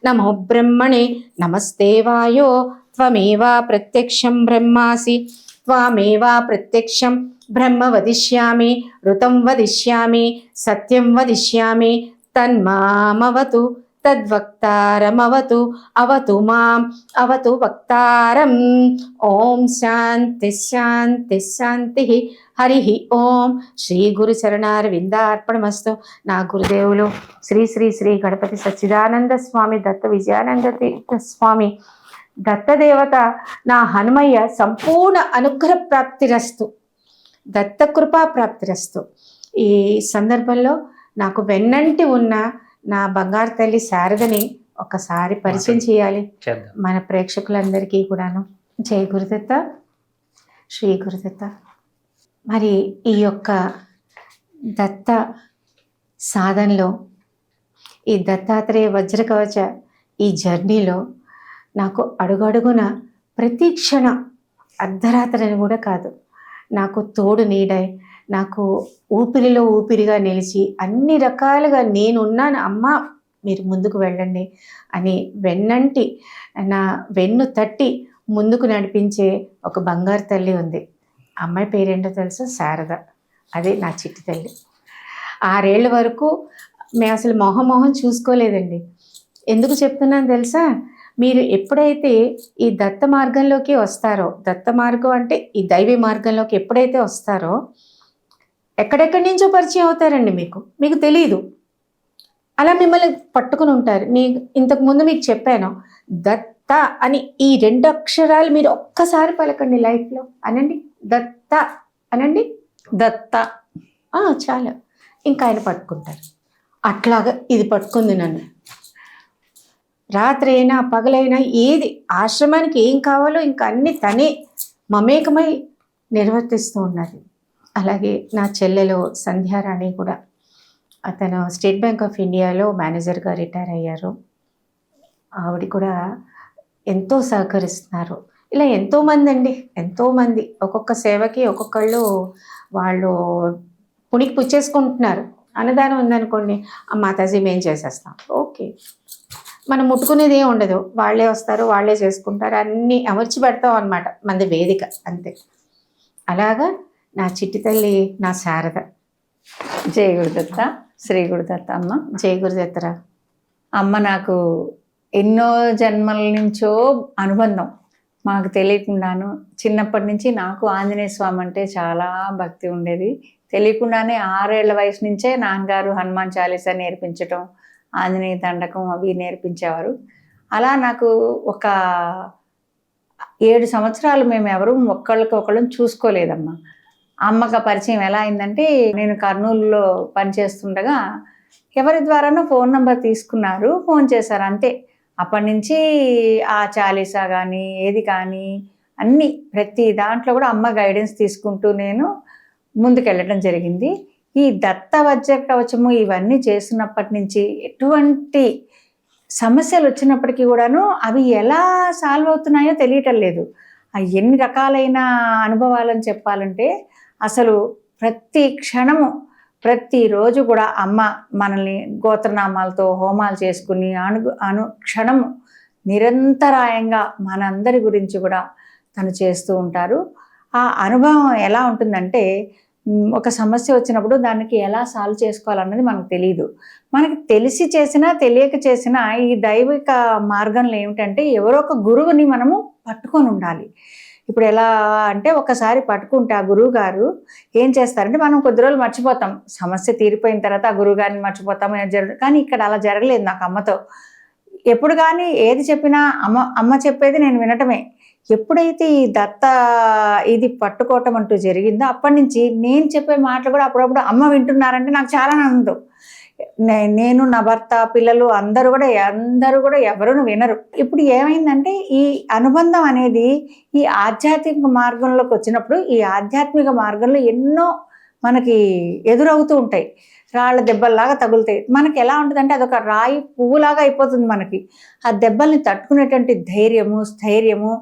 నమో బ్రహ్మణే నమస్తే వాయో త్వమేవా ప్రత్యక్షం బ్రహ్మాసి త్వామేవా ప్రత్యక్షం బ్రహ్మ వదిష్యామి ఋతం వదిష్యామి సత్యం వదిష్యామి తన్మామవతు తద్వక్తారమవతు అవతు మాం అవతు వక్తారం. ఓం శాంతి శాంతి శాంతి. హరి ఓం. శ్రీ గురు చరణారవిందార్పణమస్తు. నా గురుదేవులు శ్రీ శ్రీ శ్రీ గణపతి సచ్చిదానంద స్వామి దత్త విజయానంద తీర్థ స్వామి దత్తదేవత నా హనుమయ్య సంపూర్ణ అనుగ్రహ ప్రాప్తిరస్తు, దత్తకృపా ప్రాప్తిరస్తు. ఈ సందర్భంలో నాకు వెన్నంటి ఉన్న నా బంగారు తల్లి శారదని ఒకసారి పరిచయం చేయాలి చేద్దాం. మన ప్రేక్షకులందరికీ కూడాను. జై గురుదత్త, శ్రీ గురుదత్త. మరి ఈ యొక్క దత్త సాధనలో, ఈ దత్తాత్రేయ వజ్రకవచ ఈ జర్నీలో నాకు అడుగడుగున ప్రతి క్షణ, అర్ధరాత్రని కూడా కాదు, నాకు తోడు నీడై, నాకు ఊపిరిలో ఊపిరిగా నిలిచి అన్ని రకాలుగా నేనున్నాను అమ్మ, మీరు ముందుకు వెళ్ళండి అని వెన్నంటి నా వెన్ను తట్టి ముందుకు నడిపించే ఒక బంగారు తల్లి ఉంది. అమ్మాయి పేరేంటో తెలుసా? శారద. అదే నా చిట్టి తల్లి. 6 ఏళ్ళ వరకు మేము అసలు మొహం చూసుకోలేదండి. ఎందుకు చెప్తున్నాను తెలుసా? మీరు ఎప్పుడైతే ఈ దత్త మార్గంలోకి వస్తారో, దత్త మార్గం అంటే ఈ దైవీ మార్గంలోకి ఎప్పుడైతే వస్తారో, ఎక్కడెక్కడి నుంచో పరిచయం అవుతారండి. మీకు తెలియదు, అలా మిమ్మల్ని పట్టుకుని ఉంటారు. ఇంతకుముందు మీకు చెప్పాను, దత్త అని ఈ 2 అక్షరాలు మీరు ఒక్కసారి పలకండి లైఫ్లో. అనండి, దత్త అనండి, దత్త. చాలా, ఇంకా ఆయన పట్టుకుంటారు. అట్లాగా ఇది పట్టుకుంది నన్ను. రాత్రి అయినా పగలైనా ఏది ఆశ్రమానికి ఏం కావాలో ఇంకా అన్ని తనే మమేకమై నిర్వర్తిస్తూ ఉన్నది. అలాగే నా చెల్లెలు సంధ్యారాణి కూడా, అతను స్టేట్ బ్యాంక్ ఆఫ్ ఇండియాలో మేనేజర్గా రిటైర్ అయ్యారు. ఆవిడ కూడా ఎంతో సహకరిస్తున్నారు. ఇలా ఎంతోమంది అండి, ఎంతోమంది ఒక్కొక్క సేవకి ఒక్కొక్కళ్ళు వాళ్ళు పుణికి పుచ్చేసుకుంటున్నారు. అన్నదానం ఉందనుకోండి, మాతాజీ మేము చేసేస్తాం, ఓకే, మనం ముట్టుకునేది ఏం ఉండదు, వాళ్ళే వస్తారు, వాళ్ళే చేసుకుంటారు, అన్నీ అమర్చి పెడతాం అనమాట, మనది వేదిక అంతే. అలాగా నా చిట్టి తల్లి నా శారద. జై గురుదత్త, శ్రీ గురుదత్త. అమ్మ జై గురుదత్తరా. అమ్మ నాకు ఎన్నో జన్మల నుంచో అనుబంధం, మాకు తెలియకుండాను. చిన్నప్పటి నుంచి నాకు ఆంజనేయ స్వామి అంటే చాలా భక్తి ఉండేది. తెలియకుండానే 6 ఏళ్ల వయసు నుంచే నాన్నగారు హనుమాన్ చాలీసా నేర్పించటం, ఆంజనేయ దండకం అవి నేర్పించేవారు. అలా నాకు ఒక 7 సంవత్సరాలు మేము ఎవరు ఒకళ్ళని చూసుకోలేదమ్మా. అమ్మకి పరిచయం ఎలా అయిందంటే, నేను కర్నూలులో పనిచేస్తుండగా ఎవరి ద్వారానో ఫోన్ నెంబర్ తీసుకున్నారు, ఫోన్ చేశారు, అంతే. అప్పటి నుంచి ఆ చాలీసా కానీ ఏది కానీ అన్నీ ప్రతి దాంట్లో కూడా అమ్మ గైడెన్స్ తీసుకుంటూ నేను ముందుకెళ్ళడం జరిగింది. ఈ దత్త వజ్ర కవచము ఇవన్నీ చేస్తున్నప్పటి నుంచి ఎటువంటి సమస్యలు వచ్చినప్పటికీ కూడాను అవి ఎలా సాల్వ్ అవుతున్నాయో తెలియటం లేదు. ఎన్ని రకాలైన అనుభవాలని చెప్పాలంటే, అసలు ప్రతి క్షణము ప్రతిరోజు కూడా అమ్మ మనల్ని గోత్రనామాలతో హోమాలు చేసుకుని క్షణము నిరంతరాయంగా మనందరి గురించి కూడా తను చేస్తూ ఉంటారు. ఆ అనుభవం ఎలా ఉంటుందంటే, ఒక సమస్య వచ్చినప్పుడు దానికి ఎలా సాల్వ్ చేసుకోవాలన్నది మనకు తెలియదు. మనకి తెలిసి చేసినా తెలియక చేసినా ఈ దైవిక మార్గంలో ఏమిటంటే, ఎవరో ఒక గురువుని మనము పట్టుకొని ఉండాలి. ఇప్పుడు ఎలా అంటే, ఒకసారి పట్టుకుంటే ఆ గురువు గారు ఏం చేస్తారంటే, మనం కొద్ది రోజులు మర్చిపోతాం, సమస్య తీరిపోయిన తర్వాత ఆ గురువు గారిని మర్చిపోతాం. కానీ ఇక్కడ అలా జరగలేదు నాకు అమ్మతో. ఎప్పుడు కానీ ఏది చెప్పినా అమ్మ చెప్పేది నేను వినటమే. ఎప్పుడైతే ఈ దత్త ఇది పట్టుకోవటం అంటూ జరిగిందో, అప్పటి నుంచి నేను చెప్పే మాటలు కూడా అప్పుడప్పుడు అమ్మ వింటున్నారంటే నాకు చాలా ఆనందం. నేను, నా భర్త, పిల్లలు అందరూ కూడా ఎవరు వినరు. ఇప్పుడు ఏమైందంటే, ఈ అనుబంధం అనేది ఈ ఆధ్యాత్మిక మార్గంలోకి వచ్చినప్పుడు, ఈ ఆధ్యాత్మిక మార్గంలో ఎన్నో మనకి ఎదురవుతూ ఉంటాయి. రాళ్ళ దెబ్బల్లాగా తగులుతాయి. మనకి ఎలా ఉంటుందంటే, అదొక రాయి పువ్వులాగా అయిపోతుంది మనకి. ఆ దెబ్బల్ని తట్టుకునేటువంటి ధైర్యము, స్థైర్యము,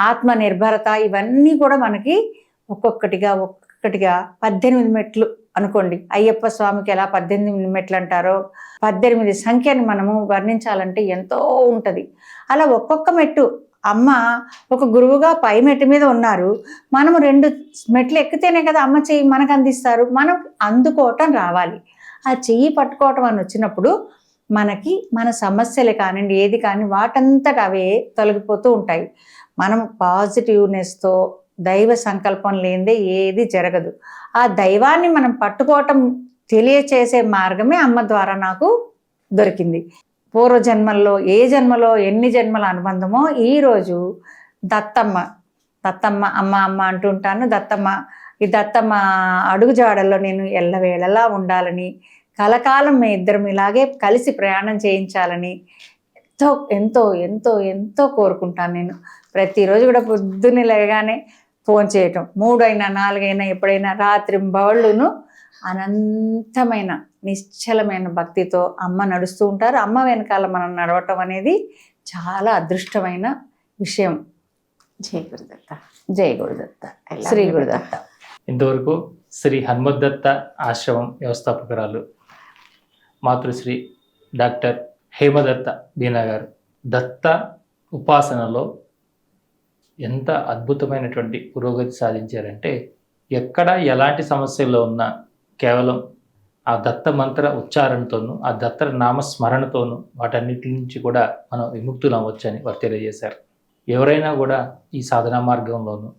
ఆత్మ నిర్భరత ఇవన్నీ కూడా మనకి ఒక్కొక్కటిగా 18 మెట్లు అనుకోండి. అయ్యప్ప స్వామికి ఎలా 18 మెట్లు అంటారో, 18 సంఖ్యని మనము వర్ణించాలంటే ఎంతో ఉంటుంది. అలా ఒక్కొక్క మెట్టు అమ్మ ఒక గురువుగా పై మెట్టు మీద ఉన్నారు. మనము 2 మెట్లు ఎక్కితేనే కదా అమ్మ చెయ్యి మనకు అందిస్తారు. మనం అందుకోవటం రావాలి. ఆ చెయ్యి పట్టుకోవటం అని వచ్చినప్పుడు మనకి మన సమస్యలే కానివ్వండి, ఏది కానీ వాటంతట అవే తొలగిపోతూ ఉంటాయి. మనం పాజిటివ్నెస్తో, దైవ సంకల్పం లేనిదే ఏది జరగదు. ఆ దైవాన్ని మనం పట్టుకోవటం తెలియచేసే మార్గమే అమ్మ ద్వారా నాకు దొరికింది. పూర్వజన్మల్లో ఏ జన్మలో ఎన్ని జన్మల అనుబంధమో ఈరోజు దత్తమ్మ అమ్మ అంటుంటాను. దత్తమ్మ ఈ దత్తమ్మ అడుగుజాడల్లో నేను ఎల్లవేళలా ఉండాలని, కలకాలం మీ ఇద్దరం ఇలాగే కలిసి ప్రయాణం చేయించాలని ఎంతో ఎంతో ఎంతో ఎంతో కోరుకుంటాను. నేను ప్రతిరోజు కూడా పొద్దున్నే లేగానే ఫోన్ చేయటం, 3 అయినా 4 అయినా ఎప్పుడైనా రాత్రింబవళ్ళును అనంతమైన నిశ్చలమైన భక్తితో అమ్మ నడుస్తూ ఉంటారు. అమ్మ వెనకాల మనం నడవటం అనేది చాలా అదృష్టమైన విషయం. జై గురుదత్త. జై గురుదత్త. శ్రీ గురుదత్త. ఇంతవరకు శ్రీ హనుమద్దత్త ఆశ్రమం వ్యవస్థాపకురాలు మాతృశ్రీ డాక్టర్ హేమదత్త బీనా గారు దత్త ఉపాసనలో ఎంత అద్భుతమైనటువంటి పురోగతి సాధించారంటే, ఎక్కడ ఎలాంటి సమస్యల్లో ఉన్నా కేవలం ఆ దత్త మంత్ర ఉచ్చారణతోనూ ఆ దత్త నామస్మరణతోనూ వాటన్నిటి నుంచి కూడా మనం విముక్తులు అవ్వచ్చని వారు తెలియజేశారు. ఎవరైనా కూడా ఈ సాధనా మార్గంలోనూ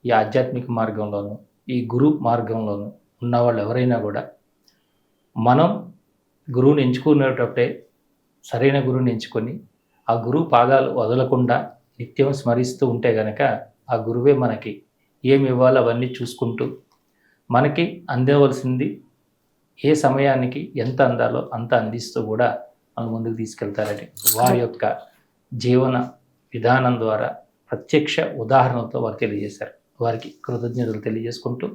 ఈ ఆధ్యాత్మిక మార్గంలోనూ ఈ గురు మార్గంలోనూ ఉన్నవాళ్ళు ఎవరైనా కూడా మనం గురువుని ఎంచుకునేటప్పుడే సరైన గురువుని ఎంచుకొని ఆ గురువు పాదాలు వదలకుండా నిత్యం స్మరిస్తూ ఉంటే గనక ఆ గురువే మనకి ఏమి ఇవ్వాలో అవన్నీ చూసుకుంటూ మనకి అందవలసింది ఏ సమయానికి ఎంత అందాలో అంత అందిస్తూ కూడా మన ముందుకు తీసుకెళ్తారని వారి యొక్క జీవన విధానం ద్వారా ప్రత్యక్ష ఉదాహరణతో వారు తెలియజేశారు. వారికి కృతజ్ఞతలు తెలియజేసుకుంటూ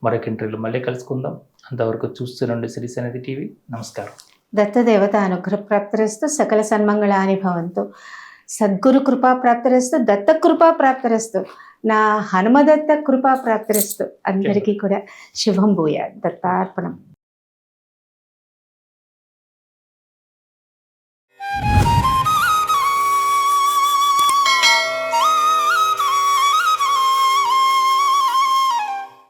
మరొక ఇంటర్వ్యూలో మళ్ళీ కలుసుకుందాం. అంతవరకు చూస్తూనండి శ్రీ సన్నిధి టీవీ. నమస్కారం. దత్తదేవత అనుగ్రహ ప్రాప్తిరస్తు, సకల సన్మంగళాని భవంతు, సద్గురు కృపా ప్రాప్తిరస్తు, దత్త కృపా ప్రాప్తిరస్తు, నా హనుమదత్త కృపా ప్రాప్తిరస్తు. అందరికీ కూడా శుభం భూయాత్. దత్తార్పణం.